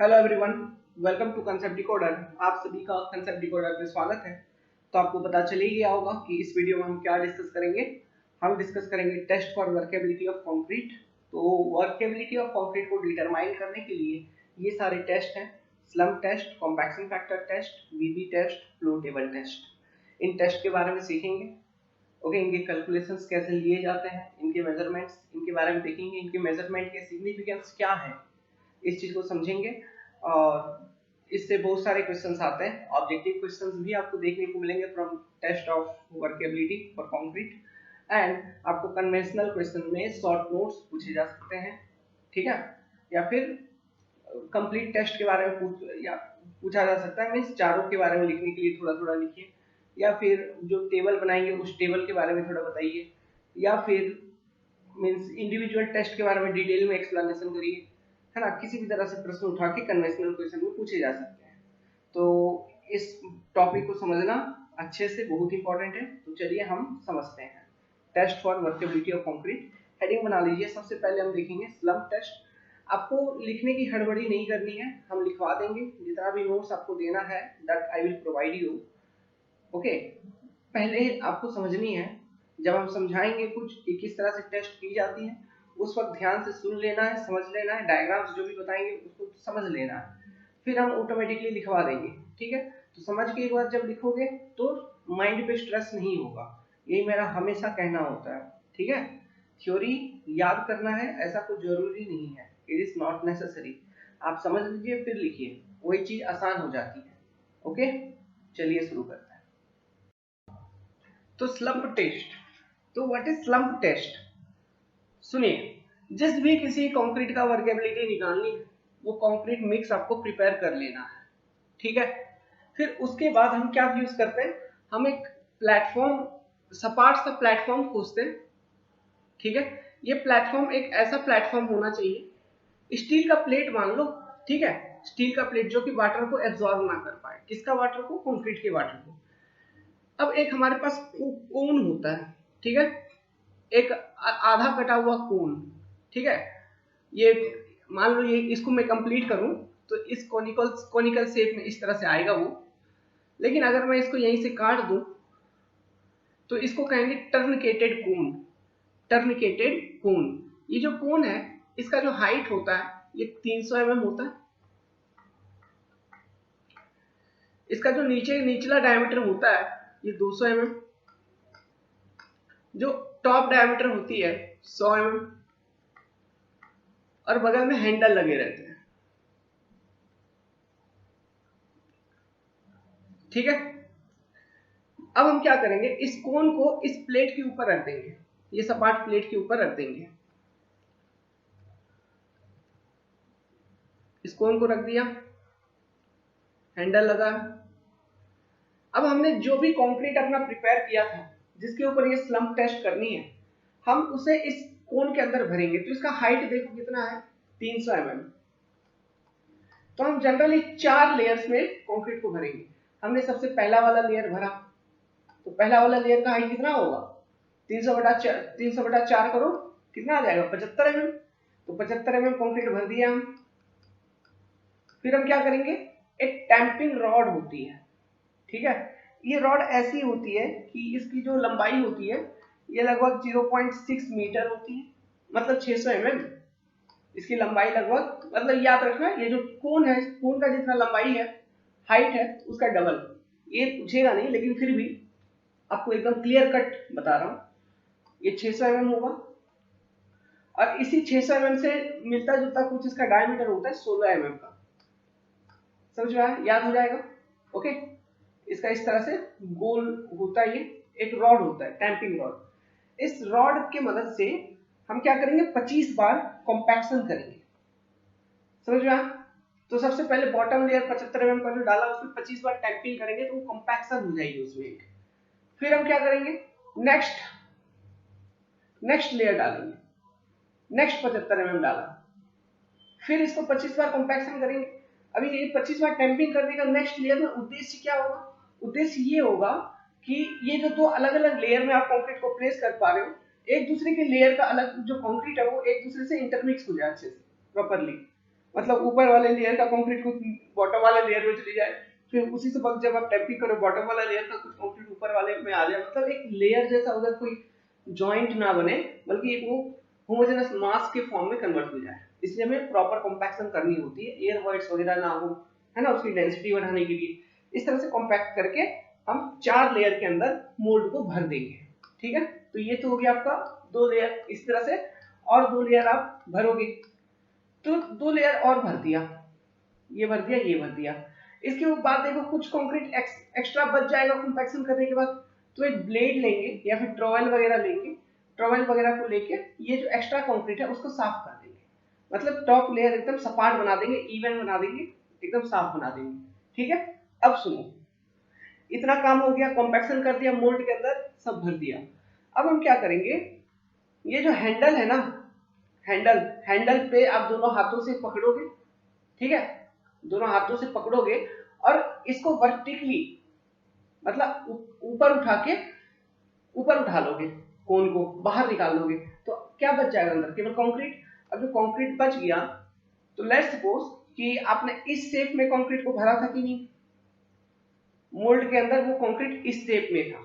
Hello everyone, welcome to concept decoder. आप सभी का कंसेप्ट डिकोडर में स्वागत है। तो आपको पता चल ही गया होगा कि इस वीडियो में हम क्या डिस्कस करेंगे। हम डिस्कस करेंगे test for workability of concrete. तो वर्केबिलिटी ऑफ कंक्रीट को डिटरमाइन करने के लिए ये सारे टेस्ट हैं: slump test, compaction factor test, VB test, flow table test. इन टेस्ट के बारे में सीखेंगे। ओके, इनके कैलकुलेशंस कैसे लिए जाते हैं, इनके मेजरमेंट्स, इनके बारे में देखेंगे। इनके मेजरमेंट के सिग्निफिकेंस क्या है, इस चीज को समझेंगे। और इससे बहुत सारे क्वेश्चंस आते हैं। ऑब्जेक्टिव क्वेश्चंस भी आपको देखने को मिलेंगे from test of workability for concrete. And आपको कन्वेंशनल क्वेश्चन में शॉर्ट नोट्स पूछे जा सकते हैं, ठीक है। या फिर कंप्लीट टेस्ट के बारे में पूछा जा सकता है। मीन्स चारों के बारे में लिखने के लिए थोड़ा थोड़ा लिखिए, या फिर जो टेबल बनाएंगे उस टेबल के बारे में थोड़ा बताइए, या फिर मीन्स इंडिविजुअल टेस्ट के बारे में डिटेल में एक्सप्लेनेशन करिए, है ना। किसी भी तरह से प्रश्न उठा के कन्वेंशनल क्वेश्चन में पूछे जा सकते हैं। तो इस टॉपिक को समझना अच्छे से बहुत इंपॉर्टेंट है। तो चलिए हम समझते हैं test for workability of concrete. Heading बना लीजिए। सबसे पहले हम देखेंगे स्लम्प टेस्ट। आपको लिखने की हड़बड़ी नहीं करनी है, हम लिखवा देंगे। जितना भी नोट्स आपको देना है that I will provide you. Okay, पहले आपको समझनी है, जब हम समझाएंगे कुछ कि किस तरह से टेस्ट की जाती है, उस वक्त ध्यान से सुन लेना है, समझ लेना है। डायग्राम्स जो भी बताएंगे उसको समझ लेना है, फिर हम ऑटोमेटिकली लिखवा देंगे, ठीक है। तो समझ के एक बार जब लिखोगे तो माइंड पे स्ट्रेस नहीं होगा। यही मेरा हमेशा कहना होता है, ठीक है। थ्योरी याद करना है ऐसा कुछ जरूरी नहीं है, इट इज नॉट नेसेसरी। आप समझ लीजिए फिर लिखिए, वही चीज आसान हो जाती है। ओके, चलिए शुरू करते हैं। तो स्लम्प टेस्ट। तो व्हाट इज स्लम्प टेस्ट? सुनिए, जिस भी किसी कंक्रीट का वर्केबिलिटी निकालनी है, वो कंक्रीट मिक्स आपको प्रिपेयर कर लेना है, ठीक है। फिर उसके बाद हम क्या यूज करते हैं, हम एक प्लेटफॉर्म, सपाट सा प्लेटफॉर्म खोजते हैं, ठीक है। ये प्लेटफॉर्म एक ऐसा प्लेटफॉर्म होना चाहिए, स्टील का प्लेट मान लो, ठीक है। स्टील का प्लेट जो कि वाटर को एब्जॉर्ब ना कर पाए। किसका वाटर को? कंक्रीट के वाटर को। अब एक हमारे पास कोन होता है, ठीक है, एक आधा कटा हुआ कोन, ठीक है। ये मान लो, ये इसको मैं कंप्लीट करूं तो इस कोनिकल शेप में इस तरह से आएगा वो। लेकिन अगर मैं इसको यहीं से काट दूं तो इसको कहेंगे टर्निकेटेड कोन। टर्निकेटेड कोन। ये जो कोन है इसका जो हाइट होता है ये 300 mm होता है। इसका जो निचला डायमीटर होता है ये 200 mm। जो टॉप डायमीटर होती है 100 mm। और बगल में हैंडल लगे रहते हैं, ठीक है। अब हम क्या करेंगे, इस कोन को इस प्लेट के ऊपर रख देंगे, ये सपाट प्लेट के ऊपर रख देंगे। इस कोन को रख दिया, हैंडल लगा। अब हमने जो भी कंक्रीट अपना प्रिपेयर किया था, जिसके ऊपर ये स्लम्प टेस्ट करनी है, हम उसे इस कोन के अंदर भरेंगे। तो इसका हाइट देखो कितना है, 300 mm। तो हम जनरली 4 लेयर्स में कंक्रीट को भरेंगे। हमने सबसे पहला वाला लेयर भरा, तो पहला वाला लेयर का हाइट कितना होगा, 300/4 करो, कितना आ जाएगा, 75 mm। तो 75 mm कंक्रीट भर दिया हम। फिर हम क्या करेंगे, एक टैंपिंग रॉड होती है, ठीक है। ये रॉड ऐसी होती है कि इसकी जो लंबाई होती है ये लगभग 0.6 मीटर होती है, मतलब 600 mm इसकी लंबाई लगभग। मतलब याद रखना, ये जो कोन है, कोन का जितना लंबाई है, हाइट है, उसका डबल। ये पूछेगा नहीं, लेकिन फिर भी आपको एकदम क्लियर कट बता रहा हूं। ये 600 mm होगा। और इसी 600 mm से मिलता जुलता कुछ इसका डायमीटर होता है 16 mm का। समझ में आया? याद हो जाएगा। ओके, इसका इस तरह से गोल होता है, ये एक रॉड होता है, टैंपिंग रॉड। इस रॉड के मदद से हम क्या करेंगे, 25 बार कॉम्पैक्शन करेंगे। समझ में आया? तो सबसे पहले बॉटम लेयर 75 mm का जो डाला उसमें 25 बार टैंपिंग करेंगे तो वो कॉम्पैक्शन हो जाएगी उसमें। फिर हम क्या करेंगे, नेक्स्ट लेयर डालेंगे, नेक्स्ट 75 mm डाला, फिर इसको 25 बार कॉम्पैक्शन करेंगे। अभी ये 25 बार टैंपिंग करने का नेक्स्ट लेयर में उद्देश्य क्या होगा, उद्देश्य ये होगा कि ये जो दो अलग अलग लेयर में आप कंक्रीट को प्लेस कर पा रहे हो, एक दूसरे के लेयर का अलग जो कंक्रीट है वो एक दूसरे से इंटरमिक्स हो जाए अच्छे से, प्रॉपरली। मतलब ऊपर वाले लेयर का कंक्रीट कुछ बॉटम वाले लेयर में चली जाए, फिर उसी से वक्त जब आप टैपिंग करो बॉटम वाला लेयर का कुछ कंक्रीट ऊपर वाले में आ जाए, मतलब एक लेयर जैसा उधर कोई जॉइंट ना बने, बल्कि एक वो होमोजेनस मास के फॉर्म में कन्वर्ट हो जाए। इसलिए हमें प्रॉपर कॉम्पैक्शन करनी होती है, एयर वॉइड्स वगैरह ना हो, है ना, उसकी डेंसिटी बढ़ाने के लिए। इस तरह से कॉम्पैक्ट करके हम 4 लेयर के अंदर मोल्ड को भर देंगे। ठीक है, तो ये तो हो गया आपका 2 लेयर। इस तरह से और 2 लेयर आप भरोगे, तो 2 लेयर और भर दिया, ये भर दिया, ये भर दिया। इसके बाद देखो कुछ कंक्रीट एक्स्ट्रा बच जाएगा कॉम्पैक्शन करने के बाद, तो एक ब्लेड लेंगे या फिर ट्रॉवेल वगैरह लेंगे, ट्रॉवेल वगैरह को लेके ये जो एक्स्ट्रा कंक्रीट है उसको साफ कर देंगे, मतलब टॉप लेयर एकदम सपाट बना देंगे, इवन बना देंगे, एकदम साफ बना देंगे। ठीक है, अब सुनो, इतना काम हो गया, कॉम्पैक्शन कर दिया, मोल्ड के अंदर सब भर दिया। अब हम क्या करेंगे, ये जो हैंडल है ना, हैंडल हैंडल पे आप दोनों हाथों से पकड़ोगे, ठीक है, दोनों हाथों से पकड़ोगे और इसको वर्टिकली मतलब ऊपर उठा के ऊपर उठा लोगे, कोन को बाहर निकाल लोगे, तो क्या बच जाएगा अंदर, केवल कंक्रीट। अब जो कंक्रीट बच गया, तो लेट्स सपोज कि आपने इस शेप में कंक्रीट को भरा था कि नहीं, मोल्ड के अंदर वो कंक्रीट इस शेप में था,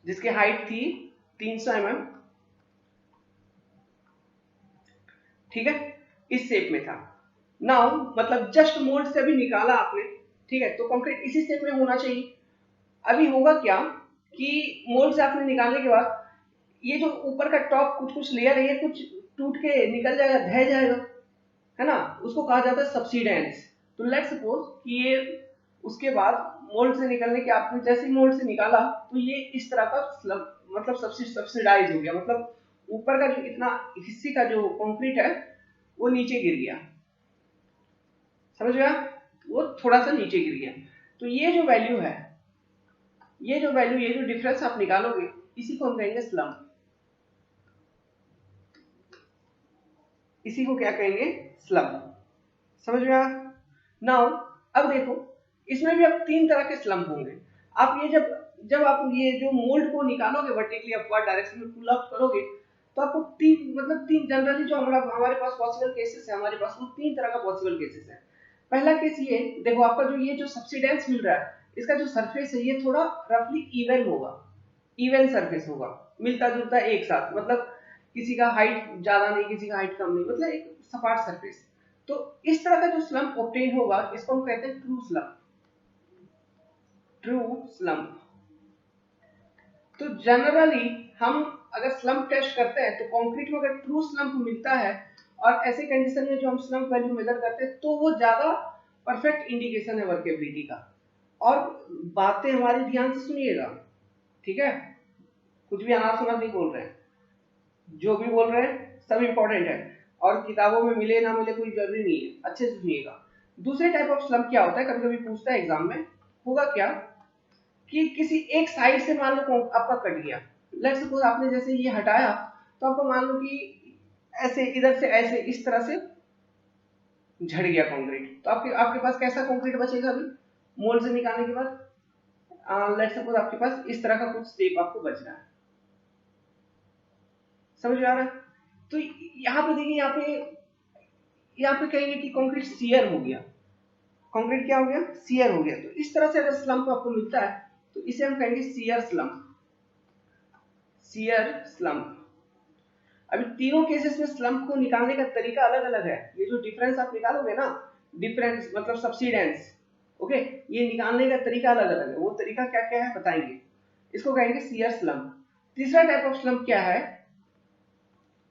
जिसकी हाइट थी 300 mm, ठीक है, इस शेप में था। नाउ मतलब जस्ट मोल्ड से अभी निकाला आपने, ठीक है, तो कंक्रीट इसी शेप में होना चाहिए। अभी होगा क्या कि मोल्ड से आपने निकालने के बाद ये जो ऊपर का टॉप कुछ कुछ लेयर है, ये कुछ टूट के निकल जाएगा, ढह जाएगा, है ना, उसको कहा जाता है सब्सिडेंस। तो लेट्स सपोज कि ये उसके बाद मोल्ड से निकलने के आपने जैसे ही मोल्ड से निकाला, तो ये इस तरह का मतलब सब्सिडाइज हो गया, मतलब ऊपर का जो इतना हिस्से का जो कंक्रीट है वो नीचे गिर गया, समझ गया, वो थोड़ा सा नीचे गिर गया। तो ये जो वैल्यू है, ये जो डिफरेंस आप निकालोगे, इसी को हम कहेंगे स्लम्प। इसी को क्या कहेंगे, स्लम्प। समझ में आया? नाउ अब देखो, इसमें भी अब 3 तरह के स्लम्प होंगे। आप ये जब आप ये जो मोल्ड को निकालोगे वर्टिकली अपवर्ड डायरेक्शन में पुल अप करोगे, तो आपको 3 जनरली जो हमारे पास पॉसिबल केसेस है, हमारे पास वो 3 तरह का पॉसिबल केसेस है। पहला केस ये, देखो आपका जो ये जो सब्सिडेंस मिल रहा है, इसका जो सरफेस है ये थोड़ा रफली इवन होगा, इवन सरफेस होगा, मिलता जुलता एक साथ, मतलब किसी का हाइट ज्यादा नहीं, किसी का हाइट कम नहीं, मतलब एक सपाट सरफेस। तो इस तरह का जो स्लम्प ऑब्टेन होगा, इसको हम कहते हैं ट्रू स्लम्प। True slump. तो जनरली हम अगर स्लम्प टेस्ट करते हैं, तो कंक्रीट में अगर ट्रू स्लम्प मिलता है और ऐसे कंडीशन में जो हम स्लम्प वैल्यू मेजर करते हैं, तो वो ज्यादा परफेक्ट इंडिकेशन है वर्केबिलिटी का। और बातें हमारी ध्यान से सुनिएगा, ठीक है, कुछ भी अनाप शनाप नहीं बोल रहे हैं, जो भी बोल रहे हैं सब इंपॉर्टेंट है, और किताबों में मिले ना मिले कोई जरूरी नहीं है, अच्छे से सुनिएगा। दूसरे टाइप ऑफ स्लम्प क्या होता है, कभी कभी पूछता है एग्जाम में, होगा क्या कि किसी एक साइड से मान लो आपका कट गया, लेट्स सपोज आपने जैसे ये हटाया, तो आपको मान लो कि ऐसे इधर से ऐसे इस तरह से झड़ गया कंक्रीट, तो आपके आपके पास कैसा कंक्रीट बचेगा अभी मोल्ड से निकालने के बाद, लेट्स सपोज आपके पास इस तरह का कुछ शेप आपको बच रहा है, समझ में आ रहा है? तो यहाँ पे देखिए, यहाँ पे कहेंगे कि कंक्रीट शियर हो गया, कंक्रीट क्या हो गया, शियर हो गया। तो इस तरह से अगर स्लम्प आपको मिलता है, तो इसे हम कहेंगे शियर स्लम्प, शियर स्लम्प। अभी तीनों केसेस में स्लम्प को निकालने का तरीका अलग अलग है। ये जो डिफरेंस आप निकालोगे ना, डिफरेंस मतलब सब्सिडेंस, ओके, ये निकालने का तरीका अलग अलग है, वो तरीका क्या क्या है बताएंगे, इसको कहेंगे शियर स्लम्प। तीसरा टाइप ऑफ स्लम्प क्या है,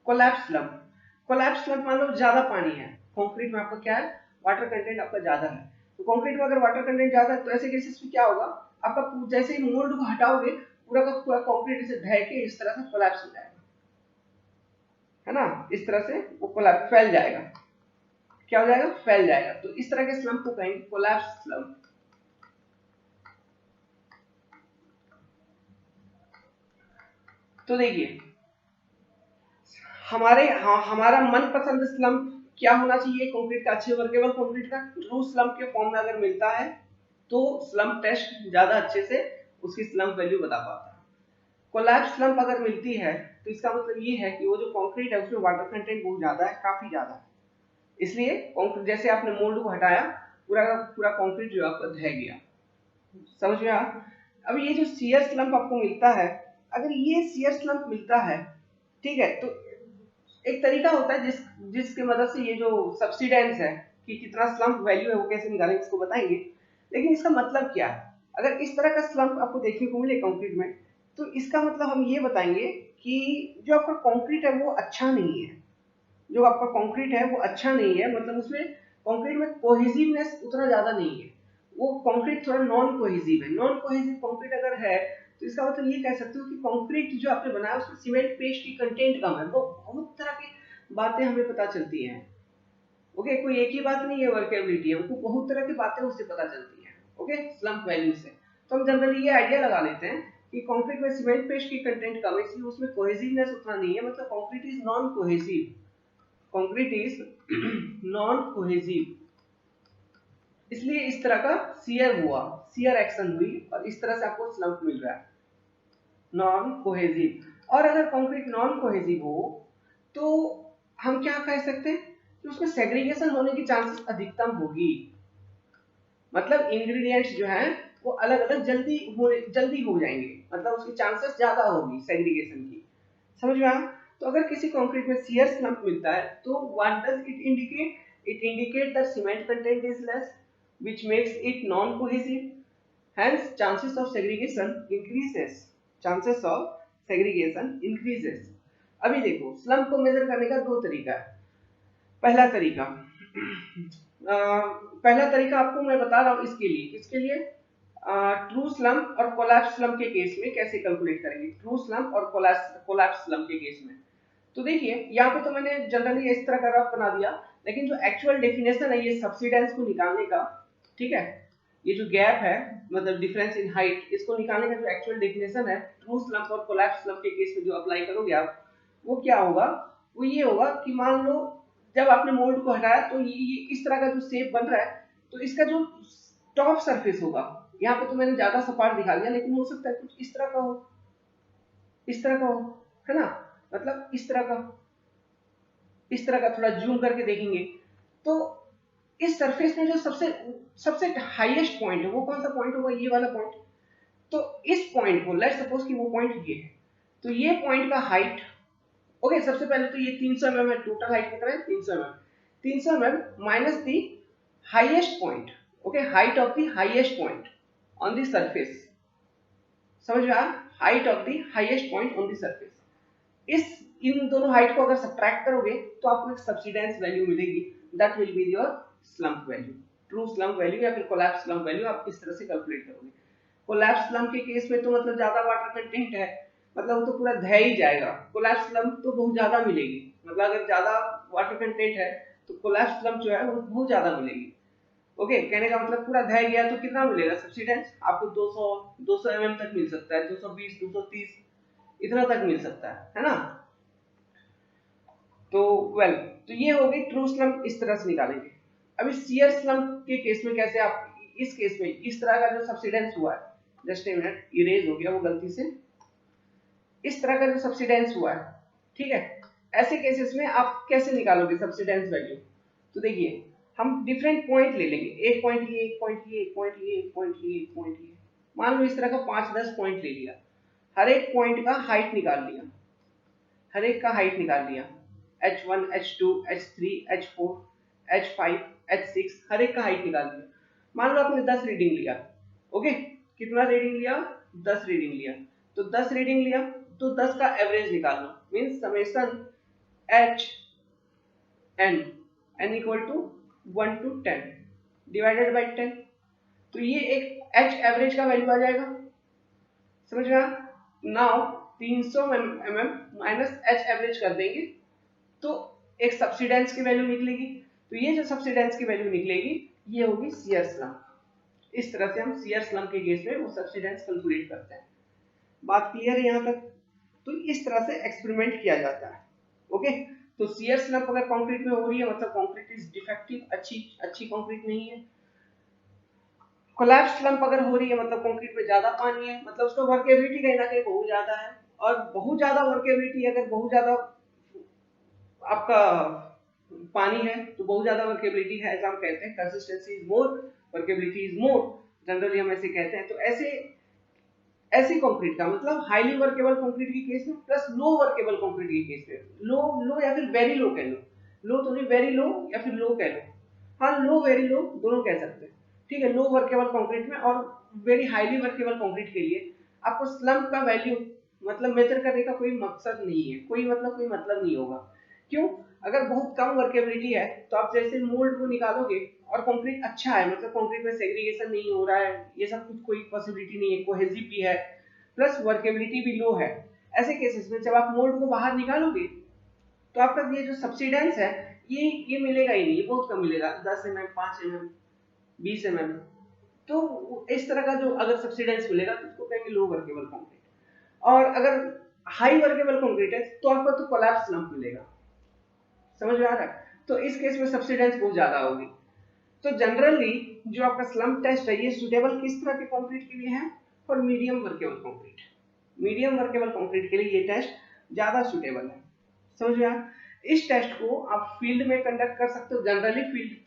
कोलैप्स स्लम्प। कोलैप्स स्लम्प मान लो ज्यादा पानी है कंक्रीट में, आपका क्या है, वाटर कंटेंट आपका ज्यादा है, तो कंक्रीट में अगर वाटर कंटेंट ज्यादा है, तो ऐसे केसेस में क्या होगा, आपका जैसे ही मोल्ड को हटाओगे, पूरा का पूरा कंक्रीट इसे ढह के इस तरह से कोलैप्स हो जाएगा, है ना, इस तरह से वो कोलैप्स फैल जाएगा, क्या हो जाएगा, फैल जाएगा। तो इस तरह के स्लम्प को कहेंगे कोलैप्स स्लम्प। तो देखिए, हमारा मनपसंद स्लम्प क्या होना चाहिए, कंक्रीट का, अच्छे वर्केबल कंक्रीट का ट्रू स्लम्प के फॉर्म में अगर मिलता है, तो स्लम्प टेस्ट ज्यादा अच्छे से उसकी स्लम्प वैल्यू बता पाता है। कोलैप्स स्लम्प अगर मिलती है, तो इसका मतलब ये है कि वो जो कंक्रीट है उसमें वाटर कंटेंट बहुत ज्यादा है, काफी ज्यादा है, इसलिए कंक्रीट जैसे आपने मोल्ड को हटाया, पूरा का पूरा कंक्रीट जो आपका ढह गया। समझ में आया? अब ये जो शियर स्लम्प आपको मिलता है, अगर ये शियर स्लम्प मिलता है, ठीक है, तो एक तरीका होता है जिसके मदद से ये जो सब्सिडेंस है कि कितना स्लम्प वैल्यू है वो कैसे निकालेंगे इसको बताएंगे। लेकिन इसका मतलब क्या है? अगर इस तरह का स्लम्प आपको देखने को मिले कंक्रीट में, तो इसका मतलब हम ये बताएंगे कि जो आपका कंक्रीट है वो अच्छा नहीं है। जो आपका कंक्रीट है वो अच्छा नहीं है, मतलब उसमें कंक्रीट में कोहेसिवनेस उतना ज्यादा नहीं है, वो कंक्रीट थोड़ा नॉन कोहेसिव है। नॉन कोहेसिव कंक्रीट अगर है तो इसका मतलब ये कह सकते हो कि कंक्रीट जो आपने बनाया उसमें सीमेंट पेस्ट की कंटेंट कम है। वो बहुत तरह की बातें हमें पता चलती हैं। ओके, कोई एक ही बात नहीं है वर्केबिलिटी है, उनको बहुत तरह की बातें उससे पता चलती हैं। ओके, स्लम्प वैल्यू से तो हम जनरली ये आइडिया लगा लेते हैं कि कंक्रीट में सीमेंट पेस्ट की कंटेंट कम है, इसलिए उसमें कोहेसिवनेस उतना नहीं है, मतलब concrete is non cohesive. Concrete is non cohesive, इसलिए इस तरह का शियर हुआ, शियर एक्शन हुई और इस तरह से आपको स्लम्प मिल रहा है, नॉन कोहेसिव। और अगर कंक्रीट नॉन कोहेसिव हो तो हम क्या कह सकते हैं कि उसमें सेग्रीगेशन होने की चांसेस अधिकतम होगी, मतलब इंग्रेडिएंट्स जो हैं वो अलग अलग जल्दी हो जाएंगे, मतलब उसकी चांसेस ज्यादा होगी सेग्रीगेशन की। समझ में आया? तो अगर किसी कंक्रीट में शियर स्लम्प मिलता है तो what does it indicate? It indicate that cement content is less which makes it non cohesive, hence chances of segregation increases, chances of segregation increases। अभी देखो स्लम्प को मेजर करने का दो तरीका है। पहला तरीका पहला तरीका आपको मैं बता रहा हूं इसके लिए, किसके लिए? ट्रू स्लम्प और कोलैप्स स्लम्प के केस में कैसे कैलकुलेट करेंगे, ट्रू स्लम्प और कोलैप्स स्लम्प के केस में। तो देखिए यहाँ पे तो मैंने जनरली इस तरह का रफ बना दिया, लेकिन जो एक्चुअल डेफिनेशन है ये सब्सिडेंस को निकालने का, ठीक है, ये जो गैप है मतलब डिफरेंस इन हाइट, इसको निकालने का जो एक्चुअल डेफिनेशन है ट्रू स्लम्प और कोलैप्स स्लम्प के केस में जो अप्लाई करोगे आप, वो क्या होगा? वो ये होगा कि मान लो जब आपने मोल्ड को हटाया तो ये इस तरह का जो शेप बन रहा है, तो इसका जो टॉप सरफेस होगा, यहाँ पे तो मैंने ज्यादा सपाट दिखा दिया, लेकिन हो सकता है कुछ इस तरह का हो, इस तरह का हो, है ना, मतलब इस तरह का, इस तरह का थोड़ा जूम करके देखेंगे तो इस सरफेस में जो सबसे सबसे हाईएस्ट पॉइंट है वो कौन सा पॉइंट होगा? ये वाला पॉइंट। तो इस पॉइंट को लेट सपोज कि वो पॉइंट ये है, तो ये पॉइंट का हाइट, ओके, सबसे पहले तो ये 300 mm है, टोटल हाइट कितना है? 300 mm, 300 mm minus the highest point, okay, height of the highest point on the surface. समझ में आया? Height of the highest point on the surface. इस इन दोनों हाइट को अगर सब्ट्रैक्ट करोगे तो आपको एक सब्सिडेंस वैल्यू मिलेगी, that will be your slump value, true slump value या फिर कोलैप्स स्लम्प वैल्यू, आप इस तरह से कैलकुलेट करोगे। कोलैप्स स्लम्प के केस में तो मतलब ज्यादा वाटर कंटेंट है, मतलब वो तो पूरा ढह ही जाएगा। कोलैप्स स्लम्प तो बहुत ज्यादा मिलेगी, मतलब अगर ज्यादा वाटर कंटेंट है तो कोलैप्स स्लम्प जो है वो बहुत ज्यादा मिलेगी। ओके, कहने का मतलब पूरा ढह गया तो कितना मिलेगा सब्सिडेंस? आपको 200 mm तक मिल सकता है, 220 230 इतना तक मिल सकता है ना। तो वेल, तो ये हो गई ट्रू स्लम्प, इस तरह से निकालेंगे। अभी शियर स्लम्प के केस में कैसे, आप इस केस में इस तरह का जो सब्सिडेंस हुआ है, जस्ट ए मिनट, इरेज हो गया वो गलती से, इस तरह का जो सब्सिडेंस हुआ है, ठीक है, ऐसे केसेस में आप कैसे निकालोगे सब्सिडेंस वैल्यू? तो देखिए हम डिफरेंट पॉइंट ले लेंगे, एक पॉइंट ये, एक पॉइंट ये, एक पॉइंट ये, एक पॉइंट ये, एक पॉइंट ये, मान लो इस तरह का 5-10 पॉइंट ले लिया, हर एक पॉइंट का हाइट निकाल लिया, हर एक का हाइट निकाल लिया, h1 h2 h3 h4 h5 h6, हर एक का हाइट निकाल लिया। मान लो आपने 10 रीडिंग लिया, ओके, कितना रीडिंग लिया? 10 रीडिंग लिया, तो 10 रीडिंग लिया तो 10 का एवरेज निकाल लो, means summation h n equal to 1 to 10 divided by 10, तो ये एक h एवरेज का वैल्यू आ जाएगा। समझ गया? Now 300 mm minus h average कर देंगे तो एक सब्सिडेंस की वैल्यू निकलेगी, तो ये जो सब्सिडेंस की वैल्यू निकलेगी ये होगी शियर स्लम्प। इस तरह से हम शियर स्लम्प के केस में वो सब्सिडेंस कैलकुलेट करते हैं। बात क्लियर है यहाँ तक? तो इस तरह से एक्सपेरिमेंट किया जाता है। ओके, तो शियर स्लम्प अगर कंक्रीट में हो रही है मतलब कंक्रीट इज डिफेक्टिव, अच्छी कंक्रीट नहीं है। कोलैप्स स्लम्प अगर हो रही है मतलब कंक्रीट में ज्यादा पानी है, मतलब उसका वर्केबिलिटी कहीं ना कहीं बहुत ज्यादा है, और बहुत ज्यादा वर्केबिलिटी अगर बहुत ज्यादा आपका पानी है तो बहुत ज्यादा वर्केबिलिटी है, ऐसा हम कहते हैं। Consistency is more, workability is more, generally हम ऐसे कहते हैं। तो ऐसे कंक्रीट का मतलब हाईली वर्केबल कंक्रीट के केस में प्लस लो वर्केबल कंक्रीट के केस में, लो या फिर वेरी लो कह लो, लो तो नहीं वेरी लो या फिर लो कह लो, हाँ लो वेरी लो दोनों कह सकते हैं, ठीक है। लो वर्केबल कंक्रीट में और वेरी हाईली वर्केबल कंक्रीट के लिए आपको स्लम्प का वैल्यू मतलब मेजर करने का कोई मकसद नहीं है, कोई मतलब नहीं होगा। क्यों? अगर बहुत कम वर्केबिलिटी है तो आप जैसे मोल्ड को निकालोगे और कंक्रीट अच्छा है, मतलब कंक्रीट में सेग्रीगेशन नहीं हो रहा है, ये सब कुछ कोई पॉसिबिलिटी नहीं है, कोहेसिव भी है प्लस वर्केबिलिटी भी लो है, ऐसे केसेस में जब आप मोल्ड को बाहर निकालोगे तो आपका ये जो सब्सिडेंस है ये मिलेगा ही नहीं, ये बहुत कम मिलेगा, 10 mm, 5 mm, 20 mm। तो इस तरह का जो अगर सब्सिडेंस मिलेगा तो उसको कहेंगे लो वर्केबल कंक्रीट। और अगर हाई वर्केबल कंक्रीट है तो आपको तो कोलैप्स स्लम्प मिलेगा, समझ में आ रहा है? तो इस केस में सब्सिडेंस बहुत ज्यादा होगी। तो जनरली जो आपका स्लम्प टेस्ट है ये सुटेबल किस तरह के कंक्रीट के लिए है? For medium workable concrete. Medium workable concrete के लिए ये टेस्ट ज्यादा सुटेबल है, समझ में आया? इस टेस्ट को आप फील्ड में कंडक्ट कर सकते हो, जनरली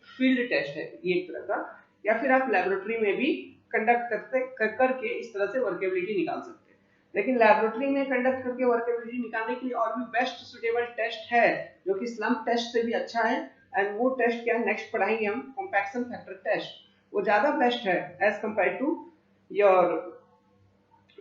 फील्ड टेस्ट है ये एक तरह का, या फिर आप लेबोरेटरी में भी कंडक्ट करके इस तरह से वर्केबिलिटी निकाल सकते हैं। लेकिन लेबोरेटरी में कंडक्ट करके वर्केबिलिटी निकालने के लिए और भी बेस्ट सुटेबल टेस्ट है जो कि स्लम्प टेस्ट से भी अच्छा है, एंड वो टेस्ट क्या नेक्स्ट पढ़ाएंगे हम, कॉम्पैक्शन फैक्टर टेस्ट। वो ज्यादा बेस्ट है as compare to your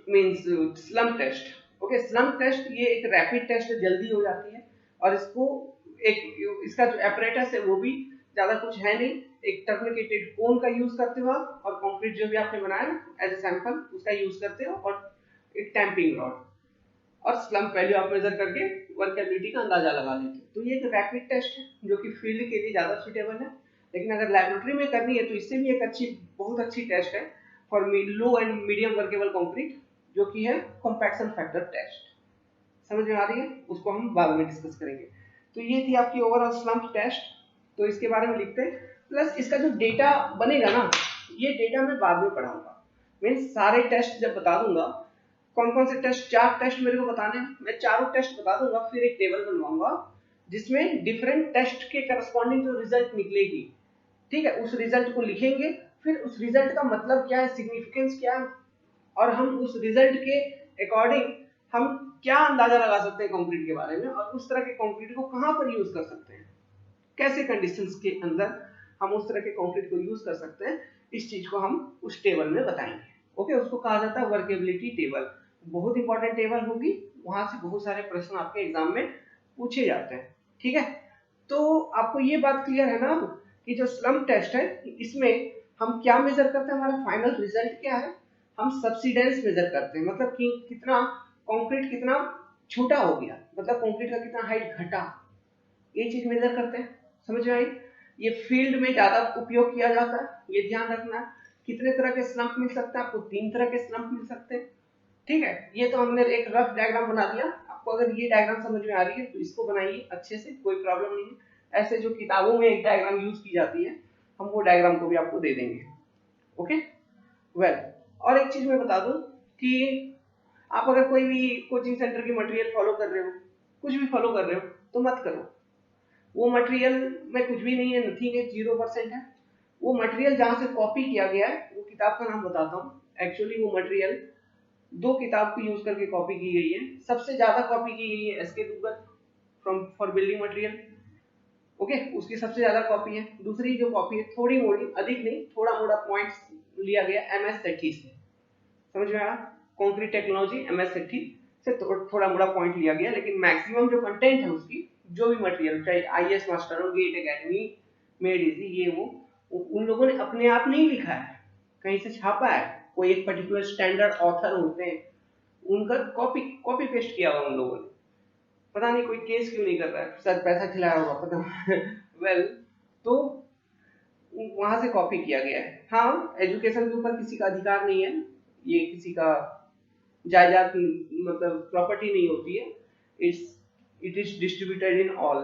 means slump test. Okay, slump test ये एक रैपिड टेस्ट है, जल्दी हो जाती है, और इसका जो एपरेटस है वो भी ज्यादा कुछ है नहीं, एक टर्निकेटेड कोन का यूज करते हो आप, और कंक्रीट जो भी आपने बनाया एज ए सैंपल उसका यूज करते हो, और एक टैंपिंग रॉड, और स्लम्प वैल्यू आप मेजर करके वर्केबिलिटी का अंदाजा लगा लेते हो। तो ये एक रैपिड टेस्ट है जो कि फील्ड के लिए ज्यादा सुटेबल है। लेकिन अगर लेबोरेटरी में करनी है तो इससे भी एक बहुत अच्छी टेस्ट है for low and medium workable concrete, जो कि है कॉम्पैक्शन फैक्टर टेस्ट। समझ में आ रही है? उसको हम बाद में डिस्कस करेंगे। तो ये थी आपकी ओवरऑल स्लम्प टेस्ट, तो इसके बारे में लिखते हैं। प्लस इसका जो डेटा बनेगा ना, ये डेटा मैं बाद में पढ़ाऊंगा, मीन्स सारे टेस्ट जब बता दूंगा, कौन कौन से टेस्ट, 4 टेस्ट मेरे को बताने हैं, मैं चारों टेस्ट बता दूंगा, फिर एक टेबल बनवाऊंगा जिसमें डिफरेंट टेस्ट के करस्पॉन्डिंग जो रिजल्ट निकलेगी, ठीक है, उस रिजल्ट को लिखेंगे, फिर उस रिजल्ट का मतलब क्या है, सिग्निफिकेंस क्या है, और हम उस रिजल्ट के अकॉर्डिंग हम क्या अंदाजा लगा सकते हैं कंक्रीट के बारे में, और उस तरह के कंक्रीट को कहां पर यूज कर सकते हैं, कैसे कंडीशंस के अंदर हम उस तरह के कंक्रीट को यूज कर सकते हैं, इस चीज को हम उस टेबल में बताएंगे। ओके, उसको कहा जाता है वर्केबिलिटी टेबल। बहुत इंपॉर्टेंट टेबल होगी, वहां से बहुत सारे प्रश्न आपके एग्जाम में पूछे जाते हैं, ठीक है। तो आपको ये बात क्लियर है ना कि जो स्लम्प टेस्ट है इसमें हम क्या मेजर करते हैं, हमारा फाइनल रिजल्ट क्या है, हम सब्सिडेंस मेजर करते हैं, मतलब कि कितना कंक्रीट कितना छोटा हो गया, मतलब कंक्रीट का कितना हाइट घटा, ये चीज मेजर करते हैं। समझ में आई? ये फील्ड में ज्यादा उपयोग किया जाता है, ये ध्यान रखना। कितने तरह के स्लम्प मिल सकते हैं आपको? 3 तरह के स्लम्प मिल सकते हैं, ठीक है। ये तो हमने एक रफ डायग्राम बना दिया, आपको अगर ये डायग्राम समझ में आ रही है तो इसको बनाइए अच्छे से, कोई प्रॉब्लम नहीं है। ऐसे जो किताबों में एक डायग्राम यूज की जाती है, हम वो डायग्राम को भी आपको दे देंगे। ओके, वेल, और एक चीज मैं बता दूं कि आप अगर कोई भी कोचिंग सेंटर की मटेरियल फॉलो कर रहे हो, कुछ भी फॉलो कर रहे हो, तो मत करो। वो मटेरियल में कुछ भी नहीं है, नथिंग है, 0% है। वो मटेरियल जहां से कॉपी किया गया है, वो किताब का नाम बताता हूँ। एक्चुअली वो मटेरियल 2 किताब को यूज करके कॉपी की गई है। सबसे ज्यादा कॉपी की गई है S K Duggal from for building material, okay, उसकी सबसे ज्यादा कॉपी है। दूसरी जो कॉपी है थोड़ी मोड़ी, अधिक नहीं, थोड़ा मोड़ा पॉइंट्स लिया गया एमएस सेठी से। समझ में आया? कंक्रीट टेक्नोलॉजी एमएस सेठी से थोड़ा मोड़ा पॉइंट लिया गया, लेकिन मैक्सिमम जो कंटेंट है उसकी, जो भी मटेरियल, चाहे आईएएस मास्टर हो, गेट एकेडमी, मेड इजी, ये वो उन लोगों ने अपने आप नहीं लिखा है, कहीं से छापा है, कोई एक पर्टिकुलर स्टैंडर्ड ऑथर होते हैं, उनका कॉपी पेस्ट किया हुआ उन लोगों ने। पता नहीं कोई केस क्यों नहीं कर रहा है, शायद पैसा खिलाया होगा, पता वेल, तो वहां से कॉपी किया गया है। हाँ, एजुकेशन के ऊपर किसी का अधिकार नहीं है, ये किसी का जायदाद मतलब प्रॉपर्टी नहीं होती है, it is distributed in all.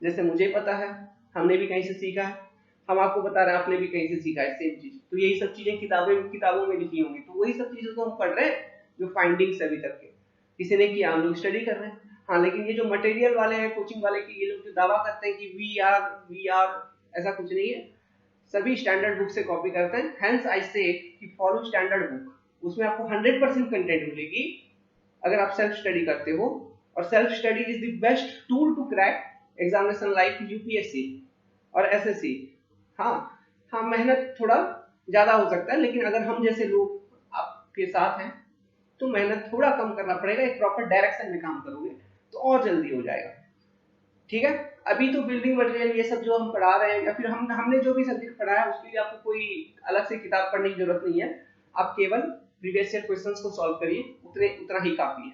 जैसे मुझे पता है, हमने भी कहीं से सीखा है, हम आपको बता रहे हैं, आपने भी कहीं से सीखा है सेम चीज। तो यही सब चीजें किताबों में लिखी होंगी, तो वही सब चीजें तो हम पढ़ रहे हैं जो फाइंडिंग्स अभी तक के किसी ने किया, हम लोग स्टडी कर रहे हैं। हाँ, लेकिन ये जो मटेरियल वाले हैं कोचिंग वाले की, ये लोग जो दावा करते हैं कि वी आर, ऐसा कुछ नहीं है, सभी स्टैंडर्ड बुक से कॉपी करते हैं। हेंस आई से कि फॉलो स्टैंडर्ड बुक, उसमें आपको 100% कंटेंट मिलेगी अगर आप सेल्फ स्टडी करते हो। और self study is the best tool to crack examination like UPSC और एसएससी। हाँ हाँ, मेहनत थोड़ा ज्यादा हो सकता है, लेकिन अगर हम जैसे लोग आपके साथ हैं तो मेहनत थोड़ा कम करना पड़ेगा, एक प्रॉपर डायरेक्शन में काम करोगे तो और जल्दी हो जाएगा। ठीक है, अभी तो बिल्डिंग मटेरियल ये सब जो हम पढ़ा रहे हैं, या फिर हमने जो भी सब्जेक्ट पढ़ा है उसके लिए आपको कोई अलग से किताब पढ़ने की जरूरत नहीं है। आप केवल प्रीवियस ईयर क्वेश्चंस को सॉल्व करिए, उतना ही काफी है।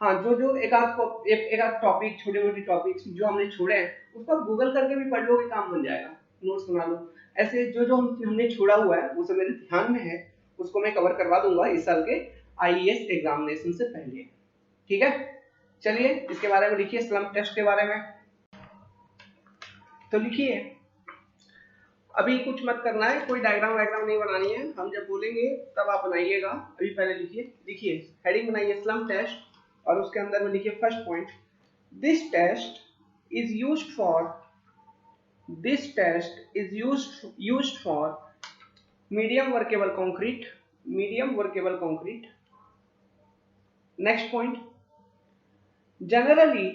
हाँ, जो एक आध टॉपिक, छोटे मोटे टॉपिक्स जो हमने छोड़े हैं उसको आप गूगल करके भी पढ़ लोगे, काम बन जाएगा, नोट्स बना लो। ऐसे जो हमने छोड़ा हुआ है वो सब मेरे ध्यान में है, उसको मैं कवर करवा दूंगा इस साल के आईएएस एग्जामिनेशन से पहले। ठीक है, चलिए इसके बारे में लिखिए, स्लम्प टेस्ट के बारे में तो लिखिए। अभी कुछ मत करना है, कोई डायग्राम वायग्राम नहीं बनानी है, हम जब बोलेंगे तब आप बनाइएगा। अभी पहले लिखिए हेडिंग बनाइए स्लम्प टेस्ट, और उसके अंदर में लिखिए first point, this test is used for medium workable concrete. Next point, generally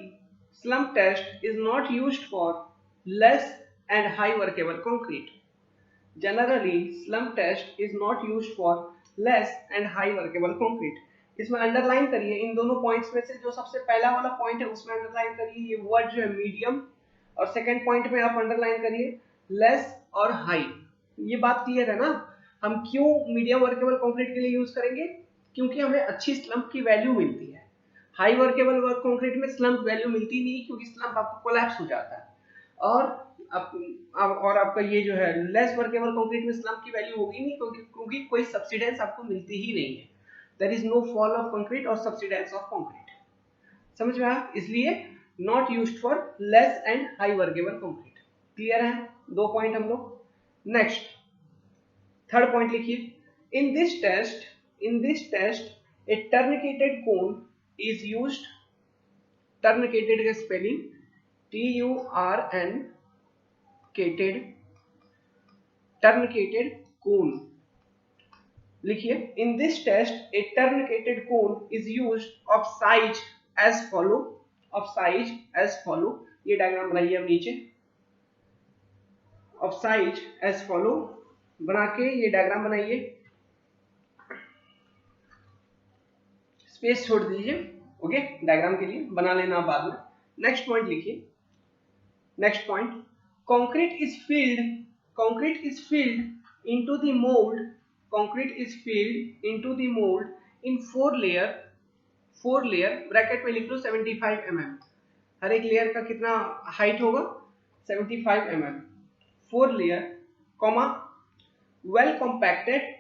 slump test is not used for less and high workable concrete. Generally slump test is not used for less and high workable concrete. इसमें underline करिए इन दोनों points में से जो सबसे पहला वाला point है उसमें अंडरलाइन करिए ये वर्ड जो है मीडियम, और सेकंड पॉइंट में आप अंडरलाइन करिए लेस और हाई। ये बात क्लियर है ना? हम क्यों मीडियम वर्केबल कंक्रीट के लिए यूज करेंगे? क्योंकि हमें अच्छी स्लम्प की वैल्यू मिलती है। हाई वर्केबल वर्क कंक्रीट में स्लम्प वैल्यू मिलती नहीं, क्योंकि स्लम्प आपको कोलैप्स हो जाता है। और आपका ये जो है लेस वर्केबल कंक्रीट में स्लम्प की वैल्यू होगी नहीं, क्योंकि कोई सब्सिडेंस आपको मिलती ही नहीं है। There is no fall of concrete और सब्सिडेंस ऑफ कंक्रीट। समझ में आया? इसलिए not used for less and high workable concrete. Clear है? दो पॉइंट हम लोग। नेक्स्ट थर्ड पॉइंट लिखिए, in this test a truncated cone is used, truncated का स्पेलिंग टर्निकेटेड कोन लिखिए। In this test a truncated cone is used of size as follow. ये diagram बनाइए अब नीचे, ऑफ साइज एज फॉलो बना के ये डायग्राम बनाइए, स्पेस छोड़ दीजिए, ओके, डायग्राम के लिए बना लेना बाद में। नेक्स्ट पॉइंट लिखिए, next point, concrete is field into the mould in four layer bracket में लिख लो 75 mm। हर एक लेयर का कितना हाइट होगा? 75 mm। 4 layer, comma, well compacted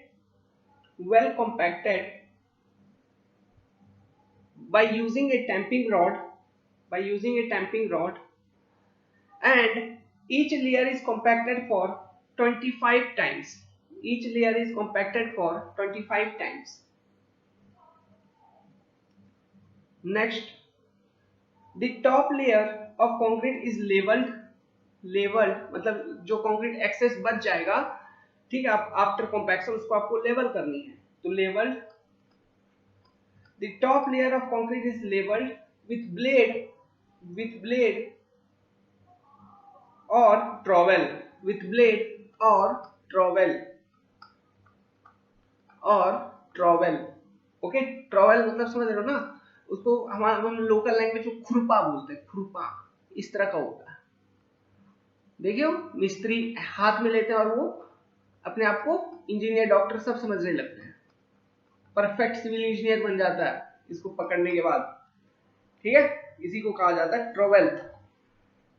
by using a tamping rod and each layer is compacted for 25 times. Next, the top layer of concrete is leveled मतलब जो concrete access बच जाएगा, ठीक है, आफ्टर कॉम्पैक्शन उसको आपको लेवल करनी है, तो levelled. The top layer of concrete is leveled with blade or trowel. Okay, trowel मतलब समझ रहे हो ना? उसको हम लोकल लैंग्वेज में खुरपा बोलते हैं, खुरपा इस तरह का होता है। देखियो, मिस्त्री हाथ में लेते हैं और वो अपने आप को इंजीनियर, डॉक्टर सब समझने लगते हैं, परफेक्ट सिविल इंजीनियर बन जाता है इसको पकड़ने के बाद। ठीक है, इसी को कहा जाता है ट्रॉवेल।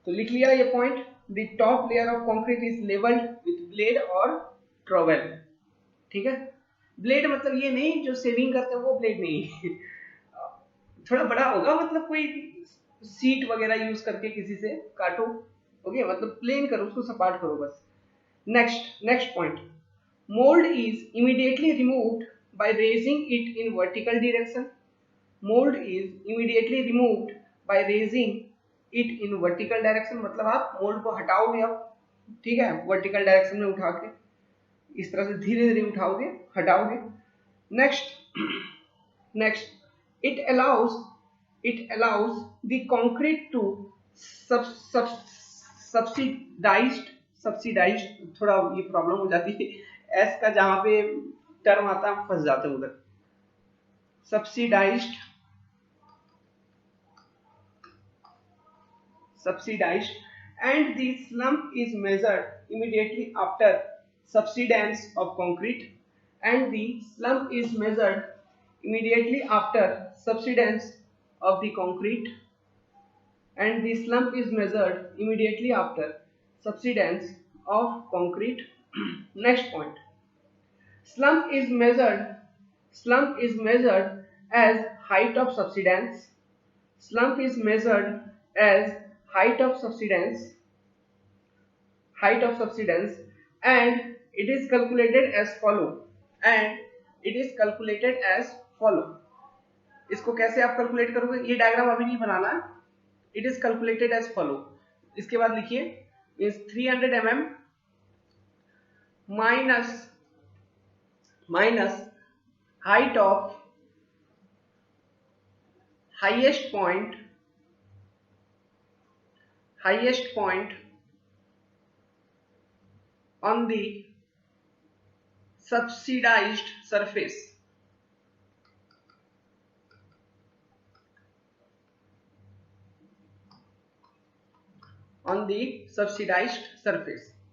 तो लिख लिया ये point, the top layer of concrete is levelled with blade और ट्रॉवेल। ठीक है, ब्लेड मतलब ये नहीं जो सेविंग करते हैं वो ब्लेड नहीं थोड़ा बड़ा होगा, मतलब कोई सीट वगैरह यूज करके किसी से काटो, ओके, मतलब प्लेन करो, उसको सपाट करो बस। Next point, mould is immediately removed by raising it in vertical direction. Mold is immediately removed by raising it in vertical direction, मतलब आप मोल्ड को हटाओगे अब, ठीक है, वर्टिकल डायरेक्शन में उठा के इस तरह से धीरे धीरे उठाओगे, हटाओगे। Next it allows the concrete to subsidized, थोड़ा ये प्रॉब्लम हो जाती है एस का, जहां पे टर्म आता है फंस जाते हैं उधर, subsidized and the slump is measured immediately after subsidence of concrete, and the slump is measured immediately after subsidence of the concrete, and the slump is measured immediately after subsidence of concrete. Next point, slump is measured as height of subsidence. Slump is measured as height of subsidence, and it is calculated as follow. इसको कैसे आप calculate करोगे, ये diagram अभी नहीं बनाना है, it is calculated as follow. इसके बाद लिखिए is 300 mm minus height of highest point on the subsidized surface.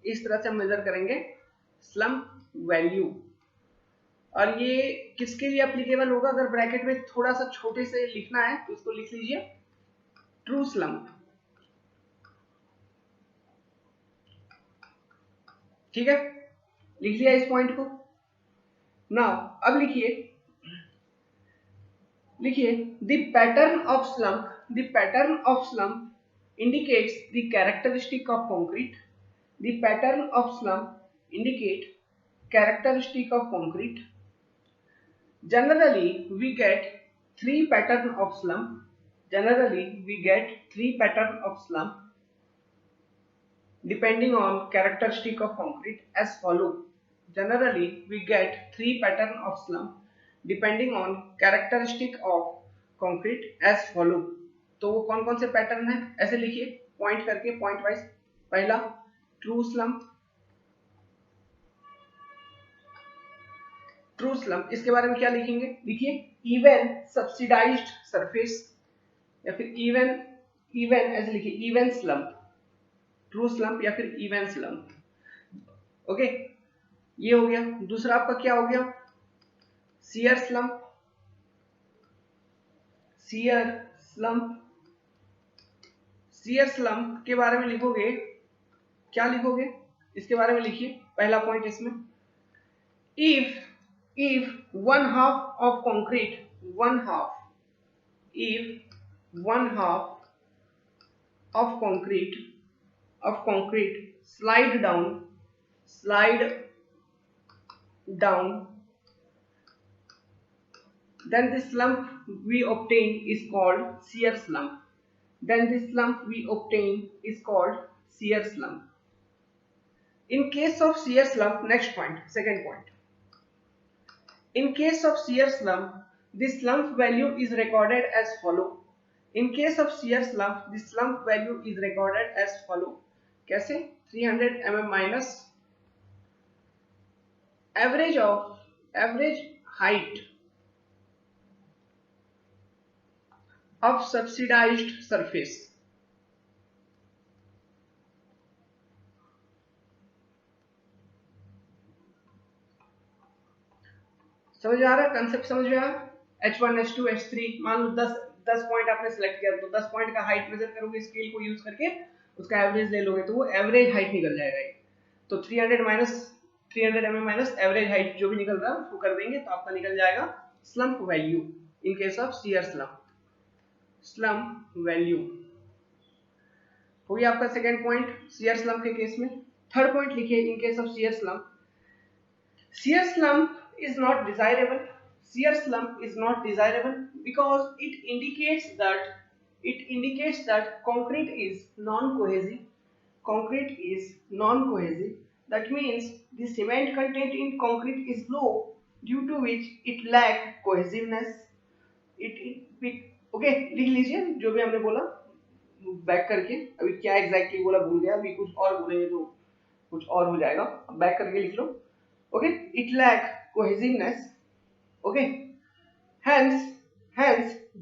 इस तरह से हम मेजर करेंगे स्लम्प वैल्यू। और ये किसके लिए एप्लीकेबल होगा, अगर ब्रैकेट में थोड़ा सा छोटे से लिखना है तो इसको लिख लीजिए ट्रू स्लम्प, ठीक है, लिख लिया इस पॉइंट को। नाउ अब लिखिए the pattern of slump indicates the characteristic of concrete. The pattern of slump indicate characteristic of concrete. Generally we get three pattern of slump depending on characteristic of concrete as follow. Generally we get three pattern of slump depending on characteristic of concrete as follow. तो वो कौन कौन से pattern है, ऐसे लिखिए point करके, point wise. पहला ट्रू स्लम्प, इसके बारे में क्या लिखेंगे, लिखिए इवन सब्सिडाइज्ड सरफेस, या फिर इवन ऐसे लिखिए इवन स्लम्प, ट्रू स्लम्प या फिर इवन स्लम्प। ओके, ये हो गया। दूसरा आपका क्या हो गया, शियर स्लम्प के बारे में लिखोगे, क्या लिखोगे, इसके बारे में लिखिए। पहला पॉइंट इसमें, if one half of concrete slide down, then the slump we obtain is called shear slump. In case of shear slump, next point, second point, in case of shear slump the slump value is recorded as follow. In case of shear slump the slump value is recorded as follow. कैसे, 300 mm minus average height of subsidized surface. समझ आ रहा है, concept समझ में आया। H1 H2 H3, मान लो 10 point आपने select किया, तो 10 पॉइंट का हाइट मेजर करोगे स्केल को यूज करके, उसका एवरेज ले लोगे तो वो एवरेज हाइट निकल जाएगा। तो 300 mm माइनस एवरेज हाइट जो भी निकल रहा है उसको कर देंगे तो आपका निकल जाएगा slump value in case of shear slump value. हो गया आपका सेकेंड पॉइंट शियर स्लम्प के केस में। थर्ड पॉइंट लिखिए in case of shear slump is not desirable. Shear slump is not desirable because it indicates it indicates that concrete is non-cohesive. Concrete is non-cohesive. That means the cement content in concrete is low, due to which it lack cohesiveness. Okay, लिख लीजिए जो भी हमने बोला back करके। अभी क्या exactly बोला भूल गया, अभी कुछ और बोलेंगे तो कुछ और हो जाएगा। बैक करके लिख लो। Okay, it lack cohesiveness. Okay, hence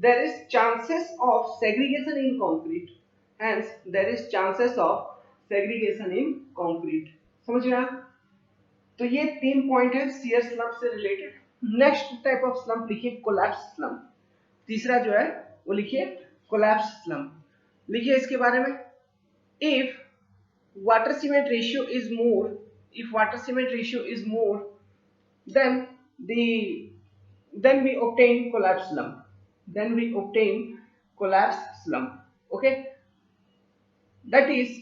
there is chances of segregation in concrete. Hence there is chances of segregation in concrete. समझ गया? तो ये 3 पॉइंट है शियर स्लम्प से related. Next type of slump लिखिए कोलैप्स स्लम्प। तीसरा जो है वो लिखिए कोलैप्स स्लम्प। लिखिए इसके बारे में, if water cement ratio is more, if water cement ratio is more, then we obtain collapse slump. Then we obtain collapse slump. Okay, that is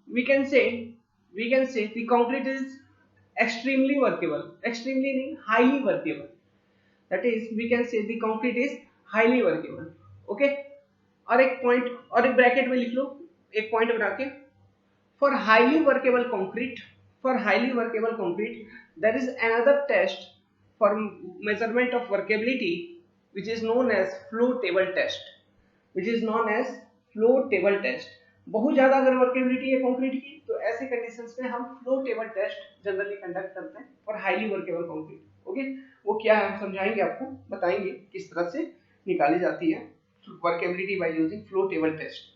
we can say the concrete is extremely workable, extremely नहीं, highly workable. That is we can say the concrete is highly workable. Okay, और एक point और एक bracket में लिख लो, एक point बना के, for highly workable concrete, there is another test for measurement of workability, which is known as flow table test. बहुत ज्यादा अगर वर्केबिलिटी है कंक्रीट की तो ऐसे कंडीशंस में हम flow table test generally conduct करते हैं for highly workable concrete. Okay, वो क्या है हम समझाएंगे, आपको बताएंगे किस तरह से निकाली जाती है workability by using flow table test.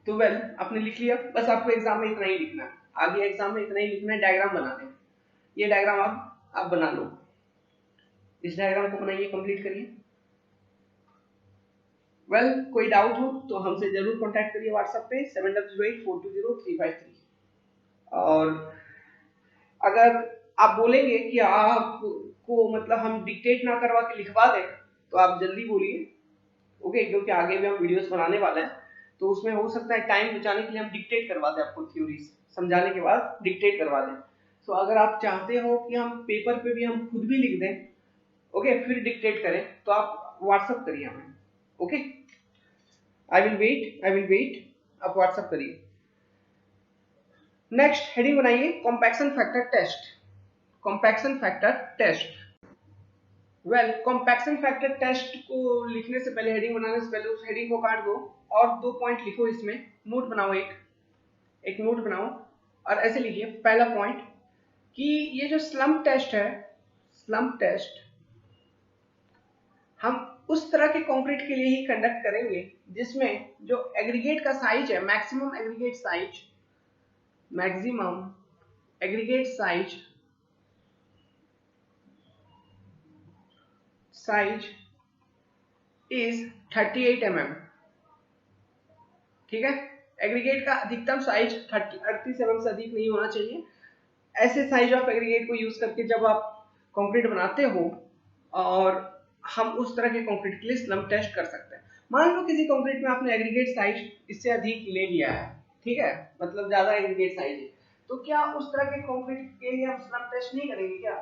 तो वेल आपने लिख लिया, बस आपको एग्जाम में इतना ही लिखना है, आगे एग्जाम में इतना ही लिखना है। डायग्राम बनाने हैं, ये डायग्राम आप बना लो, इस डायग्राम को बनाइए, कंप्लीट करिए। वेल कोई डाउट हो तो हमसे जरूर कांटेक्ट करिए व्हाट्सएप पे 7008420353। और अगर आप बोलेंगे कि आपको मतलब हम डिक्टेट ना करवा के लिखवा दें तो आप जल्दी बोलिए। ओके, क्योंकि आगे भी हम वीडियोस बनाने वाले हैं तो उसमें हो सकता है टाइम बचाने के लिए हम डिक्टेट करवा दें, आपको थ्योरीज समझाने के बाद डिक्टेट करवा दें। तो अगर आप चाहते हो कि हम पेपर पे भी हम खुद भी लिख दें, ओके, फिर डिक्टेट करें, तो आप व्हाट्सएप करिए हमें। ओके, आई विल वेट, आप व्हाट्सएप करिए। नेक्स्ट हेडिंग बनाइए compaction factor test. Well compaction factor test को लिखने से पहले, हेडिंग बनाने से पहले उस हेडिंग को काट दो और 2 पॉइंट लिखो, इसमें नोट बनाओ, एक नोट बनाओ और ऐसे लिखिए। पहला पॉइंट कि ये जो स्लम्प टेस्ट हम उस तरह के कंक्रीट के लिए ही कंडक्ट करेंगे जिसमें जो एग्रीगेट का साइज है, maximum aggregate size is 38 mm। ठीक है, एग्रीगेट का अधिकतम साइज 38 mm से अधिक नहीं होना चाहिए। ऐसे साइज ऑफ एग्रीगेट को यूज करके जब आप कंक्रीट बनाते हो, और हम उस तरह के कंक्रीट के लिए स्लम्प टेस्ट कर सकते हैं। मान लो किसी कंक्रीट में आपने एग्रीगेट साइज इससे अधिक ले लिया है, ठीक है, मतलब ज्यादा एग्रीगेट साइज है, तो क्या उस तरह के कंक्रीट के लिए हम स्लम्प टेस्ट नहीं करेंगे? क्या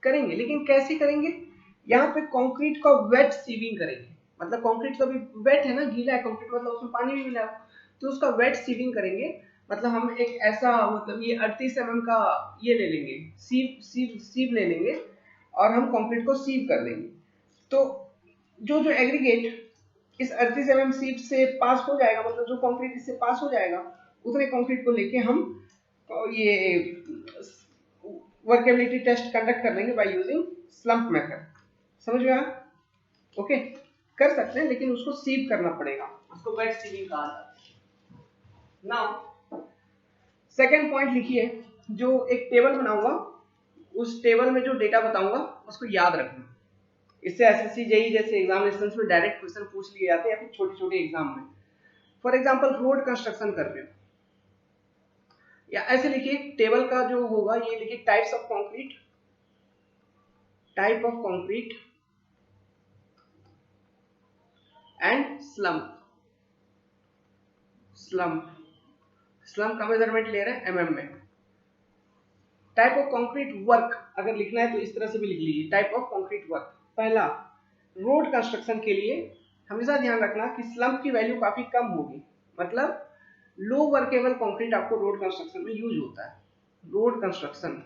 करेंगे, लेकिन कैसे करेंगे? यहाँ पे कंक्रीट का वेट सीविंग करेंगे, मतलब कंक्रीट तो अभी वेट है ना, गीला है कंक्रीट, मतलब उसमें पानी भी मिला, तो उसका वेट सीविंग करेंगे। मतलब हम एक ऐसा, मतलब ये 38 mm का ये ले लेंगे, सीव ले लेंगे और हम कंक्रीट को सीव कर देंगे। तो जो एग्रीगेट इस 38 mm सीव से पास हो जाएगा, मतलब जो कंक्रीट इससे पास हो जाएगा, उतने कंक्रीट को लेके हम ये वर्केबिलिटी टेस्ट कंडक्ट कर लेंगे बाय यूजिंग स्लम्प मेथड। समझ गया? ओके, कर सकते हैं, लेकिन उसको सीव करना पड़ेगा, उसको वेट सीविंग कहा जाता है। नाउ सेकंड पॉइंट लिखिए, जो एक टेबल बनाऊंगा, उस टेबल में जो डेटा बताऊंगा उसको याद रखना। इससे एसएससी जेईई जैसे एग्जामिनेशंस में डायरेक्ट क्वेश्चन पूछ लिए जाते हैं, या फिर छोटे एग्जाम में। फॉर एग्जांपल रोड कंस्ट्रक्शन कर रहे हो, या ऐसे लिखिए टेबल का जो होगा, ये लिखिए types of concrete and slump का मेजरमेंट ले रहे हैं एमएम में। टाइप ऑफ कंक्रीट वर्क अगर लिखना है तो इस तरह से भी लिख लीजिए, टाइप ऑफ कंक्रीट वर्क। पहला रोड कंस्ट्रक्शन के लिए हमेशा ध्यान रखना कि स्लम्प की वैल्यू काफी कम होगी, मतलब लो वर्केबल कंक्रीट आपको रोड कंस्ट्रक्शन में यूज होता है। रोड कंस्ट्रक्शन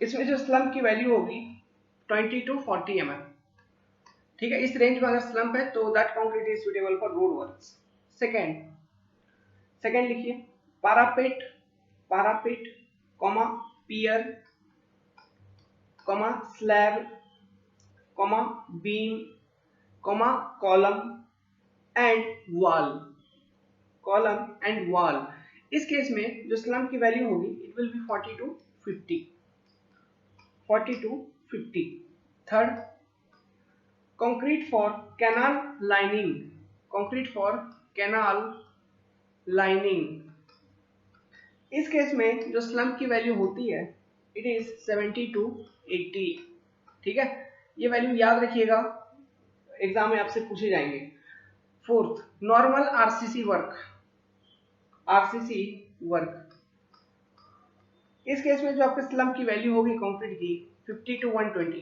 इसमें जो स्लम्प की वैल्यू होगी 20 to 40 mm, ठीक है। इस रेंज में अगर स्लम्प है तो that concrete is suitable for road works. Second लिखिए, parapet, parapet comma pier comma slab comma beam comma column and wall, column and wall. इस केस में जो स्लम्प की वैल्यू होगी it will be 40 to 50, 40 to 50। Third, concrete for canal lining, concrete for canal lining. इस case में जो slump की value होती है इट इज 70 to 80, ठीक है। ये वैल्यू याद रखिएगा, एग्जाम में आपसे पूछे जाएंगे। Fourth, normal RCC work, RCC work. इस केस में जो आपके स्लम्प की वैल्यू होगी कंक्रीट की 50 to 120,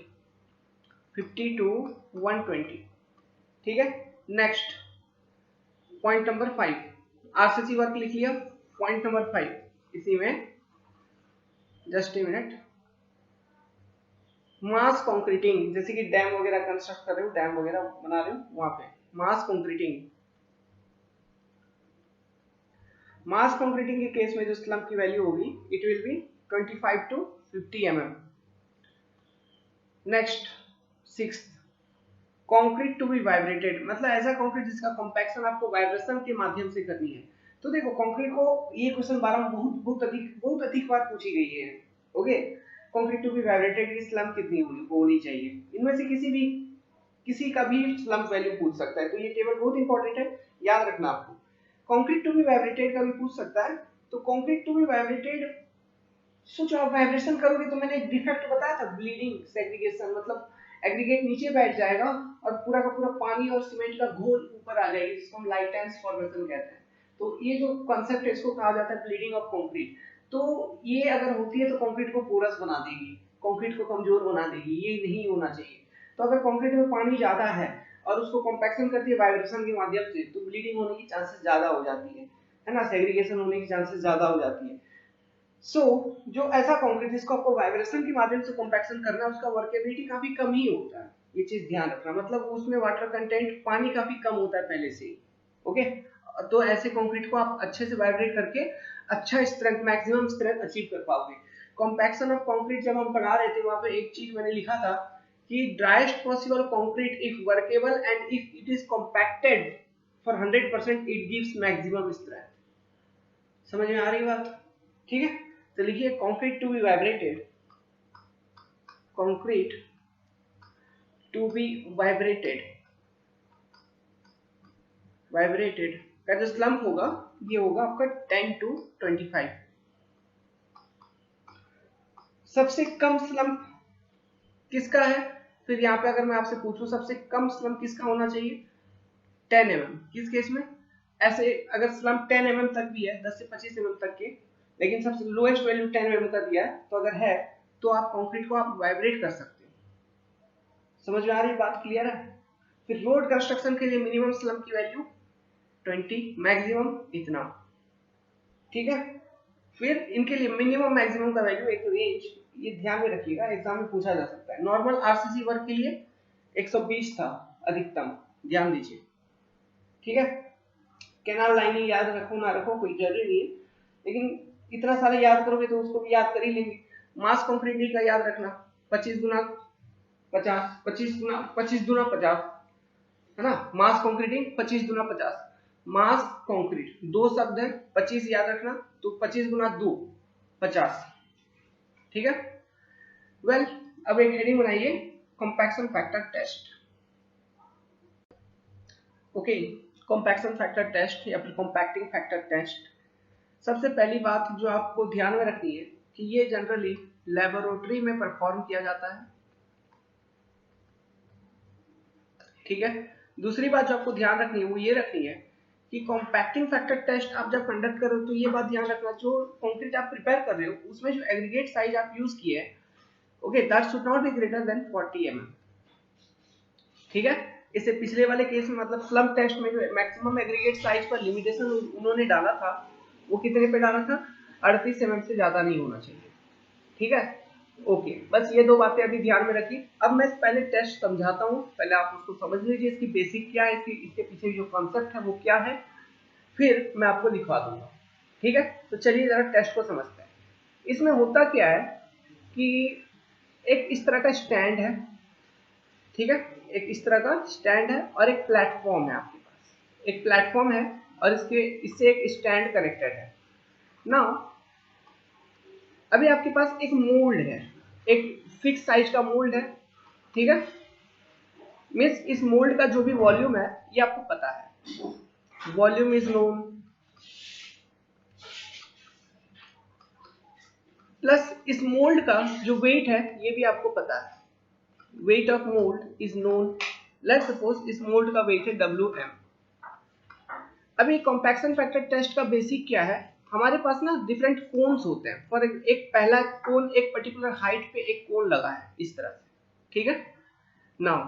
50 to 120, ठीक है। Next point number 5, RCC work लिख लिया। पॉइंट नंबर 5 इसी में, just a minute, mass concreting, जैसे कि डैम वगैरह कंस्ट्रक्ट कर रहे हो, डैम वगैरह बना रहे हो, वहां पे मास कंक्रीटिंग। मास कंक्रीटिंग के केस में जो स्लम्प की वैल्यू होगी it will be 25 to 50 mm। Next sixth, concrete to be vibrated, मतलब ऐसा कंक्रीट जिसका कॉम्पैक्शन आपको वाइब्रेशन के माध्यम से करनी है। तो देखो कंक्रीट को, ये क्वेश्चन 12 में बहुत अधिक बार पूछी गई है। Okay, concrete to be vibrated की स्लम्प कितनी होनी चाहिए, इनमें से किसी का भी स्लम्प वैल्यू पूछ सकता है, तो ये टेबल बहुत इंपॉर्टेंट है, याद रखना आपको। कंक्रीट टू बी वाइब्रेटेड का भी पूछ सकता है, तो कंक्रीट टू बी वाइब्रेटेड, सोचो आप वाइब्रेशन करोगे तो मैंने एक डिफेक्ट बताया था, ब्लीडिंग सेग्रीगेशन, मतलब एग्रीगेट नीचे बैठ जाएगा और पूरा का पूरा पानी और सीमेंट का घोल ऊपर आ जाएगी, जिसको हम लाइटेंस फॉर्मेशन कहते हैं। तो ये जो कॉन्सेप्ट है इसको कहा जाता है ब्लीडिंग ऑफ कंक्रीट। तो ये अगर होती है तो कंक्रीट को पोरस बना देगी, कंक्रीट को कमजोर बना देगी, ये नहीं होना चाहिए। तो अगर कंक्रीट में पानी ज्यादा है और उसको कॉम्पैक्शन करती है वाइब्रेशन के माध्यम से, तो ब्लीडिंग होने की चांसेस ज्यादा हो जाती है ना, सेग्रीगेशन होने की चांसेस ज्यादा हो जाती है। जो ऐसा कंक्रीट जिसको आपको वाइब्रेशन के माध्यम से कॉम्पैक्शन करना है, उसका वर्केबिलिटी काफी कम ही होता है, ये चीज ध्यान रखना, मतलब उसमें वाटर कंटेंट, पानी काफी कम होता है पहले से ही। ओके, तो ऐसे कंक्रीट को आप अच्छे से वाइब्रेट करके अच्छा स्ट्रेंथ, मैक्सिमम स्ट्रेंथ अचीव कर पाओगे। कॉम्पैक्शन ऑफ कंक्रीट जब हम पढ़ा रहे थे, वहां पे एक चीज मैंने लिखा था कि driest possible concrete if workable and if it is compacted for 100% it gives maximum strength. समझ में आ रही बात, ठीक है। तो लिखिए concrete to be vibrated, concrete to be vibrated, vibrated का जो स्लम्प होगा ये होगा आपका 10 to 25। सबसे कम स्लम्प किसका है, फिर यहाँ पे अगर मैं आपसे पूछूं सबसे कम स्लम्प किसका होना चाहिए, 10 mm। किस केस में, ऐसे अगर स्लम्प 10 mm तक भी है, 10 से 25 mm तक के, लेकिन सबसे लोएस्ट वैल्यू 10 mm तक दिया है, तो अगर है तो आप कंक्रीट को आप वाइब्रेट कर सकते हो। समझ में आ रही बात, क्लियर है। फिर रोड कंस्ट्रक्शन के लिए मिनिमम स्लम्प की वैल्यू 20, मैक्सिमम इतना, ठीक है। फिर इनके लिए मिनिमम मैक्सिमम का वैल्यू एक रेंज, ये ध्यान में रखिएगा, एग्जाम में पूछा जा सकता है। नॉर्मल आरसीसी वर्क के लिए 120 था अधिकतम, ध्यान दीजिए, ठीक है। कैनाल लाइनिंग याद रखो ना रखो कोई जरूरी नहीं है, लेकिन इतना सारा याद करोगे तो उसको भी याद कर ही लेंगे। मास कंक्रीटिंग का याद रखना 25 गुना 50, 25 गुना 50, है ना। मास कंक्रीटिंग 25 गुना 50, मास कंक्रीट दो शब्द है, 25 याद रखना, तो 25 गुना 2 50, ठीक है। वेल, अब एक हेडिंग बनाइए, compaction factor test. Okay, compaction factor test या फिर कॉम्पैक्टिंग फैक्टर टेस्ट। सबसे पहली बात जो आपको ध्यान में रखनी है कि ये जनरली लेबोरेटरी में परफॉर्म किया जाता है, ठीक है। दूसरी बात जो आपको ध्यान रखनी है वो ये रखनी है कि कॉम्पैक्टिंग फैक्टर टेस्ट आप जब कंडक्ट करो तो ये बात ध्यान रखना, जो कंक्रीट आप प्रिपेयर कर रहे हो उसमें जो एग्रीगेट साइज आप यूज किए हैं okay, that should not be greater than 40 mm। ठीक है, इससे पिछले वाले केस में मतलब स्लम्प टेस्ट में जो मैक्सिमम एग्रीगेट साइज पर लिमिटेशन उन्होंने डाला था वो कितने पे डाला था, 38 mm से ज्यादा नहीं होना चाहिए। ठीक है, ओके, बस ये दो बातें अभी ध्यान में रखिए। अब मैं पहले टेस्ट समझाता हूँ, पहले आप उसको समझ लीजिए, इसकी बेसिक क्या है, इसके पीछे जो कॉन्सेप्ट है वो क्या है, फिर मैं आपको लिखवा दूंगा। ठीक है, तो चलिए जरा टेस्ट को समझते हैं। इसमें होता क्या है कि एक इस तरह का स्टैंड है, ठीक है, एक इस तरह का स्टैंड है और एक प्लेटफॉर्म है आपके पास, एक प्लेटफॉर्म है और इससे एक स्टैंड कनेक्टेड है। नाउ अभी आपके पास एक मोल्ड है, एक फिक्स साइज का मोल्ड है। ठीक है, मीन्स इस मोल्ड का जो भी वॉल्यूम है ये आपको पता है, वॉल्यूम इज नोन, प्लस इस मोल्ड का जो वेट है ये भी आपको पता है, weight of mould is known. Let's suppose इस मोल्ड का वेट है WM। अभी कॉम्पैक्शन फैक्टर टेस्ट का बेसिक क्या है, हमारे पास ना डिफरेंट कोन्स होते हैं, फॉर एक पहला कोन एक पर्टिकुलर हाइट पे एक कोन लगा है इस तरह से। ठीक है, नाउ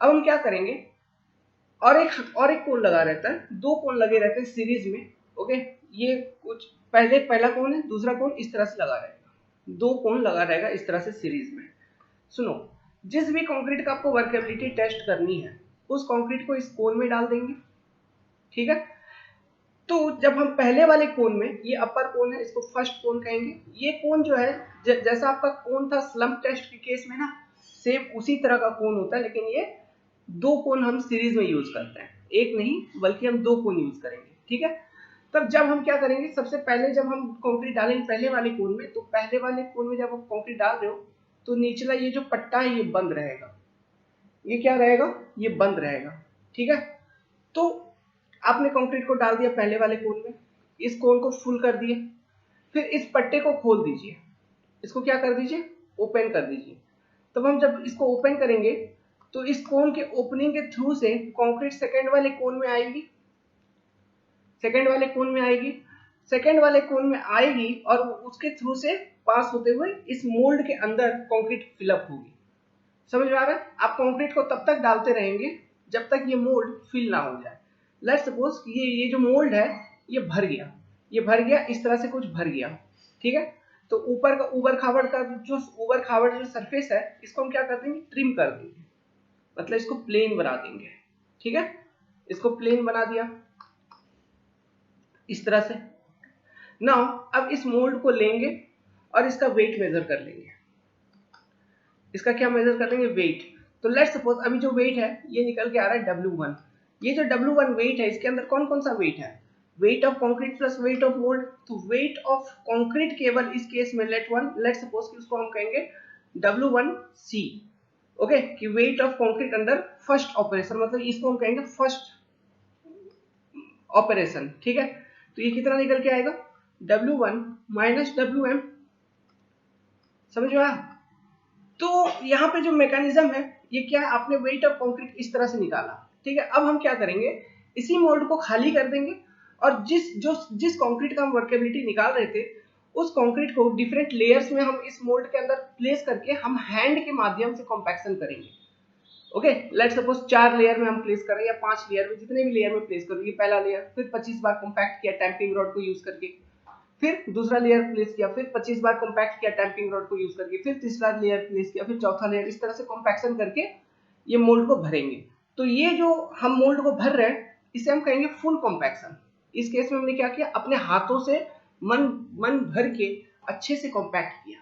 अब हम क्या करेंगे, और एक कोन लगा रहता है, दो कोन लगे रहते हैं सीरीज में। ओके, ये कुछ पहला कोन है, दूसरा कोन इस तरह से लगा रहेगा, दो कोन लगा रहेगा इस तरह से सीरीज में। सुनो, जिस भी कंक्रीट का आपको वर्केबिलिटी टेस्ट करनी है उस कंक्रीट को इस कोन में डाल देंगे। ठीक है, तो जब हम पहले वाले कोन में, ये अपर कोन है, इसको फर्स्ट कोन कहेंगे, ये कोन जो है जैसा आपका कोन था स्लम्प टेस्ट के केस में ना, सेम उसी तरह का कोन होता है, लेकिन ये दो कोन हम सीरीज में यूज करते हैं, एक नहीं बल्कि हम दो कोन यूज करेंगे। ठीक है, तब जब हम क्या करेंगे, सबसे पहले जब हम कंक्रीट डालेंगे पहले वाले कोन में, तो पहले वाले कोन में जब आप कंक्रीट डाल रहे हो तो निचला ये जो पट्टा है ये बंद रहेगा, ये क्या रहेगा, ये बंद रहेगा। ठीक है, तो आपने कंक्रीट को डाल दिया पहले वाले कोन में, इस कोन को फुल कर दिए, फिर इस पट्टे को खोल दीजिए, इसको क्या कर दीजिए, ओपन कर दीजिए। तब हम जब इसको ओपन करेंगे तो इस कोन के ओपनिंग के थ्रू से कंक्रीट सेकंड वाले कोन में आएगी, सेकंड वाले कोन में आएगी, सेकंड वाले कोन में आएगी और उसके थ्रू से पास होते हुए इस मोल्ड के अंदर कंक्रीट फिलअप होगी। समझ में आ रहा है, आप कंक्रीट को तब तक डालते रहेंगे जब तक ये मोल्ड फिल ना हो जाए। लेट्स सपोज ये जो मोल्ड है ये भर गया, ये भर गया, इस तरह से कुछ भर गया। ठीक है, तो ऊपर का ऊबड़ खाबड़ जो सरफेस है इसको हम क्या कर देंगे, ट्रिम कर देंगे, मतलब इसको प्लेन बना देंगे। ठीक है, इसको प्लेन बना दिया इस तरह से। नाउ अब इस मोल्ड को लेंगे और इसका वेट मेजर कर लेंगे, इसका क्या मेजर कर लेंगे, वेट। तो लेट्स सपोज अभी जो वेट है ये निकल के आ रहा है W1। ये जो W1 वेट है इसके अंदर कौन कौन सा वेट है, weight of concrete plus weight of mould. तो वेट ऑफ कंक्रीट केवल इस केस में लेट्स सपोज कि उसको हम कहेंगे W1C। ओके, कि weight of concrete under first operation, मतलब इसको हम कहेंगे फर्स्ट ऑपरेशन। ठीक है, तो ये कितना निकल के आएगा, W1 माइनस WM। समझ में आया, तो यहाँ पे जो मैकेनिज्म है ये क्या है, आपने वेट ऑफ कंक्रीट इस तरह से निकाला। ठीक है, अब हम क्या करेंगे, इसी मोल्ड को खाली कर देंगे और जिस कंक्रीट का हम वर्केबिलिटी निकाल रहे थे उस कंक्रीट को डिफरेंट लेयर्स में हम इस मोल्ड के अंदर प्लेस करके हम हैंड के माध्यम से कॉम्पैक्शन करेंगे। ओके, लेट्स सपोज 4 लेयर में हम प्लेस करें या 5 लेयर में, जितने भी लेयर में प्लेस करोगे, पहला लेयर, फिर 25 बार कॉम्पैक्ट किया टैंपिंग रॉड को यूज करके, फिर दूसरा लेयर प्लेस किया, फिर 25 बार कॉम्पैक्ट किया टैंपिंग रॉड को यूज करके, फिर तीसरा लेयर प्लेस किया, फिर चौथा लेयर, इस तरह से कॉम्पैक्शन करके ये मोल्ड को भरेंगे। तो ये जो हम मोल्ड को भर रहे हैं इसे हम कहेंगे फुल कॉम्पैक्शन। इस केस में हमने क्या किया, अपने हाथों से मन भर के अच्छे से कॉम्पैक्ट किया,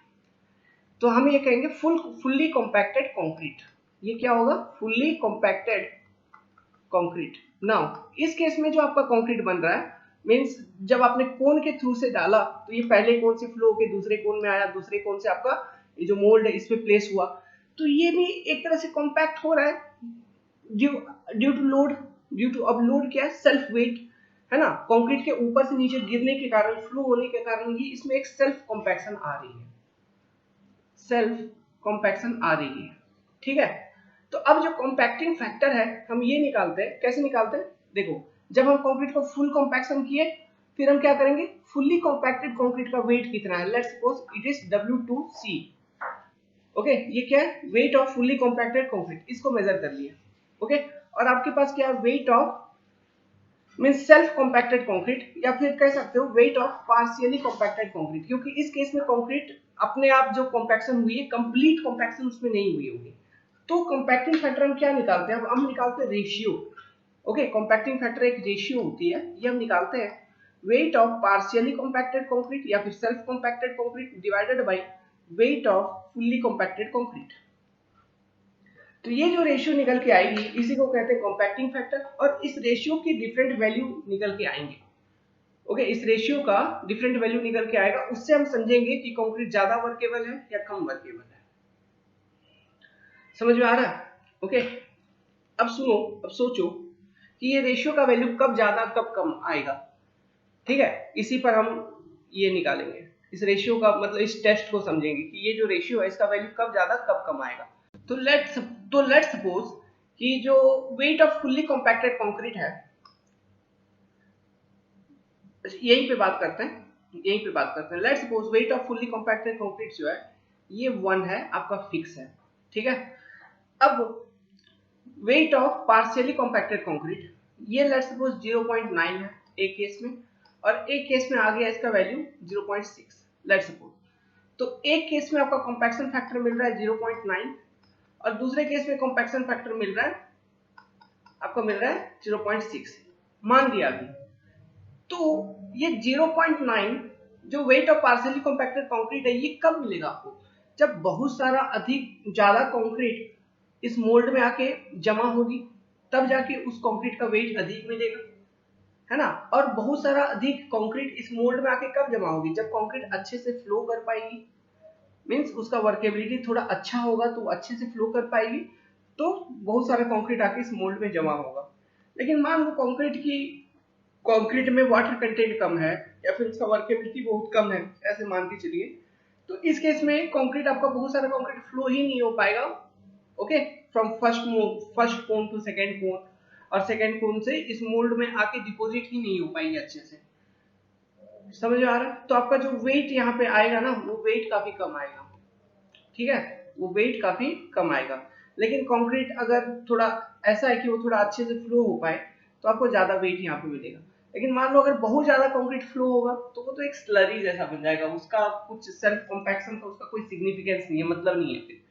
तो हम ये कहेंगे फुल्ली कॉम्पैक्टेड कंक्रीट। ये क्या होगा, फुल्ली कॉम्पैक्टेड कंक्रीट। नाउ इस केस में जो आपका कंक्रीट बन रहा है मीन्स जब आपने कोन के थ्रू से डाला तो ये पहले कोन से फ्लो होकर दूसरे कोन में आया, दूसरे कोन से आपका ये जो मोल्ड है इस पे प्लेस हुआ, तो ये भी एक तरह से कॉम्पैक्ट हो रहा है due to load. Due to अब लोड क्या है, सेल्फ वेट है ना, कंक्रीट के ऊपर से नीचे गिरने के कारण, फ्लो होने के कारण ये इसमें एक सेल्फ कॉम्पैक्शन आ रही है, सेल्फ कॉम्पैक्शन आ रही है। ठीक है, तो अब जो कॉम्पैक्टिंग फैक्टर है हम ये निकालते हैं, कैसे निकालते हैं, देखो जब हम कंक्रीट को फुल कॉम्पैक्शन किए फिर हम क्या करेंगे, फुल्ली कॉम्पैक्टेड कंक्रीट का वेट कितना है, let's suppose it is W2C। Okay, ये क्या है, weight off fully compacted concrete, इसको मेजर कर लिया। ओके, और आपके पास क्या है, weight of means self compacted concrete, या फिर कह सकते हो weight of partially compacted concrete, क्योंकि इस केस में कंक्रीट अपने आप जो कॉम्पैक्शन हुई है, कंप्लीट कॉम्पैक्शन उसमें नहीं हुई होगी। तो कॉम्पैक्टिंग फैक्टर हम क्या निकालते हैं, हम निकालते हैं रेशियो। ओके, कॉम्पैक्टिंग फैक्टर एक रेशियो होती है, ये हम निकालते हैं weight of partially compacted concrete या फिर self compacted concrete divided by weight off fully compacted concrete. तो ये जो रेशियो निकल के आएगी इसी को कहते हैं कॉम्पैक्टिंग फैक्टर, और इस रेशियो की डिफरेंट वैल्यू निकल के आएंगे। ओके, इस रेशियो का डिफरेंट वैल्यू निकल के आएगा, उससे हम समझेंगे कि कंक्रीट ज्यादा वर्केबल है या कम वर्केबल है। समझ में आ रहा है? ओके, अब सुनो, अब सोचो कि ये रेशियो का वैल्यू कब ज्यादा कब कम आएगा। ठीक है, इसी पर हम ये निकालेंगे, इस रेशियो का मतलब इस टेस्ट को समझेंगे कि ये जो रेशियो है इसका वैल्यू कब ज्यादा कब कम आएगा। तो लेट्स सपोज कि जो weight off fully compacted concrete है, यहीं पे बात करते हैं, let's suppose weight off fully compacted concrete जो है ये 1 है, आपका फिक्स है। ठीक है, अब weight of partially compacted concrete ये लेट्स सपोज 0.9 है एक केस में, और एक केस में आ गया इसका वैल्यू 0.6 लेट्स सपोज। तो एक केस में आपका कॉम्पैक्शन फैक्टर मिल रहा है 0.9 और दूसरे केस में कॉम्पैक्शन फैक्टर मिल रहा है 0.6 मान लिया अभी। तो ये 0.9 जो weight of partially compacted concrete है ये कब मिलेगा आपको, जब बहुत सारा अधिक ज्यादा कंक्रीट इस मोल्ड में आके जमा होगी, तब जाके उस कंक्रीट का वेट अधिक मिलेगा, है ना। और बहुत सारा अधिक कंक्रीट इस मोल्ड में आके कब जमा होगी, जब कंक्रीट अच्छे से फ्लो कर पाएगी, मींस उसका वर्केबिलिटी थोड़ा अच्छा होगा तो अच्छे से फ्लो कर पाएगी, तो बहुत सारा कंक्रीट आके इस मोल्ड में जमा होगा। लेकिन मान लो कंक्रीट में वाटर कंटेंट कम है या फिर उसका वर्केबिलिटी बहुत कम है, ऐसे मान के चलिए, तो इस केस में कंक्रीट आपका बहुत सारा कंक्रीट फ्लो ही नहीं हो पाएगा। Okay, from first cone to second cone, और सेकंड कोन से इस मोल्ड में आके डिपॉजिट ही नहीं हो पाएगी अच्छे से। समझ आ रहा है? तो आपका जो वेट यहाँ पे आएगा ना, वो वेट काफी कम आएगा। ठीक है, वो वेट काफी कम आएगा। लेकिन कंक्रीट अगर थोड़ा ऐसा है कि वो थोड़ा अच्छे से फ्लो हो पाए तो आपको ज्यादा वेट यहाँ पे मिलेगा। लेकिन मान लो अगर बहुत ज्यादा कंक्रीट फ्लो होगा तो वो तो एक स्लरी जैसा बन जाएगा, उसका कुछ सेल्फ कॉम्पैक्शन का उसका कोई सिग्निफिकेंस नहीं है, मतलब नहीं है फिर।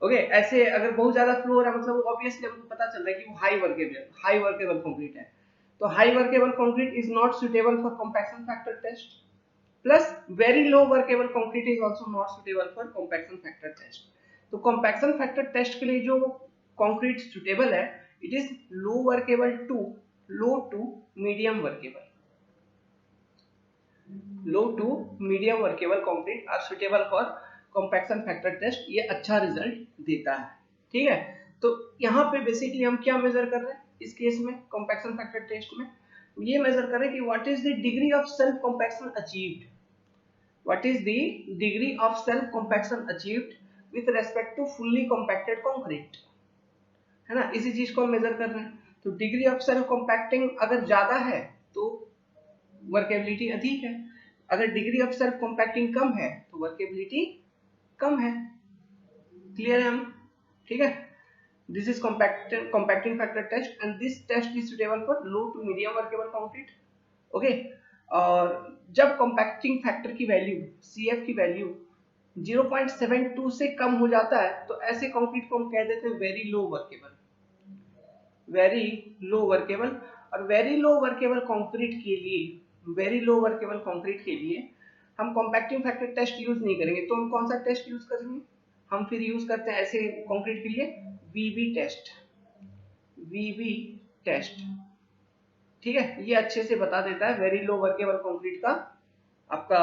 ओके, ऐसे अगर बहुत ज्यादा फ्लो हो रहा है मतलब ऑब्वियसली हमको पता चल रहा है कि वो हाई वर्केबल कंक्रीट है। तो high workable concrete is not suitable for compaction factor test, plus very low workable concrete is also not suitable for compaction factor test. तो कॉम्पैक्शन फैक्टर टेस्ट के लिए जो कंक्रीट सुटेबल है, it is low to medium workable concrete are suitable for compaction factor test, ये अच्छा result देता है। ठीक है, तो यहाँ पे बेसिकली हम क्या मेजर कर रहे हैं इस केस में, कॉम्पैक्शन फैक्टर टेस्ट में ये मेजर कर रहे हैं कि what is the degree of self compaction achieved, what is the degree of self compaction achieved with respect to fully compacted concrete, है ना। इसी चीज को हम मेजर कर रहे हैं। तो डिग्री ऑफ सेल्फ कॉम्पैक्टिंग अगर ज्यादा है तो वर्केबिलिटी अधिक है, अगर डिग्री ऑफ सेल्फ कॉम्पैक्टिंग कम है तो वर्केबिलिटी कम है। क्लियर है हम? ठीक है, this is compacting factor test and this test is suitable for low to medium workable concrete। Okay, और जब कॉम्पैक्टिंग फैक्टर की वैल्यू CF की वैल्यू 0.72 से कम हो जाता है तो ऐसे कंक्रीट को हम कह देते हैं वेरी लो वर्केबल। और वेरी लो वर्केबल कंक्रीट के लिए हम कॉम्पैक्टिंग फैक्टर टेस्ट यूज नहीं करेंगे, तो हम कौन सा टेस्ट यूज करेंगे, हम फिर यूज करते हैं ऐसे कंक्रीट के लिए वीवी टेस्ट। ठीक है, ये अच्छे से बता देता है वेरी लो वर्केबल कंक्रीट का आपका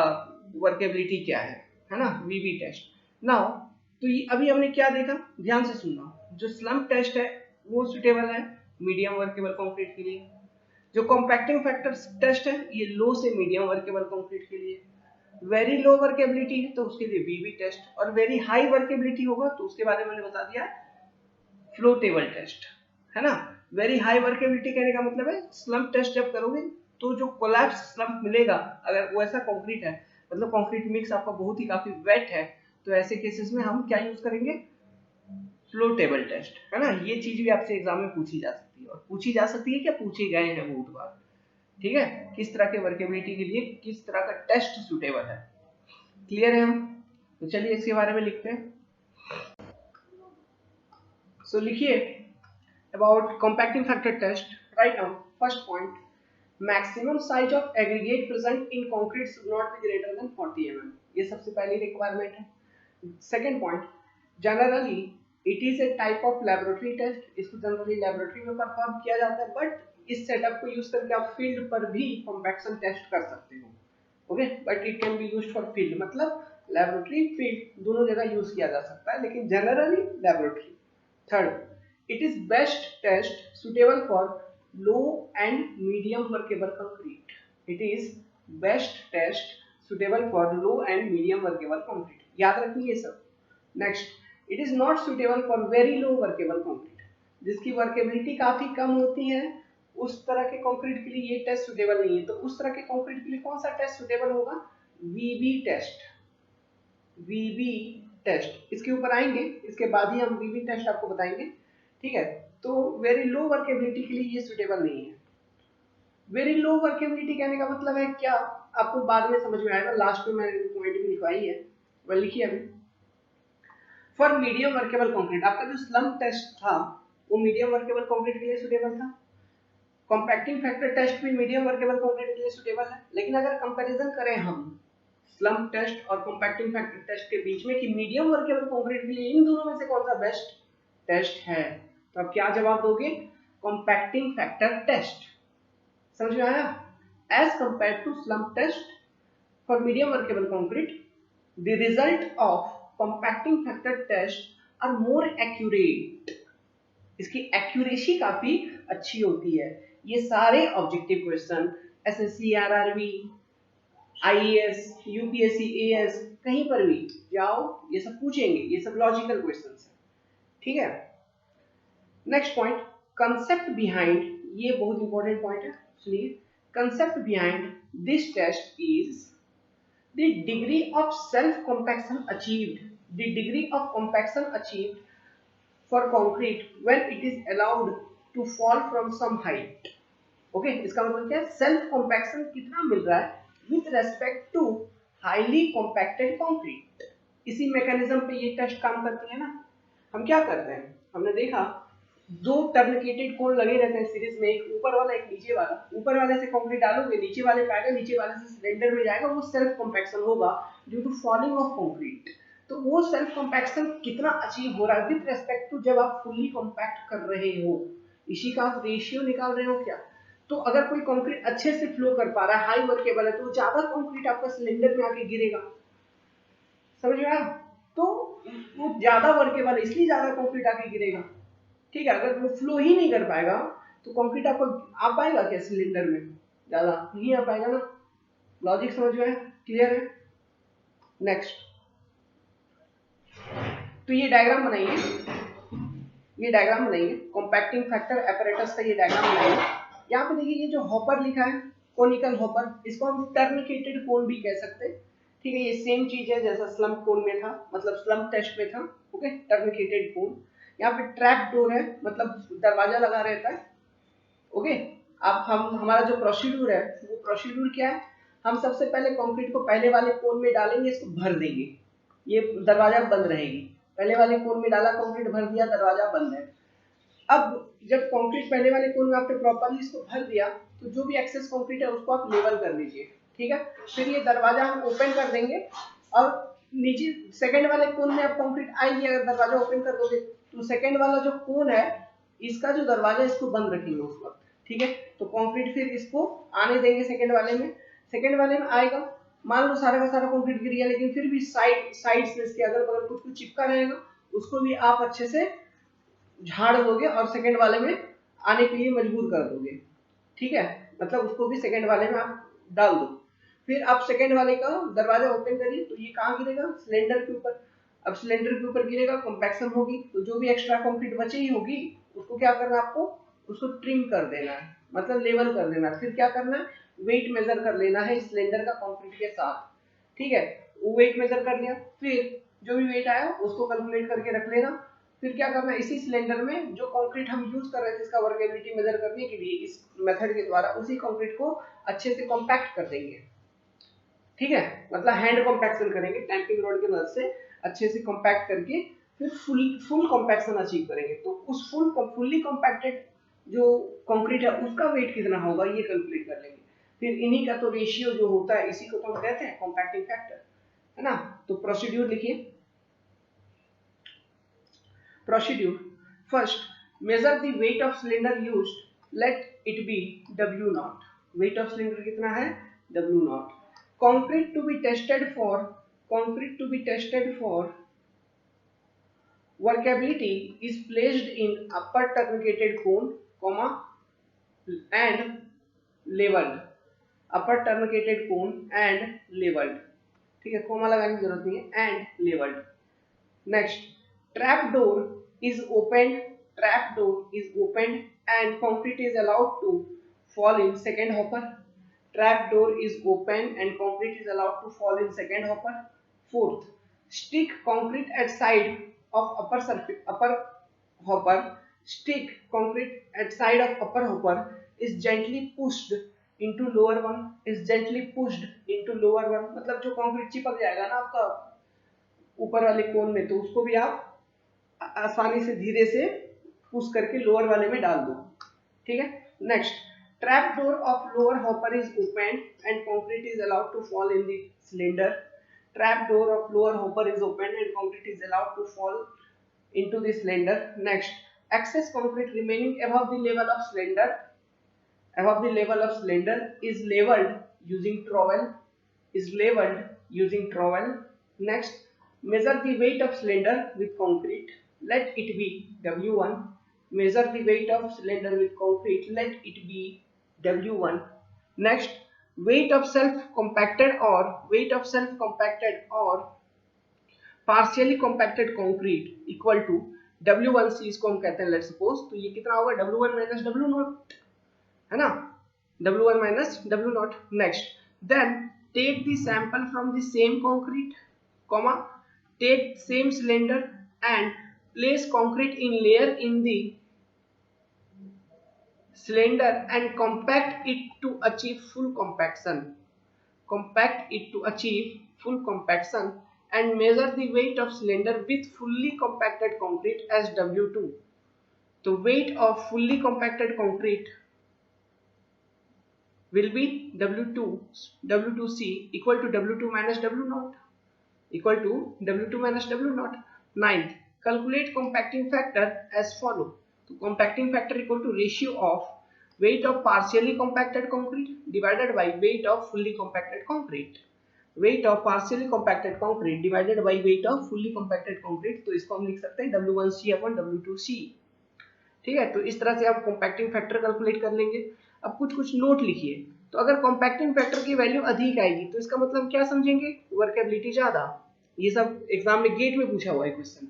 वर्केबिलिटी क्या है ना, वीवी टेस्ट। नाउ तो ये अभी हमने क्या देखा, ध्यान से सुनना, जो स्लम्प टेस्ट है वो सुटेबल है मीडियम वर्केबल कंक्रीट के लिए, जो कॉम्पैक्टिंग फैक्टर टेस्ट है ये लो से मीडियम वर्केबल कंक्रीट के लिए, वेरी लो वर्केबिलिटी है तो उसके लिए वीवी टेस्ट, और वेरी हाई वर्केबिलिटी होगा तो उसके बारे में मैंने बता दिया फ्लो टेबल टेस्ट, है ना। वेरी हाई वर्केबिलिटी कहने का मतलब है स्लम्प टेस्ट जब करोगे तो जो कोलैप्स स्लम्प मिलेगा, अगर वो ऐसा कंक्रीट है मतलब कंक्रीट मिक्स आपका बहुत ही काफी वेट है, तो ऐसे केसेस में हम क्या यूज करेंगे, फ्लो टेबल टेस्ट, है ना। ये चीज भी आपसे एग्जाम में पूछी जा सकती है, और पूछी जा सकती है क्या, पूछे गए हैं बहुत बार, ठीक है। किस तरह के वर्केबिलिटी के लिए किस तरह का टेस्ट सुटेबल है, क्लियर है हम। तो चलिए इसके बारे में लिखते हैं। सो लिखिए about compacting factor test, right now first point, maximum size of aggregate present in concrete should not be greater than 40 mm, ये सबसे पहली रिक्वायरमेंट है। Second point, generally it is a type of laboratory test, इसको generally laboratory में perform किया जाता है, but इस सेटअप को यूज करके आप फील्ड पर भी कॉम्पैक्शन टेस्ट कर सकते हो, okay. But it can be used for field, मतलब लैबोरेटरी फील्ड दोनों जगह यूज किया जा सकता है, लेकिन generally laboratory. Third, it is best test suitable for low and medium workable concrete. It is best test suitable for low and medium workable concrete. याद रखिए ये सब। Next, it is not suitable for very low workable concrete. जिसकी workability काफी कम होती है, उस तरह के कंक्रीट के लिए ये टेस्ट सुटेबल नहीं है। तो उस तरह के कंक्रीट के लिए कौन सा टेस्ट सुटेबल होगा, वीबी टेस्ट। वीबी टेस्ट इसके ऊपर आएंगे, इसके बाद ही हम वीबी टेस्ट आपको बताएंगे, ठीक है। तो वेरी लो वर्केबिलिटी के लिए ये सुटेबल नहीं है। वेरी लो वर्केबिलिटी कहने का मतलब है क्या, आपको बाद में समझ में आएगा, लास्ट में मैंने पॉइंट भी लिखवाई है, वह लिखिए अभी। फॉर मीडियम वर्केबल कंक्रीट, आपका जो स्लम टेस्ट था वो मीडियम वर्केबल कंक्रीट के लिए सुटेबल था। कॉम्पैक्टिंग फैक्टर टेस्ट भी मीडियम वर्केबल कंक्रीट के लिए सुटेबल है। लेकिन अगर कंपैरिजन करें हम स्लम टेस्ट और कॉम्पैक्टिंग फैक्टर टेस्ट के बीच में कि मीडियम वर्केबल कंक्रीट के लिए इन दोनों में से कौन सा बेस्ट टेस्ट है, तो आप क्या जवाब दोगे, कॉम्पैक्टिंग फैक्टर टेस्ट। समझ में आया। As compare to slump test for medium workable concrete, the result of compacting factor test are more accurate, इसकी एक्यूरेसी काफी अच्छी होती है। ये सारे objective question SSC, RRB, IAS, UPSC, AS, कहीं पर भी जाओ ये सब पूछेंगे, ये सब लॉजिकल क्वेश्चंस हैं, ठीक है। नेक्स्ट पॉइंट, कंसेप्ट बिहाइंड, ये बहुत इंपॉर्टेंट पॉइंट है, सुनिए। Concept behind this test is the degree of self compaction achieved, the degree of compaction achieved for concrete when it is allowed to fall from some height, okay. इसका मतलब क्या है, self compaction कितना मिल रहा है with respect to highly compacted concrete. इसी mechanism पे ये टेस्ट काम करती है ना। हम क्या करते हैं, हमने देखा दो टर्निकेटेड कोन लगे रहते हैं सीरीज में, एक ऊपर वाला एक नीचे वाला। ऊपर वाले से कंक्रीट डालोगे, नीचे वाले पे आएगा, नीचे वाले से सिलेंडर में जाएगा, वो सेल्फ कॉम्पैक्शन होगा due to falling of concrete. तो वो सेल्फ कॉम्पैक्शन कितना अचीव हो रहा है विथ रेस्पेक्ट टू जब आप फुल्ली कॉम्पैक्ट कर रहे हो, इसी का आप रेशियो निकाल रहे हो क्या। तो अगर कोई कंक्रीट अच्छे से फ्लो कर पा रहा है, हाई वर्केबल है, तो ज्यादा कंक्रीट आपका सिलेंडर में आके गिरेगा, समझ में आया। तो वो ज्यादा वर्केबल है इसलिए ज्यादा कंक्रीट आके गिरेगा, ठीक है। अगर वो फ्लो ही नहीं कर पाएगा तो कंक्रीट आपको आ पाएगा क्या सिलेंडर में, ज्यादा नहीं आ पाएगा ना। लॉजिक समझ में, क्लियर है। नेक्स्ट, तो ये डायग्राम बनाइए, ये डायग्राम बनाइए कॉम्पैक्टिंग फैक्टर apparatus का, ये डायग्राम बनाइए। यहाँ पे देखिए ये जो हॉपर लिखा है, कोनिकल हॉपर, इसको हम टर्निकेटेड कोन भी कह सकते हैं, ठीक है। ये सेम चीज है जैसा स्लम कोन में था, मतलब स्लम टेस्ट में था, ओके। टर्निकेटेड कोन, यहाँ पे ट्रैप डोर है, मतलब दरवाजा लगा रहता है, ओके। अब हमारा जो प्रोसीड्यूर है वो प्रोसीड्यूर क्या है, हम सबसे पहले कंक्रीट को पहले वाले कोन में डालेंगे, इसको भर देंगे, ये दरवाजा बंद रहेगी। पहले वाले कोन में डाला कंक्रीट, भर दिया, दरवाजा बंद है। अब जब कंक्रीट पहले वाले कोन में आपने प्रॉपर्ली इसको भर दिया, तो जो भी एक्सेस कंक्रीट है उसको आप लेवल कर लीजिए, ठीक है। फिर ये दरवाजा हम ओपन कर देंगे, और नीचे सेकंड वाले कोन में अब कंक्रीट आएगी, अगर दरवाजा ओपन कर दोगे तो सेकंड वाला जो कोन है इसका जो दरवाजा इसको बंद रखेंगे उस वक्त, ठीक है। तो कंक्रीट फिर इसको आने देंगे सेकंड वाले में, सेकंड वाले में आएगा, मान लो सारा का सारा कंक्रीट गिर गया, लेकिन फिर भी साइड से इसके अगल बगल कुछ कुछ चिपका रहेगा, उसको भी आप अच्छे से झाड़ दोगे और सेकंड वाले में आने के लिए मजबूर कर दोगे, ठीक है। मतलब उसको भी सेकंड वाले में आप डाल दो। फिर आप सेकंड वाले का दरवाजा ओपन करिए, तो ये कहाँ गिरेगा, सिलेंडर के ऊपर। अब सिलेंडर के ऊपर गिरेगा, कॉम्पैक्शन होगी, तो जो भी एक्स्ट्रा कंक्रीट बची ही होगी उसको क्या करना है, आपको उसको ट्रिम कर देना है, मतलब लेवल कर देना है। फिर क्या करना है, वेट मेजर कर लेना है सिलेंडर का कंक्रीट के साथ, ठीक है। वो वेट मेजर कर लिया, फिर जो भी वेट आया उसको कैलकुलेट करके रख लेना। फिर क्या करना, इसी सिलेंडर में जो कंक्रीट हम यूज कर रहे थे इसका वर्केबिलिटी मेजर करने के लिए इस मेथड के द्वारा, उसी कंक्रीट को अच्छे से कॉम्पैक्ट कर देंगे। ठीक है, मतलब हैंड कॉम्पैक्शन करेंगे, टैंपिंग रॉड की मदद से अच्छे से कॉम्पैक्ट करके फिर फुल कॉम्पैक्शन अचीव करेंगे। तो उस फुल्ली कॉम्पैक्टेड जो कंक्रीट है उसका वेट कितना होगा ये कैलकुलेट कर लेंगे। फिर इन्हीं का तो रेशियो जो होता है इसी को तो हम कहते हैं कॉम्पैक्टिंग फैक्टर, है ना। तो प्रोसीड्यूर लिखिए। Procedure first, measure the weight of cylinder used, let it be W0। Weight of cylinder कितना है, W0। concrete to be tested for workability is placed in upper truncated cone, comma, and leveled। upper truncated cone and leveled, ठीक है, coma लगाने की जरूरत नहीं है, and leveled। next, trap door is opened and concrete is allowed to fall in second hopper। trap door is open and concrete is allowed to fall in second hopper। fourth, stick concrete at side of upper hopper। stick concrete at side of upper hopper is gently pushed into lower one। मतलब जो concrete चिपक जाएगा ना आपका ऊपर वाले कोन में, तो उसको भी आप आसानी से धीरे से पुश करके लोअर वाले में डाल दो। ठीक है, next, trap door of lower hopper is opened and concrete is allowed to fall in the cylinder। trap door of lower hopper is opened and concrete is allowed to fall into the cylinder। next, excess concrete remaining above the level of cylinder is leveled using trowel। next, measure the weight of cylinder with concrete, let it be W1। measure the weight of cylinder with concrete, let it be W1। next, weight of self compacted or partially compacted concrete equal to W1C, इसको हम कहते हैं let's suppose. तो ये कितना होगा, W1 minus W0, है ना, W1 minus W0। next, then take the sample from the same concrete, comma, take same cylinder and place concrete in layer in the cylinder and compact it to achieve full compaction and measure the weight of cylinder with fully compacted concrete as W2। तो weight of fully compacted concrete will be W2C equal to W2 minus W0। ninth, calculate compacting factor as follow। तो compacting factor equal to ratio of weight of partially compacted concrete divided by weight of fully compacted concrete। weight of partially compacted concrete divided by weight of fully compacted concrete। तो इसको हम लिख सकते हैं W1C upon W2C। ठीक है, तो इस तरह से आप compacting factor कैलकुलेट कर लेंगे। अब कुछ नोट लिखिए। तो अगर compacting factor की वैल्यू अधिक आएगी तो इसका मतलब क्या समझेंगे, वर्केबिलिटी ज्यादा। ये सब एग्जाम में गेट में पूछा हुआ है क्वेश्चन।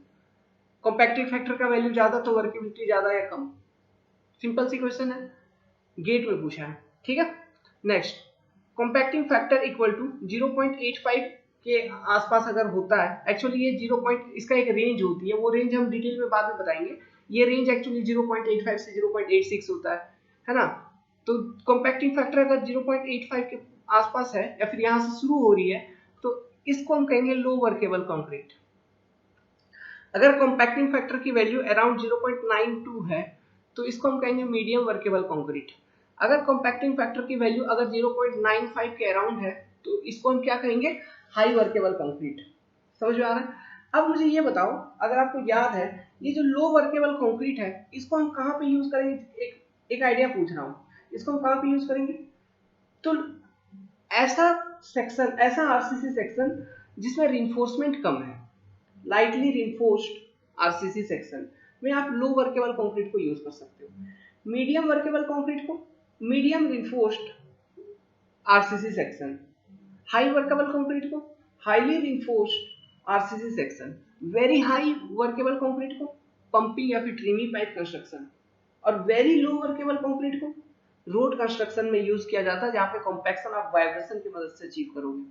कॉम्पैक्टिंग फैक्टर का वैल्यू ज्यादा तो वर्केबिलिटी ज्यादा या कम, सिंपल सी क्वेश्चन है, गेट में पूछा है। ठीक है, next, compacting factor equal to 0.85 के आसपास अगर होता है, एक्चुअली ये 0. इसका एक रेंज होती है, वो रेंज हम डिटेल में बाद में बताएंगे। ये रेंज एक्चुअली 0.85 से 0.86 होता है ना। तो कॉम्पैक्टिंग फैक्टर अगर 0.85 के आसपास है या फिर यहाँ से शुरू हो रही है तो इसको हम कहेंगे लो वर्केबल कंक्रीट। अगर कॉम्पैक्टिंग फैक्टर की वैल्यू अराउंड 0.92 है तो इसको हम कहेंगे मीडियम वर्केबल कंक्रीट। अगर कॉम्पैक्टिंग फैक्टर की वैल्यू अगर 0.95 के अराउंड है तो इसको हम क्या कहेंगे, हाई वर्केबल कंक्रीट। समझ में आ रहा है। अब मुझे ये बताओ, अगर आपको याद है ये जो लो वर्केबल कंक्रीट है इसको हम कहाँ पे यूज करेंगे, एक आइडिया पूछ रहा हूँ, इसको हम कहाँ पे यूज करेंगे। तो ऐसा सेक्शन, ऐसा आरसीसी सेक्शन जिसमें रिइंफोर्समेंट कम है, लाइटली रिइंफोर्स्ड आरसीसी सेक्शन में आप लो वर्केबल कंक्रीट को यूज कर सकते हो। मीडियम वर्केबल कंक्रीट को medium reinforced RCC section, high workable concrete को highly reinforced RCC section, very high workable concrete को पंपिंग या फिर ट्रिमी पाइप कंस्ट्रक्शन, और वेरी लो वर्केबल कंक्रीट को रोड कंस्ट्रक्शन में यूज किया जाता है, जहां पे कॉम्पैक्शन आप वाइब्रेशन की मदद से अचीव करोगे।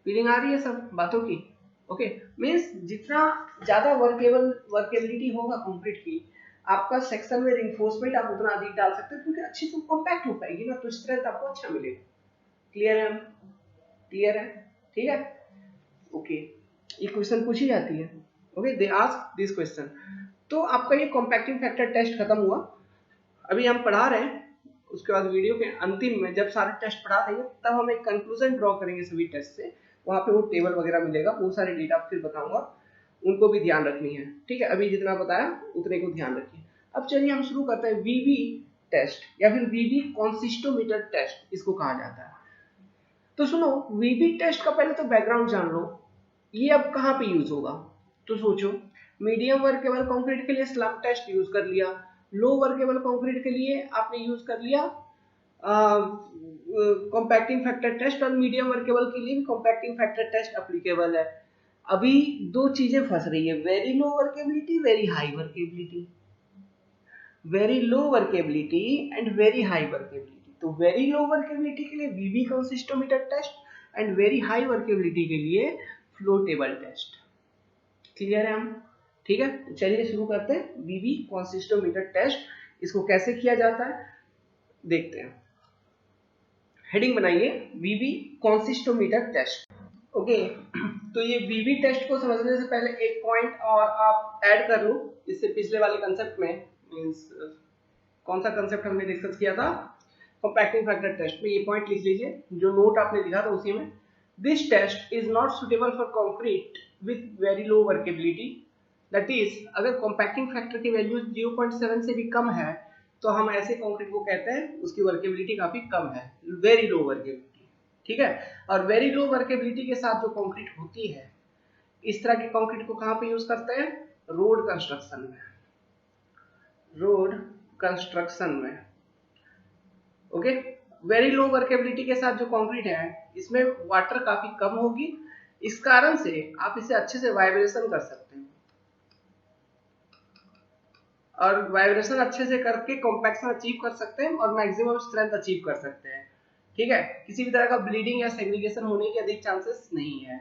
फीलिंग आ रही है सब बातों की। ओके, मीन्स जितना ज्यादा वर्केबिलिटी होगा कंक्रीट की, आपका सेक्शन में रिइंफोर्समेंट आप उतना अधिक डाल सकते हैं, क्योंकि अच्छे से कॉम्पैक्ट हो पाएगी ना, तो स्ट्रेंथ आपको अच्छा मिलेगा। क्लियर है? क्लियर है? ठीक है, ओके। ये क्वेश्चन पूछी जाती है, okay, they ask this question. तो आपका ये कॉम्पैक्टिंग फैक्टर टेस्ट खत्म हुआ। अभी हम पढ़ा रहे हैं, उसके बाद वीडियो के अंतिम में जब सारे टेस्ट पढ़ा देंगे तब हम एक कंक्लूजन ड्रॉ करेंगे सभी टेस्ट से। वहां पे वो टेबल वगैरह मिलेगा, बहुत सारे डेटा फिर बताऊंगा, उनको भी ध्यान रखनी है। ठीक है, अभी जितना बताया उतने को ध्यान रखिए। अब चलिए हम शुरू करते हैं वीवी टेस्ट, या फिर वीवी कॉन्सिस्टोमीटर टेस्ट इसको कहा जाता है। तो सुनो, वीवी टेस्ट का पहले तो बैकग्राउंड जान लो, ये अब कहाँ पे यूज होगा। तो सोचो, मीडियम वर्केबल कंक्रीट के लिए स्लम टेस्ट यूज कर लिया, लो वर्केबल कंक्रीट के लिए आपने यूज कर लिया कॉम्पैक्टिंग फैक्टर टेस्ट, और मीडियम वर्केबल के लिए भी कॉम्पैक्टिंग फैक्टर टेस्ट एप्लीकेबल है। अभी दो चीजें फंस रही है, very low workability, very high workability, very low workability and very high workability. तो वेरी लो वर्केबिलिटी के लिए VV consistometer test and very high workability के लिए फ्लो टेबल टेस्ट। क्लियर है हम? ठीक है, चलिए शुरू करते हैं वीवी कंसिस्टोमीटर टेस्ट। इसको कैसे किया जाता है देखते हैं। हेडिंग बनाइए, वीवी कंसिस्टोमीटर टेस्ट। ओके, तो ये वीवी टेस्ट को समझने से पहले एक पॉइंट और आप ऐड कर लो इससे पिछले वाले कंसेप्ट में। मींस कौन सा कंसेप्ट हमने डिस्कस किया था कॉम्पैक्टिंग फैक्टर टेस्ट में, ये पॉइंट लिख लीजिए जो नोट आपने लिखा था उसी में। This test is not suitable for concrete with very low workability, that is अगर कॉम्पैक्टिंग फैक्टर की वैल्यू 0.7 से भी कम है तो हम ऐसे कंक्रीट को कहते हैं उसकी वर्केबिलिटी काफी कम है, वेरी लो वर्केबिलिटी। ठीक है, और वेरी लो वर्केबिलिटी के साथ जो कंक्रीट होती है, इस तरह के कंक्रीट को कहां पे यूज करते हैं, रोड कंस्ट्रक्शन में, रोड कंस्ट्रक्शन में। ओके, वेरी लो वर्केबिलिटी के साथ जो कंक्रीट है इसमें वाटर काफी कम होगी, इस कारण से आप इसे अच्छे से वाइब्रेशन कर सकते हैं, और वाइब्रेशन अच्छे से करके कॉम्पैक्शन अचीव कर सकते हैं और मैक्सिमम स्ट्रेंथ अचीव कर सकते हैं। ठीक है, किसी भी तरह का ब्लीडिंग या सेग्रीगेशन होने के अधिक चांसेस नहीं है।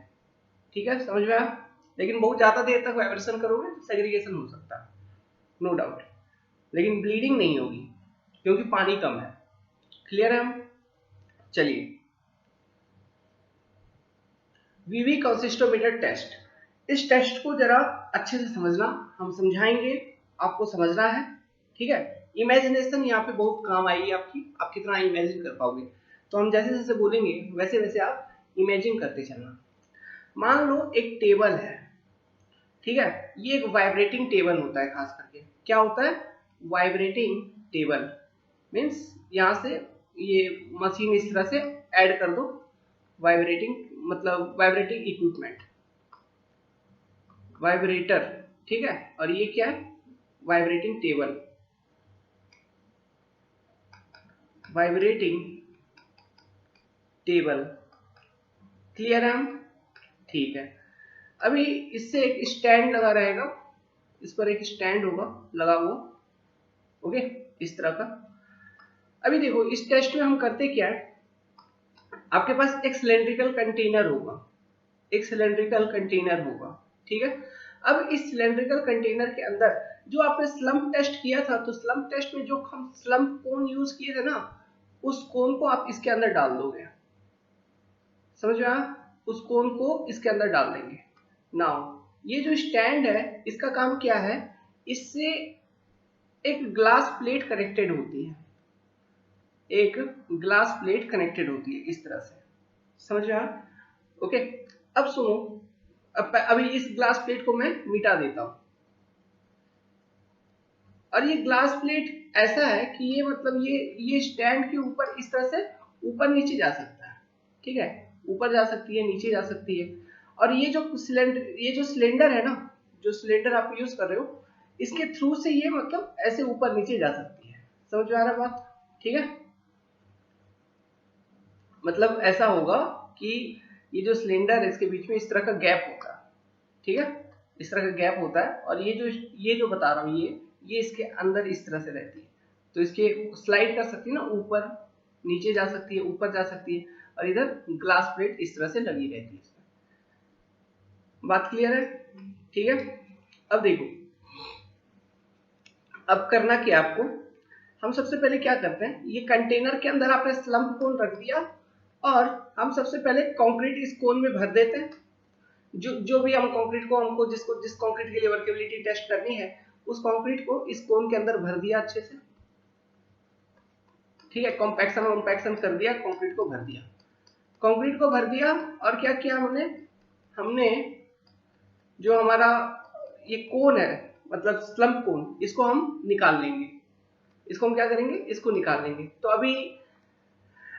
ठीक है, समझ में आया? लेकिन बहुत ज्यादा देर तक वाइब्रेशन करोगे तो सेग्रीगेशन हो सकता है, नो डाउट, लेकिन ब्लीडिंग नहीं होगी क्योंकि पानी कम है। क्लियर है हम? चलिए, वीवी कंसिस्टोमीटर टेस्ट, इस टेस्ट को जरा अच्छे से समझना, हम समझाएंगे, आपको समझना है। ठीक है, इमेजिनेशन यहाँ पे बहुत काम आएगी आपकी, आप कितना इमेजिन कर पाओगे। तो हम जैसे जैसे बोलेंगे वैसे वैसे आप इमेजिन करते चलना। मान लो एक टेबल है, ठीक है, ये एक वाइब्रेटिंग टेबल होता है, खास करके क्या होता है, वाइब्रेटिंग टेबल। मीन्स यहाँ से ये मशीन इस तरह से ऐड कर दो, वाइब्रेटिंग मतलब वाइब्रेटिंग इक्विपमेंट, वाइब्रेटर। ठीक है, और ये क्या है, vibrating table, vibrating table. Clear है हम? ठीक है, अभी इससे एक स्टैंड लगा रहेगा, इस पर एक स्टैंड होगा लगा हुआ, ओके, इस तरह का। अभी देखो इस टेस्ट में हम करते क्या है, आपके पास एक सिलेंड्रिकल कंटेनर होगा, एक सिलेंड्रिकल कंटेनर होगा। ठीक है, अब इस सिलेंड्रिकल कंटेनर के अंदर जो आपने स्लम्प टेस्ट किया था, तो स्लम्प टेस्ट में जो हम स्लम्प कोन यूज किए थे ना, उस कोन को आप इसके अंदर डाल दोगे। समझ में आया? उस कोन को इसके अंदर डाल देंगे। नाउ ये जो स्टैंड है इसका काम क्या है, इससे एक ग्लास प्लेट कनेक्टेड होती है, एक ग्लास प्लेट कनेक्टेड होती है इस तरह से। समझ में आया? ओके, अब सुनो, अभी इस ग्लास प्लेट को मैं मिटा देता हूं, और ये ग्लास प्लेट ऐसा है कि ये मतलब ये स्टैंड के ऊपर इस तरह से ऊपर नीचे जा सकता है। ठीक है, ऊपर जा सकती है, नीचे जा सकती है, और ये जो सिलेंडर है ना, जो सिलेंडर आप यूज कर रहे हो, इसके थ्रू से ये मतलब ऐसे ऊपर नीचे जा सकती है। समझ में आ रहा बात? ठीक है, मतलब ऐसा होगा कि ये जो सिलेंडर है इसके बीच में इस तरह का गैप होता है। ठीक है, इस तरह का गैप होता है, और ये जो बता रहा हूं, ये इसके अंदर इस तरह से रहती है, तो इसके स्लाइड कर सकती है ना, ऊपर नीचे जा सकती है, ऊपर जा सकती है, और इधर ग्लास प्लेट इस तरह से लगी रहती है इसमें। बात क्लियर है? ठीक है, अब देखो, अब करना क्या आपको, हम सबसे पहले क्या करते हैं, ये कंटेनर के अंदर आपने स्लम्प कोन रख दिया और हम सबसे पहले कंक्रीट इस कोन में भर देते हैं। जो भी हम कंक्रीट को, हमको जिस कंक्रीट के लिए वर्केबिलिटी टेस्ट करनी है, उस कंक्रीट को इस कोन के अंदर भर दिया अच्छे से। ठीक है, कॉम्पैक्शन कर दिया, कंक्रीट को भर दिया, कंक्रीट को भर दिया। और क्या किया हमने जो हमारा ये कोन है, मतलब स्लम्प कोन, इसको हम निकाल लेंगे। इसको हम क्या करेंगे, इसको निकाल लेंगे। तो अभी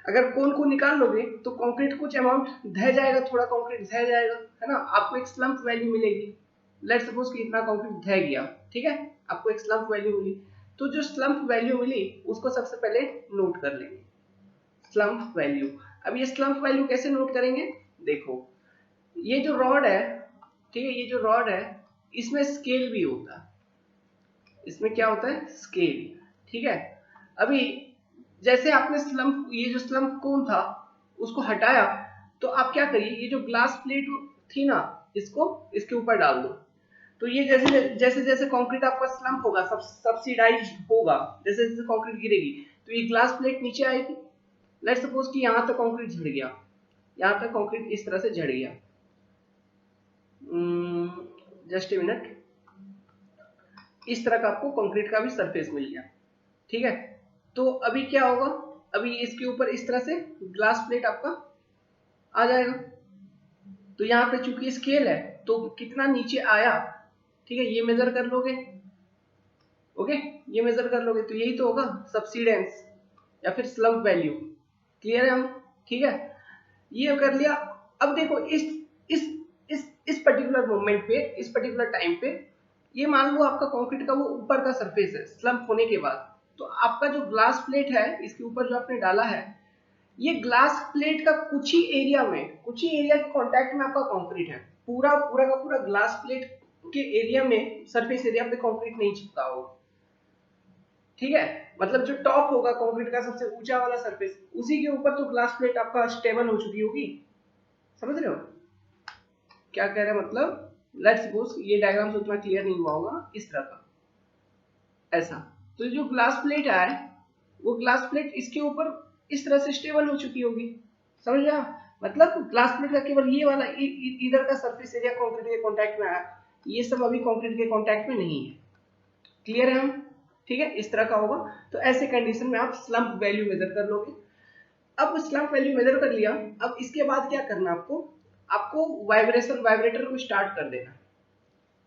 अगर कोन को निकाल लोगे तो कंक्रीट कुछ अमाउंट ढह जाएगा, थोड़ा कंक्रीट ढह जाएगा, है ना, आपको एक स्लम्प वैल्यू मिलेगी। लेट्स सपोज कि इतना कंक्रीट ढह गया, ठीक है, आपको एक स्लम्प वैल्यू मिली। तो जो स्लम्प वैल्यू मिली उसको सबसे पहले नोट कर लेंगे, स्लम्प वैल्यू। अब ये स्लम्प वैल्यू कैसे नोट करेंगे, देखो ये जो रॉड है, ठीक है, ये जो रॉड है इसमें स्केल भी होता है, इसमें क्या होता है, स्केल। ठीक है, अभी जैसे आपने स्लम्प, ये जो स्लम्प कोन था उसको हटाया, तो आप क्या करिए, ये जो ग्लास प्लेट थी ना, इसको इसके ऊपर डाल दो। तो ये जैसे जैसे जैसे कंक्रीट आपका स्लम्प होगा, सब्सिडाइज होगा, जैसे जैसे कंक्रीट गिरेगी तो ये ग्लास प्लेट नीचे आएगी। लेट्स सपोज कि यहाँ तक कंक्रीट झड़ गया, यहाँ तक कंक्रीट इस तरह से झड़ गया, जस्ट ए मिनट, इस तरह का आपको कंक्रीट का भी सरफेस मिल गया। ठीक है, तो अभी क्या होगा, अभी इसके ऊपर इस तरह से ग्लास प्लेट आपका आ जाएगा। तो यहाँ पे चूंकि स्केल है तो कितना नीचे आया, ठीक है, ये मेजर कर लोगे। ओके, ये मेजर कर लोगे तो यही तो होगा सब्सिडेंस या फिर स्लम्प वैल्यू। क्लियर है हम? ठीक है, ये कर लिया। अब देखो इस इस पर्टिकुलर मोमेंट पे, इस पर्टिकुलर टाइम पे, ये मान लो आपका कंक्रीट का वो ऊपर का सरफेस है स्लम्प होने के बाद, तो आपका जो ग्लास प्लेट है इसके ऊपर जो आपने डाला है, ये ग्लास प्लेट का कुछ ही एरिया में, कुछ ही एरिया के कांटेक्ट में आपका कंक्रीट है। पूरा पूरा का पूरा ग्लास प्लेट के एरिया में, सरफेस एरिया पे कंक्रीट नहीं चिपका होगा। ठीक है, मतलब जो टॉप होगा कंक्रीट का सबसे ऊंचा वाला सरफेस, उसी के ऊपर तो ग्लास प्लेट आपका स्टेबल हो चुकी होगी। समझ रहे हो क्या कह रहे हैं, मतलब लेट्स सपोज ये डायग्राम उतना क्लियर नहीं हुआ होगा, इस तरह का ऐसा। तो जो ग्लास प्लेट है वो ग्लास प्लेट इसके ऊपर इस तरह से स्टेबल हो चुकी होगी। समझ गया, मतलब ग्लास प्लेट का केवल ये वाला इधर का सरफेस एरिया कंक्रीट के कांटेक्ट में है, ये सब अभी कंक्रीट के कांटेक्ट में नहीं है। क्लियर है हम? ठीक है, इस तरह का होगा। तो ऐसे कंडीशन में आप स्लम्प वैल्यू मेजर कर लोगे। अब स्लम्प वैल्यू मेजर कर लिया, अब इसके बाद क्या करना आपको, आपको वाइब्रेटर को स्टार्ट कर देना,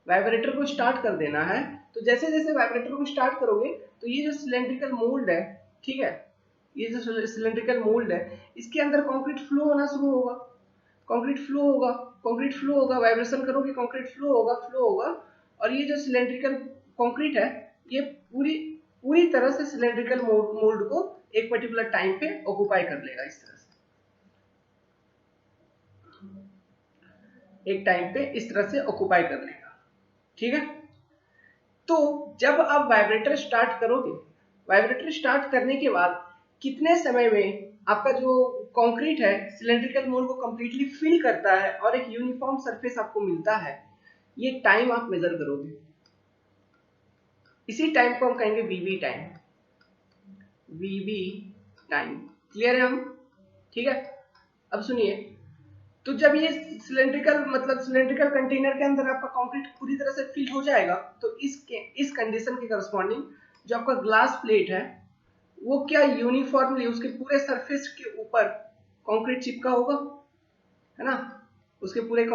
वाइब्रेटर को स्टार्ट कर देना है। तो जैसे जैसे वाइब्रेटर को स्टार्ट करोगे तो ये जो सिलेंड्रिकल मोल्ड है, ठीक है, ये जो सिलेंड्रिकल मोल्ड है इसके अंदर कंक्रीट फ्लो होना शुरू होगा, कंक्रीट फ्लो होगा, कंक्रीट फ्लो होगा, वाइब्रेशन करोगे कंक्रीट फ्लो होगा। और ये जो सिलेंड्रिकल कंक्रीट है ये पूरी पूरी तरह से सिलेंड्रिकल मोल्ड को एक पर्टिकुलर टाइम पे ऑक्युपाई कर लेगा, इस तरह से एक टाइम पे इस तरह से ऑक्युपाई कर लेगा। ठीक है, तो जब आप वाइब्रेटर स्टार्ट करोगे, वाइब्रेटर स्टार्ट करने के बाद कितने समय में आपका जो कंक्रीट है सिलेंड्रिकल मोल्ड को कंप्लीटली फिल करता है और एक यूनिफॉर्म सरफेस आपको मिलता है, ये टाइम आप मेजर करोगे। इसी टाइम को हम कहेंगे वीवी टाइम, वीवी टाइम। क्लियर है हम? ठीक है, अब सुनिए, तो जब ये सिलेंड्रिकल, मतलब सिलेंड्रिकल कंटेनर के अंदर आपका कंक्रीट पूरी तरह से फिल हो जाएगा, तो इस कंडीशन के करस्पॉन्डिंग जो आपका ग्लास प्लेट है वो क्या यूनिफॉर्मली उसके पूरे सरफेस के ऊपर कंक्रीट चिपका होगा, है ना, उसके पूरे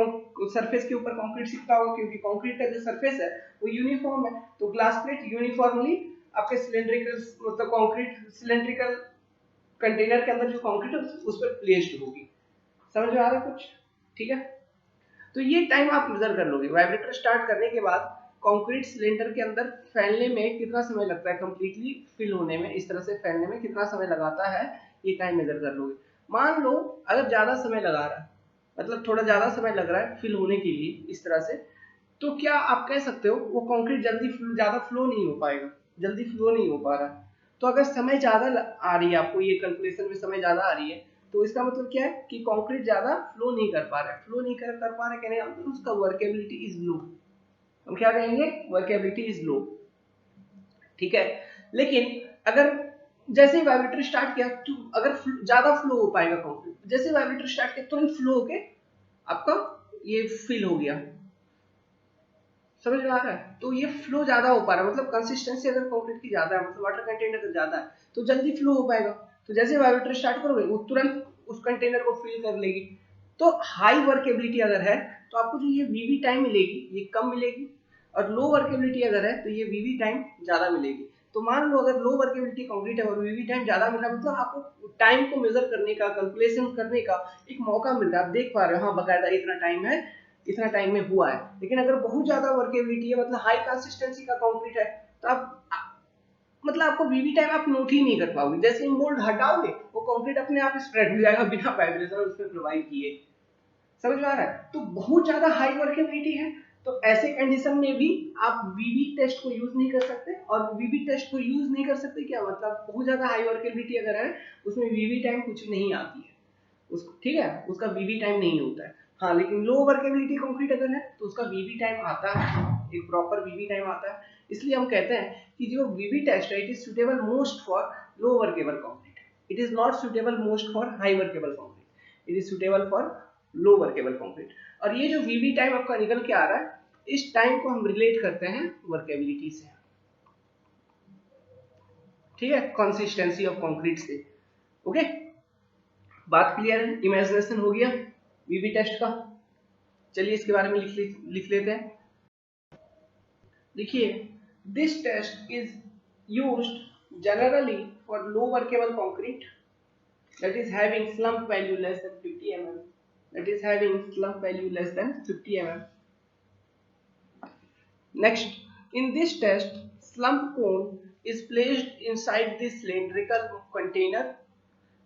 सरफेस के ऊपर कंक्रीट चिपका होगा, क्योंकि कंक्रीट का जो सरफेस है वो यूनिफॉर्म है। तो ग्लास प्लेट यूनिफॉर्मली आपके सिलेंड्रिकल, मतलब कंक्रीट सिलेंड्रिकल कंटेनर के अंदर जो कंक्रीट है उस पर प्लेस्ड होगी। समझ में आ रहा है कुछ? ठीक है, तो ये टाइम आप मेजर कर लोगे। वाइब्रेटर स्टार्ट करने के बाद कंक्रीट सिलेंडर के अंदर फैलने में कितना समय लगता है, कंप्लीटली फिल होने में, इस तरह से फैलने में कितना समय लगाता है, ये टाइम मेजर कर लोगे। मान लो अगर ज्यादा समय लगा रहा है, मतलब थोड़ा ज्यादा समय लग रहा है फिल होने के लिए इस तरह से, तो क्या आप कह सकते हो वो कंक्रीट ज्यादा फ्लो नहीं हो पाएगा, जल्दी फ्लो नहीं हो पा रहा है। तो अगर समय ज्यादा आ रही है, आपको ये कैलकुलेशन में समय ज्यादा आ रही है, तो इसका मतलब क्या है कि कंक्रीट ज्यादा फ्लो नहीं कर पा रहा है। फ्लो नहीं कर पा रहा है कहने का मतलब उसका वर्केबिलिटी इज लो। हम क्या कहेंगे, वर्केबिलिटी इज लो। ठीक है, लेकिन अगर जैसे ही वाइब्रेटर स्टार्ट किया तो अगर ज्यादा फ्लो हो पाएगा कंक्रीट, जैसे वाइब्रेटर स्टार्ट किया तुरंत फ्लो होके आपका ये फिल हो गया, समझ में आ रहा है। तो ये फ्लो ज्यादा हो पा रहा है, मतलब कंसिस्टेंसी अगर कंक्रीट की ज्यादा है, मतलब वाटर कंटेंट अगर ज्यादा है तो जल्दी फ्लो हो पाएगा। तो जैसे वाइब्रेटर स्टार्ट करोगे वो तुरंत उस कंटेनर को फिल कर लेगी। तो हाई वर्केबिलिटी अगर है तो आपको जो ये वीवी टाइम मिलेगी ये कम मिलेगी, और लो वर्केबिलिटी अगर है तो ये वीवी टाइम ज्यादा मिलेगी। तो मान लो अगर लो वर्केबिलिटी कंक्रीट है और वीवी टाइम ज्यादा मिल रहा है, मतलब आपको टाइम को मेजर करने का, कैलकुलेशन करने का एक मौका मिल रहा है। आप देख पा रहे हो हाँ बकायदा इतना टाइम है, इतना टाइम में हुआ है। लेकिन अगर बहुत ज्यादा वर्केबिलिटी है, मतलब हाई कंसिस्टेंसी का कंक्रीट है, तो आप मतलब आपको वीवी टाइम आप नोट ही नहीं कर पाओगे। जैसे ही मोल्ड हटाओगे वो कंक्रीट अपने आप स्प्रेड हो जाएगा बिना वाइब्रेशन उसमें प्रोवाइड किए। समझ में आ रहा है। तो बहुत ज्यादा हाई वर्केबिलिटी है तो ऐसे कंडीशन में भी आप वीवी टेस्ट को यूज नहीं कर सकते। और वीवी टेस्ट को यूज नहीं कर सकते क्या मतलब, बहुत ज्यादा हाई वर्केबिलिटी अगर है उसमें वीवी टाइम कुछ नहीं आती है उसको, ठीक है, उसका वीवी टाइम नहीं होता है। हाँ लेकिन लो वर्केबिलिटी कंक्रीट अगर है तो उसका वीवी टाइम आता है, एक प्रॉपर वीवी टाइम आता है। इसलिए हम कहते हैं कि जो वीवी टेस्ट है it is suitable most for low workable concrete, it is not suitable most for high workable concrete, it is suitable for low workable concrete. और ये जो वीवी टाइम आपका निकल के आ रहा है इस टाइम को हम रिलेट करते हैं वर्केबिलिटी से, ठीक है, कंसिस्टेंसी ऑफ कंक्रीट से। ओके, बात क्लियर है, इमेजिनेशन हो गया वीवी टेस्ट का। चलिए इसके बारे में लिख लेते हैं। देखिए, this test is used generally for low workable concrete that is having slump value less than 50 mm, that is having slump value less than 50 mm. Next, in this test slump cone is placed inside the cylindrical container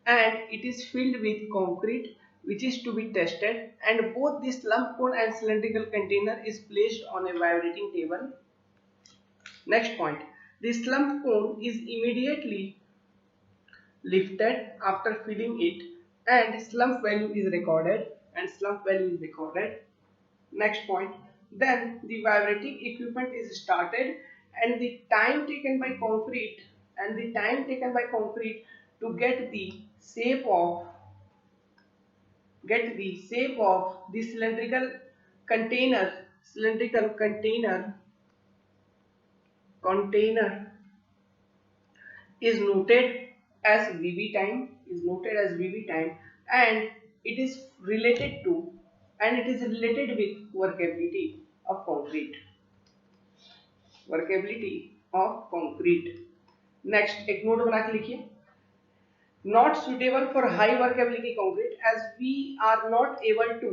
and it is filled with concrete which is to be tested, and both the slump cone and cylindrical container is placed on a vibrating table. Next point, the slump cone is immediately lifted after filling it and slump value is recorded. Next point, then the vibrating equipment is started and the time taken by concrete to get the shape of the cylindrical container is noted as VV time, and it is related with workability of concrete. Next, एक note बना के लिखिए, not suitable for high workability concrete as we are not able to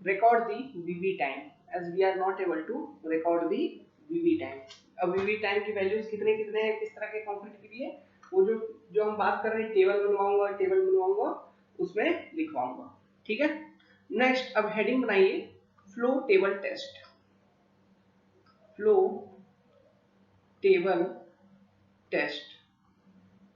record the VV time, अब VV time की values कितने हैं किस तरह के कंक्रीट के लिए, वो जो हम बात कर रहे हैं टेबल बनवाऊंगा उसमें लिखवाऊंगा, ठीक है। नेक्स्ट, अब हेडिंग बनाइए फ्लो टेबल टेस्ट।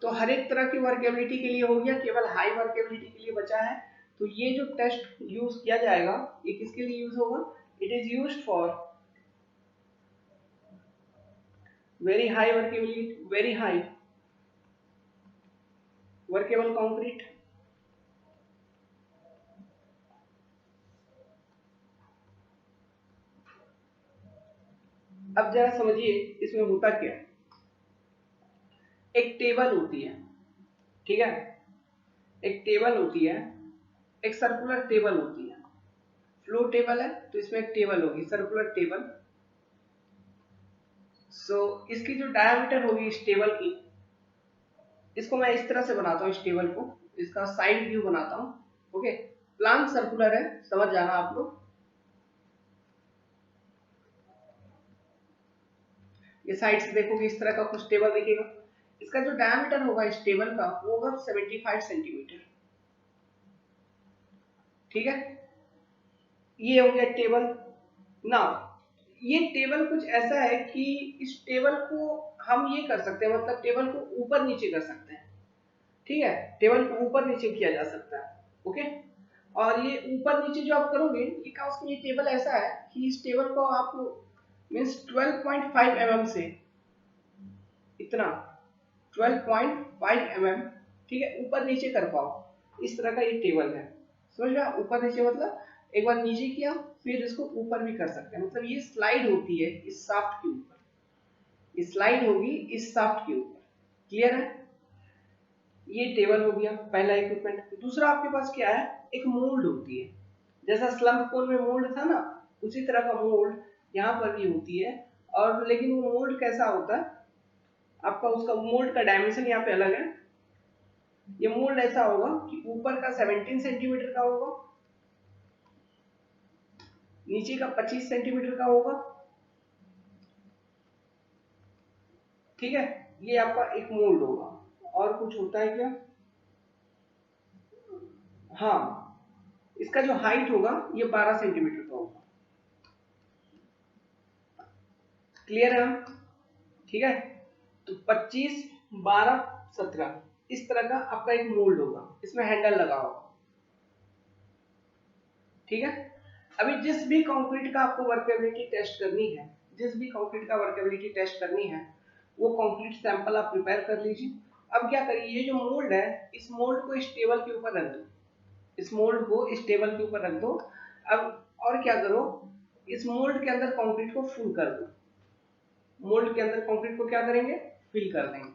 तो हर एक तरह की वर्केबिलिटी के लिए हो गया, केवल हाई वर्केबिलिटी के लिए बचा है। तो ये जो टेस्ट यूज किया जाएगा ये किसके लिए यूज होगा, it is used for very high workable concrete, अब जरा समझिए इसमें होता क्या है। एक टेबल होती है, ठीक है, एक सर्कुलर टेबल होती है। फ्लो टेबल है तो इसमें एक टेबल होगी, सर्कुलर टेबल। सो इसकी जो डायमीटर होगी इस टेबल की, इसको मैं इस तरह से बनाता हूँ, इस टेबल को, इसका साइड व्यू बनाता हूँ। ओके, प्लान सर्कुलर है, समझ जाना आप लोग। ये साइड से देखोगे इस तरह का कुछ टेबल दिखेगा। इसका जो डायमीटर होगा इस टेबल का वो होगा 75 सेंटीमीटर, ठीक है। ये हो गया टेबल। ना ये टेबल कुछ ऐसा है कि इस टेबल को हम ये कर सकते हैं, मतलब टेबल को ऊपर नीचे कर सकते हैं, ठीक है, टेबल को ऊपर नीचे किया जा सकता है। ओके, और ये ऊपर नीचे जो आप करोगे, ये का उसमें ये टेबल ऐसा है कि इस टेबल को आप मीन्स 12.5 mm से इतना 12.5 mm, ठीक है, ऊपर नीचे कर पाओ, इस तरह का ये टेबल है। समझ गया, ऊपर नीचे मतलब एक बार नीचे किया फिर इसको ऊपर भी कर सकते हैं, मतलब ये स्लाइड होती है इस शाफ्ट के ऊपर, ये स्लाइड होगी इस शाफ्ट के ऊपर। क्लियर है, ये टेबल हो गया पहला इक्विपमेंट। दूसरा आपके पास क्या है, एक मोल्ड होती है, जैसा स्लम्प कोन में मोल्ड था ना, उसी तरह का मोल्ड यहाँ पर भी होती है। और लेकिन वो मोल्ड कैसा होता है आपका, उसका मोल्ड का डायमेंशन यहाँ पे अलग है। ये मोल्ड ऐसा होगा कि ऊपर का 17 सेंटीमीटर का होगा, नीचे का 25 सेंटीमीटर का होगा। ठीक है, ये आपका एक मोल्ड होगा। और कुछ होता है क्या, हाँ, इसका जो हाइट होगा ये 12 सेंटीमीटर का होगा। क्लियर है, ठीक है, तो 25, 12, 17 इस तरह का आपका एक मोल्ड होगा, इसमें हैंडल लगा होगा। ठीक है, अभी जिस भी कंक्रीट का आपको वर्केबिलिटी टेस्ट करनी है, जिस भी कंक्रीट का वर्केबिलिटी टेस्ट करनी है, वो कंक्रीट सैंपल आप प्रिपेयर कर लीजिए। अब क्या करिए, ये जो मोल्ड है, इस मोल्ड को इस टेबल के ऊपर रख दो, इस मोल्ड को इस टेबल के ऊपर रख दो। अब और क्या करो, इस मोल्ड के अंदर कंक्रीट को फिल कर दो, मोल्ड के अंदर कंक्रीट को क्या करेंगे, फिल कर देंगे।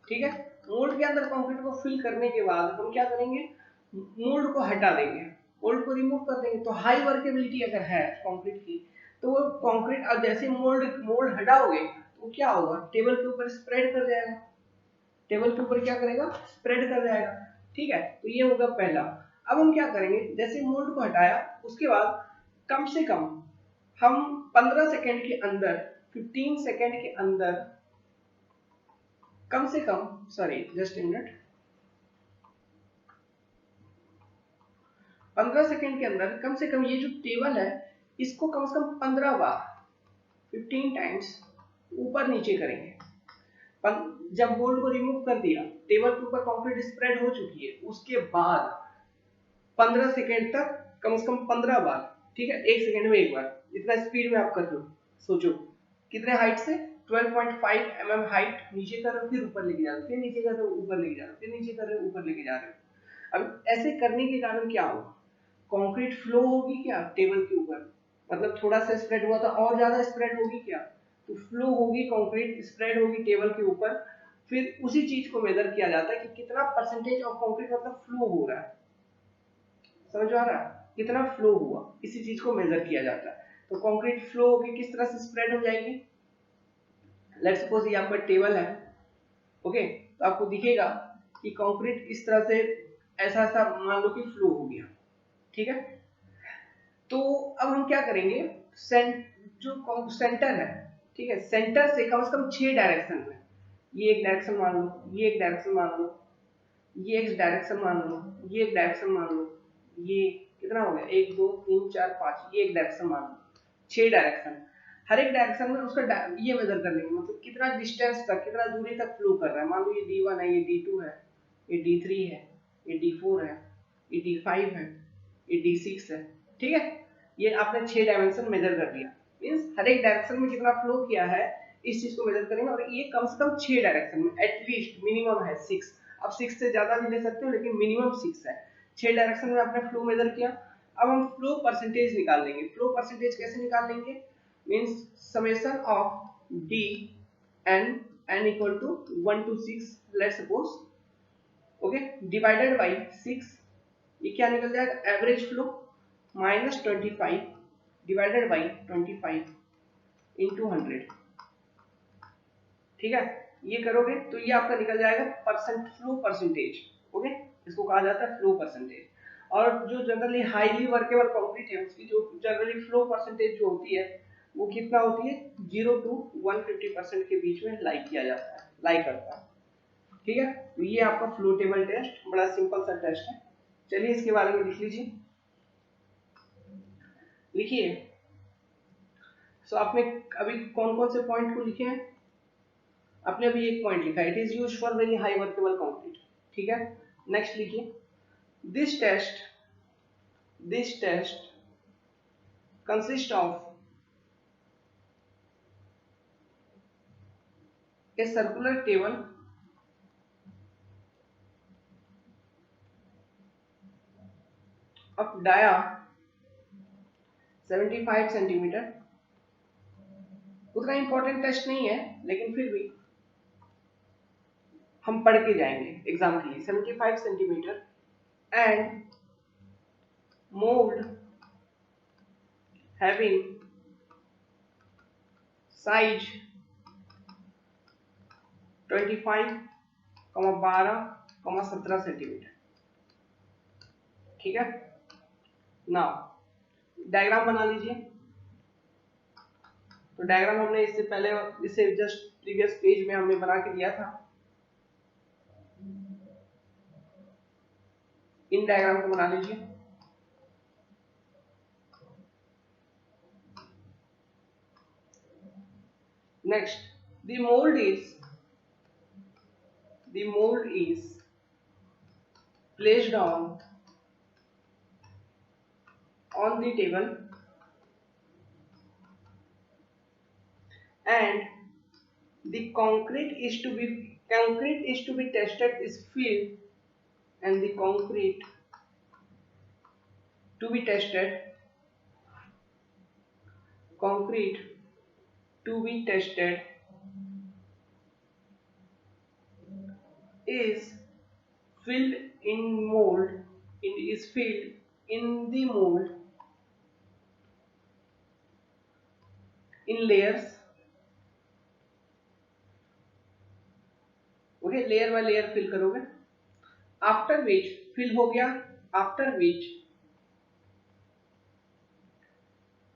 ठीक है, मोल्ड के अंदर कंक्रीट को फिल करने के बाद हम क्या करेंगे, मोल्ड को हटा देंगे, मोल्ड को रिमूव कर देंगे। तो हाई वर्केबिलिटी अगर है कंक्रीट की, तो वो कंक्रीट अब जैसे मोल्ड मोल्ड हटाओगे तो क्या होगा, टेबल के ऊपर स्प्रेड कर जाएगा, टेबल के ऊपर क्या करेगा, स्प्रेड कर जाएगा। ठीक है, तो ये होगा पहला। अब हम क्या करेंगे, जैसे मोल्ड को हटाया उसके बाद कम से कम हम 15 सेकेंड के अंदर, 15 सेकेंड के अंदर कम से कम, sorry just a minute, 15 second के अंदर कम से कम ये जो टेबल है इसको कम से कम 15 बार, 15 टाइम्स ऊपर नीचे करेंगे। जब बोल्ट को रिमूव कर दिया, टेबल के ऊपर कंक्रीट स्प्रेड हो चुकी है, उसके बाद 15 सेकेंड तक कम से कम 15 बार, ठीक है, एक सेकेंड में एक बार, जितना स्पीड में आप कर लो। सोचो कितने हाइट से, 12.5 mm हाइट, नीचे कर रहे हो फिर ऊपर लेके जा रहे हो, फिर नीचे कर रहे हो ऊपर लेके जा रहे हो, फिर नीचे कर रहे हो ऊपर लेके जा रहे हो। अब ऐसे करने के कारण क्या होगा, कंक्रीट फ्लो होगी क्या टेबल के ऊपर, मतलब थोड़ा सा स्प्रेड हुआ था और ज्यादा स्प्रेड होगी क्या, तो फ्लो होगी, कंक्रीट स्प्रेड होगी टेबल के ऊपर। फिर उसी चीज को मेजर किया जाता है कि कितना परसेंटेज ऑफ कंक्रीट मतलब फ्लो हो रहा है, समझ आ रहा है, कितना फ्लो हुआ, इसी चीज को मेजर किया जाता है। तो कंक्रीट फ्लो होगी किस तरह से स्प्रेड हो जाएगी, लेट्स सपोज ये आपका टेबल है, ओके, तो आपको दिखेगा कि कंक्रीट इस तरह से ऐसा ऐसा मान लो कि फ्लो हो गया। ठीक है, तो अब हम क्या करेंगे, जो सेंटर है, ठीक है, सेंटर से कम 6 डायरेक्शन में, ये एक डायरेक्शन मान लो, ये एक डायरेक्शन मान लो, ये एक डायरेक्शन मान लो, ये एक डायरेक्शन मान लो, ये कितना हो गया, 1 2 3 4 5, ये एक डायरेक्शन मान लो, 6 डायरेक्शन। हर एक डायरेक्शन में उसका ये मेजर कर लेंगे, मतलब कितना डिस्टेंस तक, कितना दूरी तक फ्लो कर रहा है। मान लो ये D1 है, ये D2 है, ये D3 है, ये D4 है, ये D5 है, ये D6 है। ठीक है, ये आपने 6 डायमेंशन मेजर कर दिया, मींस हर एक डायरेक्शन में कितना फ्लो किया है इस चीज को मेजर करेंगे। और ये कम से कम 6 डायरेक्शन में, एटलीस्ट मिनिमम है 6, अब 6 से ज्यादा भी ले सकते हो लेकिन मिनिमम 6 है। 6 डायरेक्शन में आपने फ्लो मेजर किया। अब हम फ्लो परसेंटेज निकाल लेंगे। फ्लो परसेंटेज कैसे निकाल लेंगे, means summation of D n equal to 1 to 6 let's suppose, okay, divided by 6, ये क्या निकल जाएगा, average flow minus 25 divided by 25 into 100। ठीक है, ये करोगे तो ये आपका निकल जाएगा फ्लो परसेंटेज। ओके, इसको कहा जाता है फ्लो परसेंटेज। और जो जनरली हाईली वर्केबल कंक्रीट है उसकी जो जनरली फ्लो परसेंटेज जो होती है वो कितना होती है, 0 to 150% के बीच में लाई किया जाता है, लाई करता है। ठीक है, तो ये आपका फ्लो टेबल टेस्ट बड़ा सिंपल सा टेस्ट है। चलिए इसके बारे में लिख लीजिए, लिखिए। सो आपने अभी कौन कौन से पॉइंट को लिखे हैं, आपने अभी एक पॉइंट लिखा, it is used for very high workable concrete. ठीक है। नेक्स्ट लिखिए, this test consist of a circular table of dia 75 centimetre. उतना इंपॉर्टेंट टेस्ट नहीं है, लेकिन फिर भी हम पढ़ के जाएंगे एग्जाम के लिए। 75 centimetre and mould having size 25, 12, 17 centimetre. ठीक है। नाउ डायग्राम बना लीजिए। तो डायग्राम हमने इससे पहले, इसे जस्ट प्रीवियस पेज में हमने बना के दिया था। इन डायग्राम को बना लीजिए। Next, the mold is placed on the table and the concrete is to be tested, is filled, and the concrete to be tested is filled in the mold in layers। Okay, layer by layer fill करोगे। After which fill हो गया, after which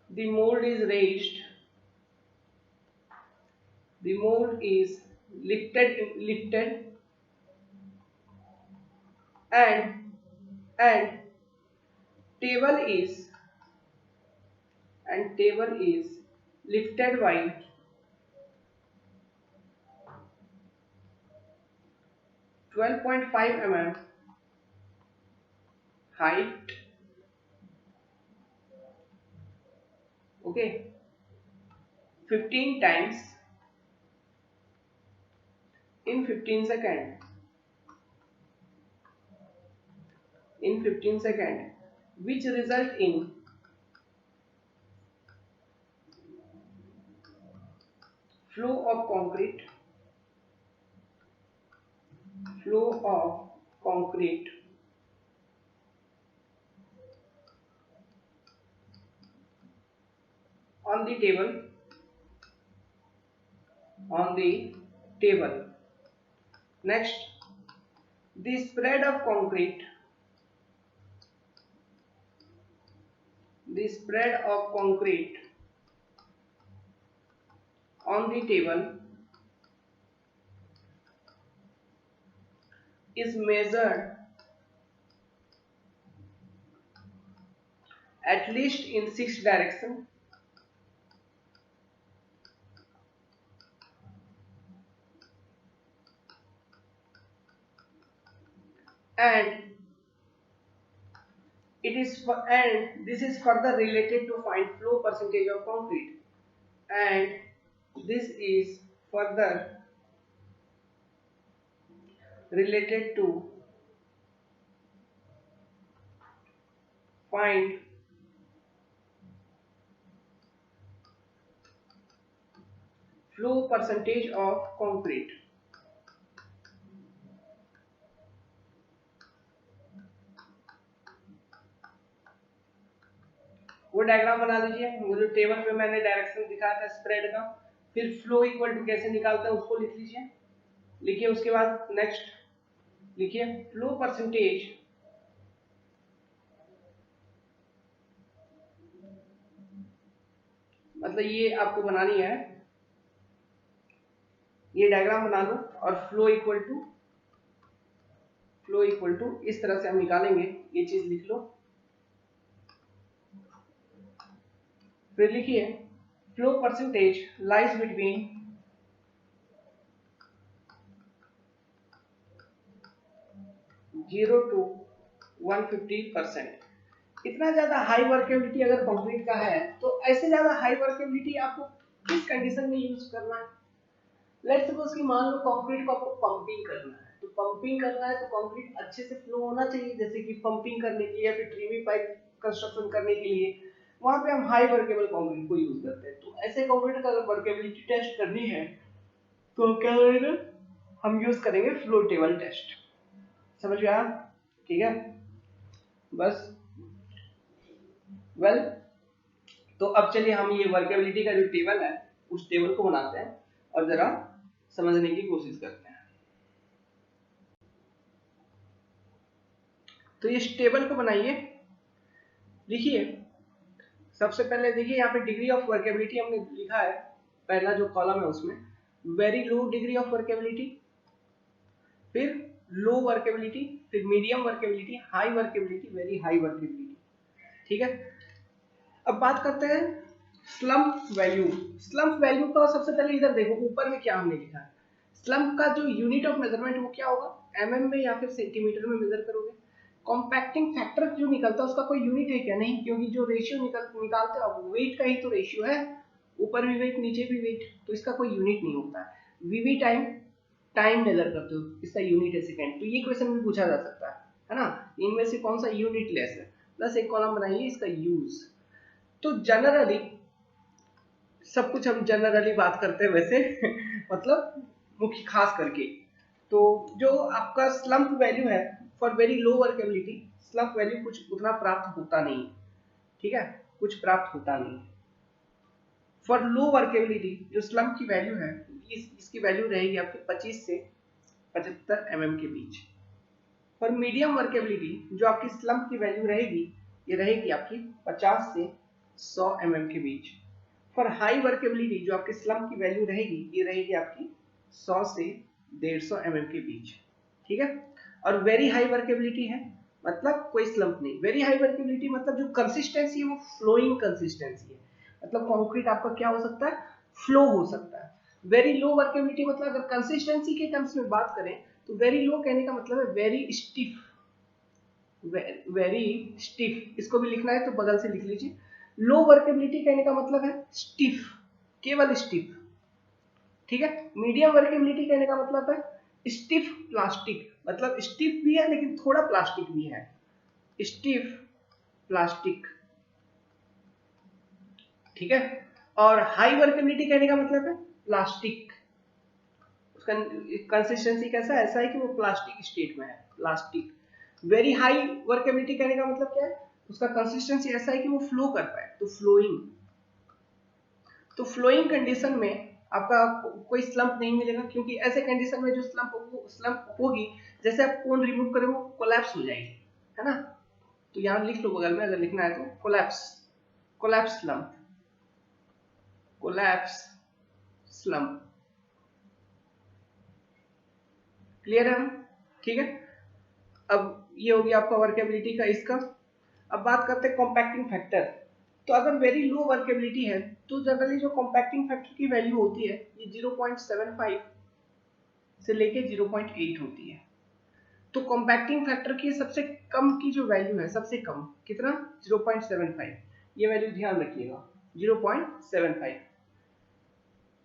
the mold is raised, the mold is lifted and table is lifted by 12.5 mm height। okay, 15 times in 15 seconds, which result in flow of concrete on the table। Next, the spread of concrete on the table is measured at least in 6 directions and this is further related to find flow percentage of concrete, and this is further related to find flow percentage of concrete। वो diagram बना लीजिए। वो जो table पे मैंने direction दिखाया था spread का, फिर फ्लो इक्वल टू कैसे निकालते हैं उसको लिख लीजिए। लिखिए, उसके बाद नेक्स्ट लिखिए फ्लो परसेंटेज मतलब ये आपको बनानी है, ये डायग्राम बना लो और फ्लो इक्वल टू इस तरह से हम निकालेंगे, ये चीज लिख लो। फिर लिखिए flow percentage lies between 0 to 150%। इतना ज्यादा हाई वर्केबिलिटी अगर कंक्रीट का है तो ऐसे ज्यादा हाई वर्केबिलिटी आपको किस कंडीशन में यूज करना है? लेट्स सपोज कि मान लो कंक्रीट को आपको पंपिंग करना है, तो पंपिंग करना है तो कंक्रीट अच्छे से फ्लो होना चाहिए, जैसे कि पंपिंग करने के लिए या फिर ट्रीमी पाइप कंस्ट्रक्शन करने के लिए वहां पे हम हाई वर्केबल कंक्रीट को यूज करते हैं। तो ऐसे कंक्रीट का अगर वर्केबिलिटी टेस्ट करनी है तो क्या करेंगे, हम यूज करेंगे फ्लो टेबल टेस्ट। समझ गया? ठीक है, बस वेल तो अब चलिए हम ये वर्केबिलिटी का जो टेबल है उस टेबल को बनाते हैं और जरा समझने की कोशिश करते हैं। तो इस टेबल को बनाइए। देखिए सबसे पहले देखिए यहाँ पे डिग्री ऑफ वर्केबिलिटी हमने लिखा है, पहला जो कॉलम है उसमें very low degree of workability, फिर लो वर्केबिलिटी, फिर medium workability, high workability, very high workability. ठीक है, अब बात करते हैं स्लम्प वैल्यू। स्लम्प वैल्यू का सबसे पहले इधर देखो ऊपर में क्या हमने लिखा है। स्लम्प का जो यूनिट ऑफ मेजरमेंट वो क्या होगा, एमएम में या फिर सेंटीमीटर में मेजर करोगे। कॉम्पैक्टिंग फैक्टर जो निकलता है उसका कोई यूनिट है क्या? नहीं, क्योंकि जो रेशियो निकालते हो वेट का ही तो रेशियो है, ऊपर भी वेट नीचे भी वेट, तो इसका कोई यूनिट नहीं होता है। वीवी टाइम, टाइम मेजर करते हो, इसका यूनिट है सेकंड। तो ये क्वेश्चन भी पूछा जा सकता है ना, इनमें से कौन सा यूनिट लेस है। प्लस एक कॉलम बनाइए इसका यूज। तो जनरली सब कुछ हम जनरली बात करते हैं वैसे मतलब मुख्य खास करके। तो जो आपका स्लम्प वैल्यू है for very low workability, slump value कुछ उतना प्राप्त होता नहीं, ठीक है, कुछ प्राप्त होता नहीं। फॉर लो वर्केबिलिटी जो स्लम्प की वैल्यू है इसकी वैल्यू रहेगी आपकी 25 से 75 mm के बीच। फॉर मीडियम वर्केबिलिटी जो आपकी स्लम्प की वैल्यू रहेगी ये रहेगी आपकी 50 से 100 mm के बीच। फॉर हाई वर्केबिलिटी जो आपकी स्लम्प की वैल्यू रहेगी ये रहेगी आपकी 100 से 150 mm के बीच। ठीक है, और वेरी हाई वर्केबिलिटी है मतलब कोई स्लम्प नहीं। वेरी हाई वर्केबिलिटी मतलब जो कंसिस्टेंसी है वो फ्लोइंग कंसिस्टेंसी है, मतलब कंक्रीट आपका क्या हो सकता है, फ्लो हो सकता है। वेरी लो वर्केबिलिटी मतलब अगर कंसिस्टेंसी के टर्म्स में बात करें तो वेरी लो कहने का मतलब है वेरी स्टिफ, वेरी स्टिफ, इसको भी लिखना है तो बगल से लिख लीजिए। लो वर्केबिलिटी कहने का मतलब है स्टिफ, केवल स्टिफ। ठीक है, मीडियम वर्केबिलिटी कहने का मतलब है स्टिफ प्लास्टिक, मतलब स्टिफ भी है लेकिन थोड़ा प्लास्टिक भी है, स्टिफ प्लास्टिक। ठीक है, और हाई वर्केबिलिटी कहने का मतलब है प्लास्टिक, उसका कंसिस्टेंसी कैसा है, ऐसा है कि वो प्लास्टिक स्टेट में है, प्लास्टिक। वेरी हाई वर्केबिलिटी कहने का मतलब क्या है, उसका कंसिस्टेंसी ऐसा है कि वो फ्लो कर पाए, तो फ्लोइंग। तो फ्लोइंग कंडीशन में आपका कोई स्लंप नहीं मिलेगा, क्योंकि ऐसे कंडीशन में जो स्लंप होगी जैसे आप कोन रिमूव करें वो कोलैप्स हो जाएगी, है ना। तो यहां लिख लो बगल में, अगर लिखना है तो collapse, collapse slump, collapse slump. Clear है? ठीक है, अब ये हो गया आपका वर्केबिलिटी का इसका। अब बात करते हैं कॉम्पैक्टिंग फैक्टर। तो अगर वेरी लो वर्केबिलिटी है तो जनरली जो कॉम्पैक्टिंग फैक्टर की वैल्यू होती है ये 0.75 से लेके 0.8 होती है। तो कॉम्पैक्टिंग फैक्टर की सबसे कम की जो वैल्यू है, सबसे कम कितना, 0.75, ये वैल्यू ध्यान रखिएगा, 0.75।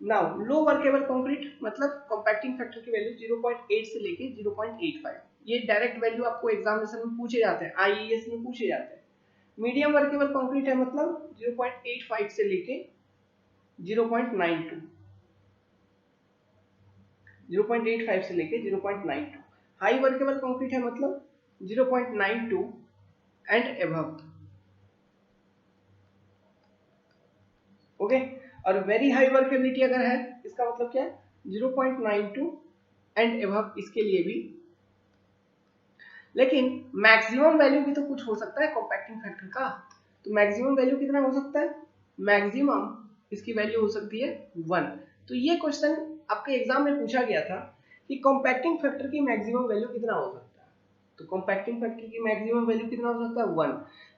नाउ लो वर्केबल कंक्रीट मतलब कॉम्पैक्टिंग फैक्टर की वैल्यू 0.8 से लेके 0.85, ये डायरेक्ट वैल्यू आपको एग्जामिनेशन में पूछे जाते हैं, आईईएस में पूछे जाते हैं। मीडियम वर्केबल कंक्रीट है मतलब 0.85 से लेके 0.92, 0.85 से लेके 0.92। हाई वर्केबल कंक्रीट है मतलब 0.92 एंड एबव। ओके, और वेरी हाई वर्केबिलिटी अगर है इसका मतलब क्या है, 0.92 एंड एबव, इसके लिए भी। लेकिन मैक्सिमम वैल्यू भी तो कुछ हो सकता है कॉम्पैक्टिंग फैक्टर का, तो मैक्सिमम वैल्यू कितना हो सकता है, मैक्सिमम इसकी वैल्यू हो सकती है 1। तो ये क्वेश्चन आपके एग्जाम में पूछा गया था कि कॉम्पैक्टिंग फैक्टर की मैक्सिमम वैल्यू कितना हो सकता है, तो कॉम्पैक्टिंग फैक्टर की मैक्सिमम वैल्यू कितना हो सकता है, 1।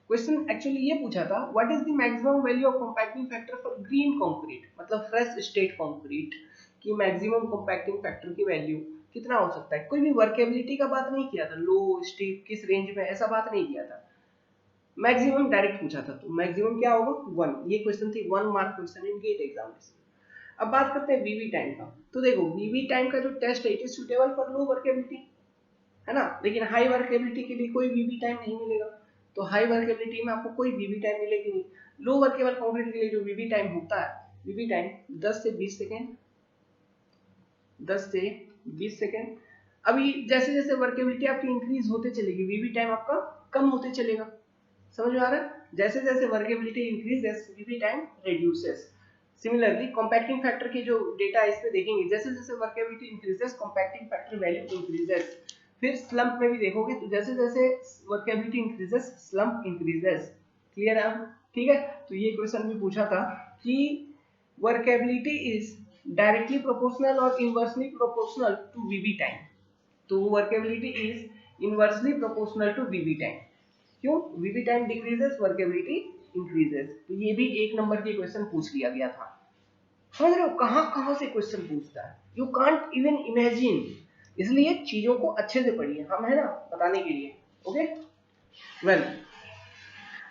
क्वेश्चन एक्चुअली ये पूछा था what is the maximum value of compacting factor for green concrete, मतलब फ्रेश स्टेट कंक्रीट की मैक्सिमम कॉम्पैक्टिंग फैक्टर की वैल्यू कितना हो सकता है। कोई भी वर्केबिलिटी का बात नहीं किया था, लो स्टीप किस रेंज में, ऐसा बात नहीं किया था। मैक्सिमम डायरेक्ट पूछा था, तो मैक्सिमम क्या होगा 1। ये क्वेश्चन थी 1 mark question in GATE examination. अब बात करते हैं वीवी टाइम का। तो देखो वीवी टाइम का जो टेस्ट है it is suitable for low workability, है ना, लेकिन हाई वर्केबिलिटी के लिए कोई वीवी टाइम नहीं मिलेगा। तो हाई वर्केबिलिटी में आपको कोई वीवी टाइम मिलेगी नहीं। लो वर्केबल कंक्रीट के लिए जो वीवी टाइम होता है, वीवी टाइम 10 से 20 सेकेंड, 10 से 20 सेकेंड। अभी जैसे जैसे वर्केबिलिटी आपकी इंक्रीज होते चलेगी वीवी टाइम आपका कम होते चलेगा। समझ में आ रहा है? जैसे जैसे workability increases VV time reduces. Similarly compacting factor के जो डेटा इस पे देखेंगे, जैसे जैसे workability increases compacting factor value increases. फिर स्लंप में भी देखोगे तो जैसे जैसे workability increases slump increases. Clear है? ठीक है, तो ये क्वेश्चन भी पूछा था कि वर्केबिलिटी इज डायरेक्टली प्रोपोर्शनल और inversely proportional to VV time. तो workability is inversely proportional to VV time. क्यों? VV time decreases workability increases. तो ये भी 1 नंबर के क्वेश्चन पूछ लिया गया था। समझ रहे हो कहां कहां से क्वेश्चन पूछता है, यू कांट इवन इमेजिन। इसलिए चीजों को अच्छे से पढ़िए, हम है ना बताने के लिए। ओके वेल,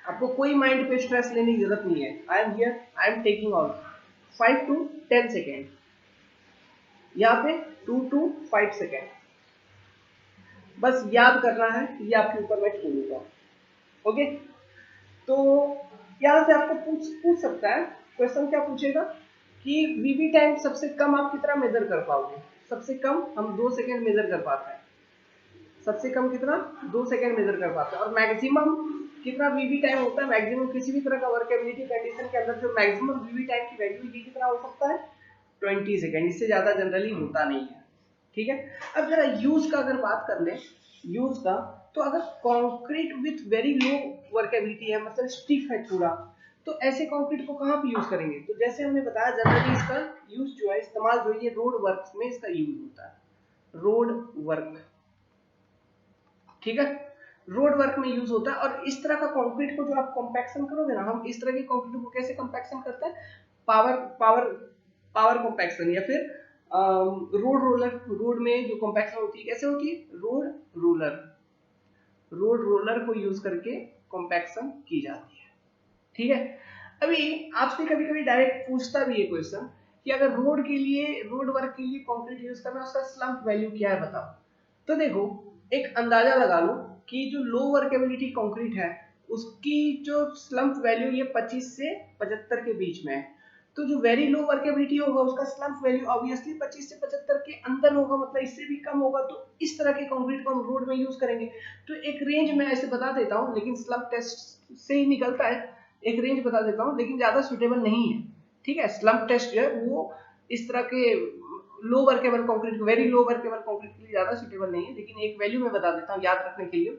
आपको कोई माइंड पे स्ट्रेस लेने की जरूरत नहीं है। I am here, I am taking out 5 to 10 second, यहाँ पे 2 to 5 सेकेंड, बस याद करना है, ये आपके ऊपर मैं छोड़ूंगा। ओके, तो यहाँ से आपको पूछ सकता है क्वेश्चन, क्या पूछेगा कि वीवी टाइम सबसे कम आप कितना मेजर कर पाओगे। सबसे कम हम 2 सेकेंड मेजर कर पाते हैं। सबसे कम कितना? 2 सेकेंड मेजर कर पाते हैं। और मैक्सिमम कितना वीवी टाइम होता है? मैक्सिमम किसी भी तरह का वर्केबिलिटी कंडीशन के अंदर जो मैक्सिमम वीवी टाइम की वैल्यू ये कितना हो सकता है? 20 सेकेंड। इससे ज्यादा जनरली होता नहीं है। ठीक है, अब जरा यूज का अगर बात कर लें, यूज का, तो अगर concrete with very low workability है, मतलब स्टिफ है थोड़ा, तो ऐसे कंक्रीट को कहाँ पे यूज करेंगे? तो जैसे हमने बताया जनरली इसका यूज जो है, इस्तेमाल जो है, ये रोड वर्क में इसका यूज होता है। रोड वर्क, ठीक है, रोड वर्क में यूज होता है। और इस तरह का कंक्रीट को जो आप कॉम्पैक्शन करोगे ना, हम इस तरह के कंक्रीट को कैसे कॉम्पैक्शन करते हैं? पावर पावर पावर कॉम्पैक्शन, या फिर रोड रोलर। रोड में जो कॉम्पैक्शन होती है कैसे होती है? रोड रोलर, रोड रोलर को यूज करके कॉम्पैक्शन की जाती है। ठीक है, अभी आपसे कभी कभी डायरेक्ट पूछता भी है क्वेश्चन कि अगर रोड के लिए, रोड वर्क के लिए कंक्रीट यूज करना है, उसका स्लम्प वैल्यू क्या है बताओ। तो देखो एक अंदाजा लगा लो कि जो लो वर्केबिलिटी कंक्रीट है उसकी जो स्लम्प वैल्यू ये 25 से 75 के बीच में है। तो जो वेरी लो वर्केबिलिटी होगा उसका स्लम्प वैल्यू ऑब्वियसली 25 से 75 के अंदर होगा, मतलब इससे भी कम होगा। तो इस तरह के कंक्रीट को हम रोड में यूज करेंगे। तो एक रेंज मैं ऐसे बता देता हूँ, लेकिन स्लम्प टेस्ट से ही निकलता है। एक रेंज बता देता हूँ, लेकिन ज्यादा सुटेबल नहीं है। ठीक है, स्लम्प टेस्ट जो है वो इस तरह के low workable concrete, very low workable concrete के लिए ज्यादा सुटेबल नहीं है, लेकिन एक वैल्यू मैं बता देता हूँ याद रखने के लिए,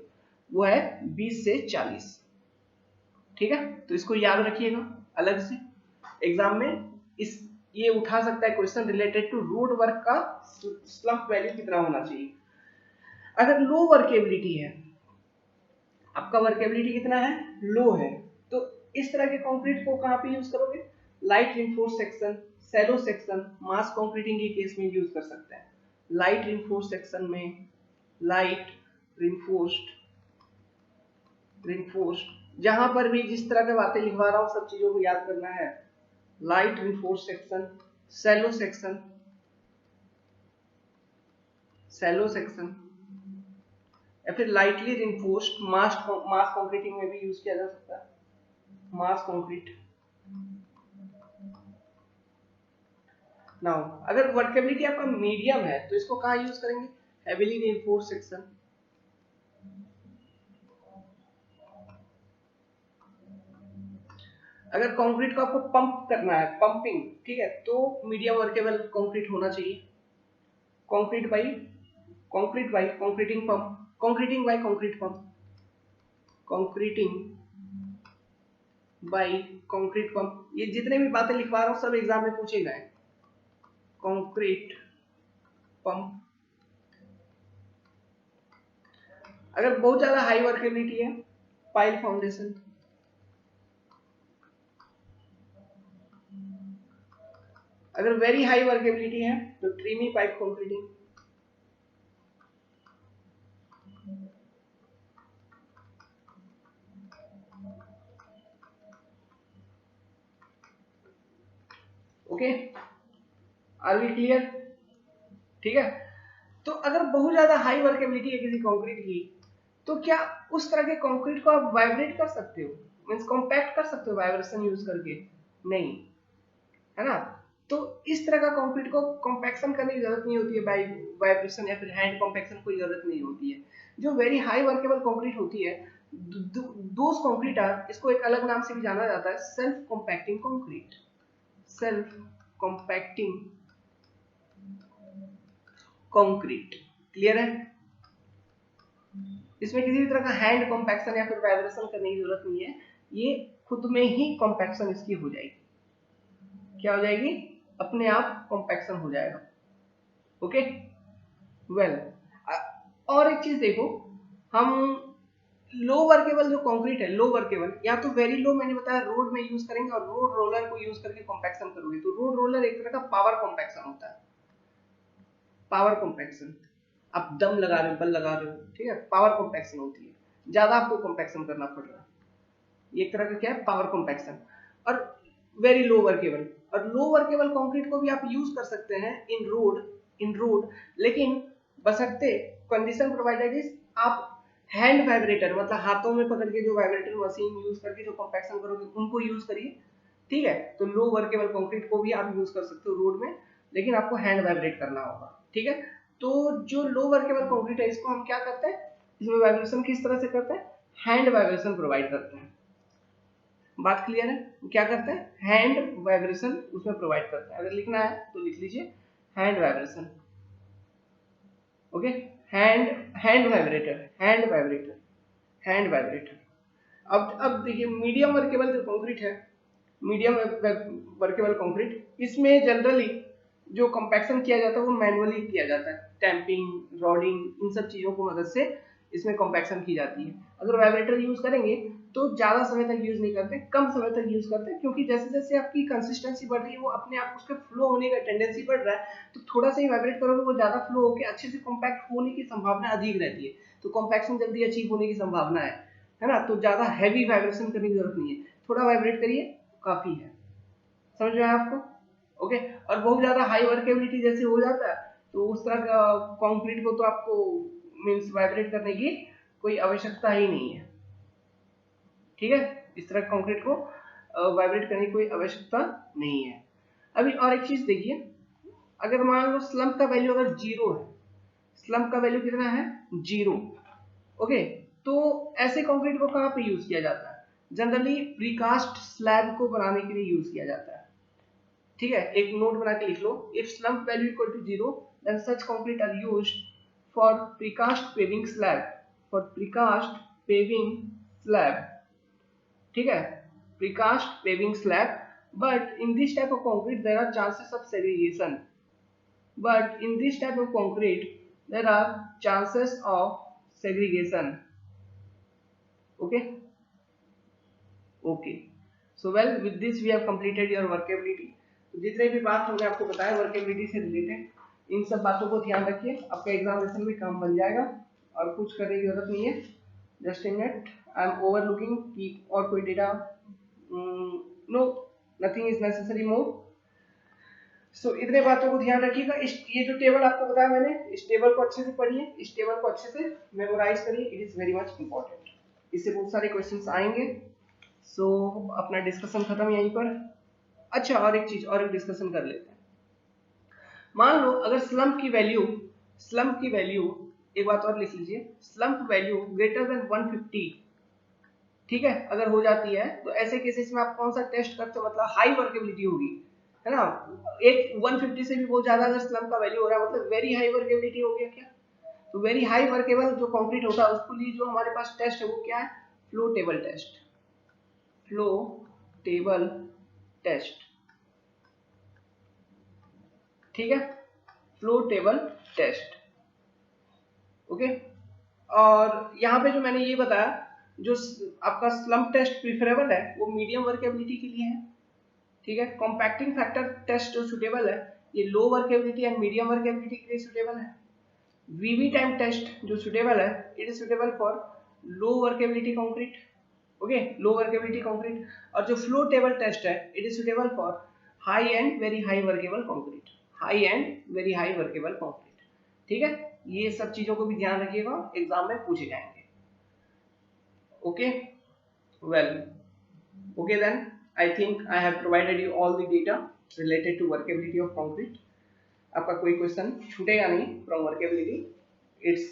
वो है 20 से 40। ठीक है, तो इसको याद रखिएगा अलग से। एग्जाम में इस ये उठा सकता है question related to road work का स्लम्प वैल्यू कितना होना चाहिए। अगर लो वर्केबिलिटी है, आपका वर्केबिलिटी कितना है? लो है, तो इस तरह के कंक्रीट को कहां पे यूज करोगे? Light reinforced section, shallow section, mass concreting के केस में यूज कर सकते हैं। लाइट रिइंफोर्स्ड सेक्शन में, लाइट रिइंफोर्स्ड रिइंफोर्स्ड जहां पर भी जिस तरह की बातें लिखवा रहा हूं सब चीजों को याद करना है। Light reinforced section, shallow section, shallow section, या फिर लाइटली रिइंफोर्स्ड मास कंक्रीटिंग में भी यूज किया जा सकता है। मास कंक्रीट। नाउ अगर वर्केबिलिटी आपका मीडियम है तो इसको कहां यूज करेंगे? Heavily reinforced section. अगर कंक्रीट को आपको पंप करना है, पंपिंग, ठीक है, तो मीडियम वर्केबल कंक्रीट होना चाहिए। Concrete by concreting pump, concreting by concrete pump, concreting by concrete pump. ये जितने भी बातें लिखवा रहा हूं सब एग्जाम में पूछे गए। Concrete pump. अगर बहुत ज्यादा हाई वर्केबिलिटी है, पाइल फाउंडेशन। अगर वेरी हाई वर्केबिलिटी है तो tremie pipe concreting. Okay, are we clear? ठीक है, तो अगर बहुत ज्यादा हाई वर्केबिलिटी है किसी कंक्रीट की, तो क्या उस तरह के कंक्रीट को आप वाइब्रेट कर सकते हो, मींस कॉम्पैक्ट कर सकते हो वाइब्रेशन यूज करके? नहीं, है ना। तो इस तरह का कंक्रीट को कॉम्पैक्शन करने की जरूरत नहीं होती है, वाइब्रेशन या फिर हैंड कॉम्पैक्शन कोई जरूरत नहीं होती है। जो वेरी हाई वर्केबल कंक्रीट होती है, दोस कंक्रीट आर, इसको एक अलग नाम से भी जाना जाता है, self compacting concrete. Self compacting concrete, clear है? इसमें किसी भी तरह का हैंड कॉम्पैक्शन या फिर वाइब्रेशन करने की जरूरत नहीं है, ये खुद में ही कॉम्पैक्शन इसकी हो जाएगी। क्या हो जाएगी? अपने आप कॉम्पैक्शन हो जाएगा। ओके, वेल, और एक चीज देखो, हम लो वर्केबल जो कंक्रीट है, लो वर्केबल, या तो वेरी लो मैंने बताया रोड में यूज करेंगे और रोड रोलर को यूज करके कॉम्पैक्शन करोगे, तो रोड रोलर एक तरह का पावर कॉम्पैक्शन होता है। पावर कॉम्पैक्शन, आप दम लगा रहे हो, बल लगा रहे हो, ठीक है, पावर कॉम्पैक्शन होती है, ज्यादा आपको कॉम्पैक्शन करना पड़ रहा है, ये एक तरह का क्या है, पावर कॉम्पैक्शन। और वेरी लो वर्केबल, और लो वर्केबल कंक्रीट को भी आप यूज कर सकते हैं इन रोड, लेकिन बशर्ते कंडीशन प्रोवाइडेड इज आप हैंड वाइब्रेटर, मतलब हाथों में पकड़ के जो वाइब्रेटर मशीन यूज करके जो कॉम्पैक्शन करोगे उनको यूज करिए, ठीक है। तो लो वर्केबल कंक्रीट को भी आप यूज कर सकते हो रोड में, लेकिन आपको हैंड वाइब्रेट करना होगा, ठीक है। तो जो लो वर्केबल कंक्रीट है, इसको हम क्या करते हैं, इसमें वाइब्रेशन किस तरह से करते हैं, हैंड वाइब्रेशन प्रोवाइड करते हैं। बात क्लियर है? क्या करते हैं, हैंड वाइब्रेशन उसमें प्रोवाइड करते हैं। अगर लिखना है तो लिख लीजिए hand vibration, okay, hand vibrator. अब देखिए, मीडियम वर्केबल जो कंक्रीट है, मीडियम वर्केबल कंक्रीट, इसमें जनरली जो कंपैक्शन किया जाता है वो मैनुअली किया जाता है, टैंपिंग, रॉडिंग, इन सब चीजों को मदद से इसमें कंपैक्शन की जाती है। अगर वाइब्रेटर यूज करेंगे तो ज्यादा समय तक यूज नहीं करते, कम समय तक यूज करते हैं, क्योंकि जैसे जैसे आपकी कंसिस्टेंसी बढ़ रही है, वो अपने आप उसका फ्लो होने का टेंडेंसी बढ़ रहा है, तो थोड़ा सा ही वाइब्रेट करोगे वो ज्यादा फ्लो होकर अच्छे से कॉम्पैक्ट होने की संभावना अधिक रहती है, तो कॉम्पैक्शन जल्दी अचीव होने की संभावना है ना। तो ज्यादा हैवी वाइब्रेशन करने की जरूरत नहीं है, थोड़ा वाइब्रेट करिए काफी है। समझ में आया आपको? ओके, और बहुत ज्यादा हाई वर्केबिलिटी जैसे हो जाता है, तो उस तरह का कंक्रीट को तो आपको मींस वाइब्रेट करने की कोई आवश्यकता ही नहीं है, ठीक है। इस तरह कंक्रीट को वाइब्रेट करने की कोई आवश्यकता नहीं है। अभी और एक चीज देखिए, अगर मान लो स्लम्प का वैल्यू अगर 0 है, स्लम्प का वैल्यू कितना है, 0, ओके, तो ऐसे कंक्रीट को कहां पे यूज किया जाता है, जनरली प्रीकास्ट स्लैब को बनाने के लिए यूज किया जाता है, ठीक है। एक नोट बना के लिख लो, if slump value equal to 0 then such concrete are used for precast paving slab, ठीक है, precast paving slab. But in this type of concrete there are chances of segregation, okay, so well, with this we have completed your workability. तो जितने भी बात हमने आपको बताया workability से रिलेटेड, इन सब बातों को ध्यान रखिए, आपका एग्जामिनेशन में काम बन जाएगा, और कुछ करने की जरूरत नहीं है। Just in minute, I am overlooking कि और कोई data, no, nothing is necessary more. So इतने बातों को ध्यान रखिएगा। ये जो टेबल आपको बताया मैंने, इस टेबल को अच्छे से पढ़िए, इस टेबल को अच्छे से मेमोराइज करिए, it is very much important, इससे बहुत सारे क्वेश्चंस आएंगे। सो अपना डिस्कशन खत्म यहीं पर। अच्छा, और एक चीज और एक डिस्कशन कर लेते हैं। मान लो अगर स्लम्प की वैल्यू, एक बात और लिख लीजिए, स्लम्प वैल्यू ग्रेटर देन 150, ठीक है, अगर हो जाती है, तो ऐसे केसेस में आप कौन सा टेस्ट करते हो, मतलब हाई वर्केबिलिटी होगी, है ना। एक 150 से भी बहुत ज्यादा अगर स्लम्प का वैल्यू हो रहा है, मतलब वेरी हाई वर्केबिलिटी हो गया क्या। तो वेरी हाई वर्केबल जो कंक्रीट होता है, उसके लिए जो हमारे पास टेस्ट है वो क्या है, फ्लो टेबल टेस्ट, ठीक है, फ्लो टेबल टेस्ट, ओके। और यहाँ पे जो मैंने ये बताया, जो आपका स्लम्प टेस्ट प्रिफरेबल है वो मीडियम वर्केबिलिटी के लिए है, ठीक है। कॉम्पैक्टिंग फैक्टर टेस्ट जो सुटेबल है, ये लो वर्केबिलिटी एंड मीडियम वर्केबिलिटी के लिए सुटेबल है। वीवी टाइम टेस्ट जो सुटेबल है, it is suitable for low workability concrete, okay, low workability concrete. और जो फ्लो टेबल टेस्ट है, it is suitable for high and very high workable concrete, high and very high workable concrete. ठीक है, ये सब चीजों को भी ध्यान रखिएगा, एग्जाम में पूछे जाएंगे। Okay, well, okay then I think I have provided you all the data related to workability of concrete. आपका कोई क्वेश्चन छूटेगा नहीं from workability. It's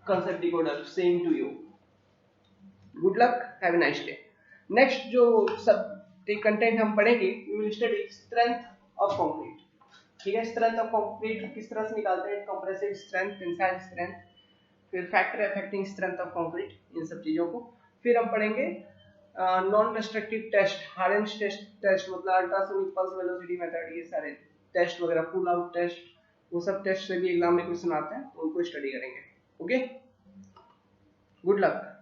concept decoder, same to you. Good luck, have a nice day. Next जो सब content हम पढ़ेंगे, we will study strength of concrete. ठीक है, strength of concrete किस तरह से निकालते हैं, compressive strength, tensile strength, फिर factor affecting strength of concrete, इन सब चीजों को। फिर हम पढ़ेंगे non destructive test, hardness test मतलब अल्ट्रासोनिक पल्स वेलोसिटी मेथड, ये सारे टेस्ट वगैरह, पुल आउट टेस्ट, वो सब टेस्ट से भी एग्जाम में क्वेश्चन आते हैं, तो उनको स्टडी करेंगे। Okay, good luck.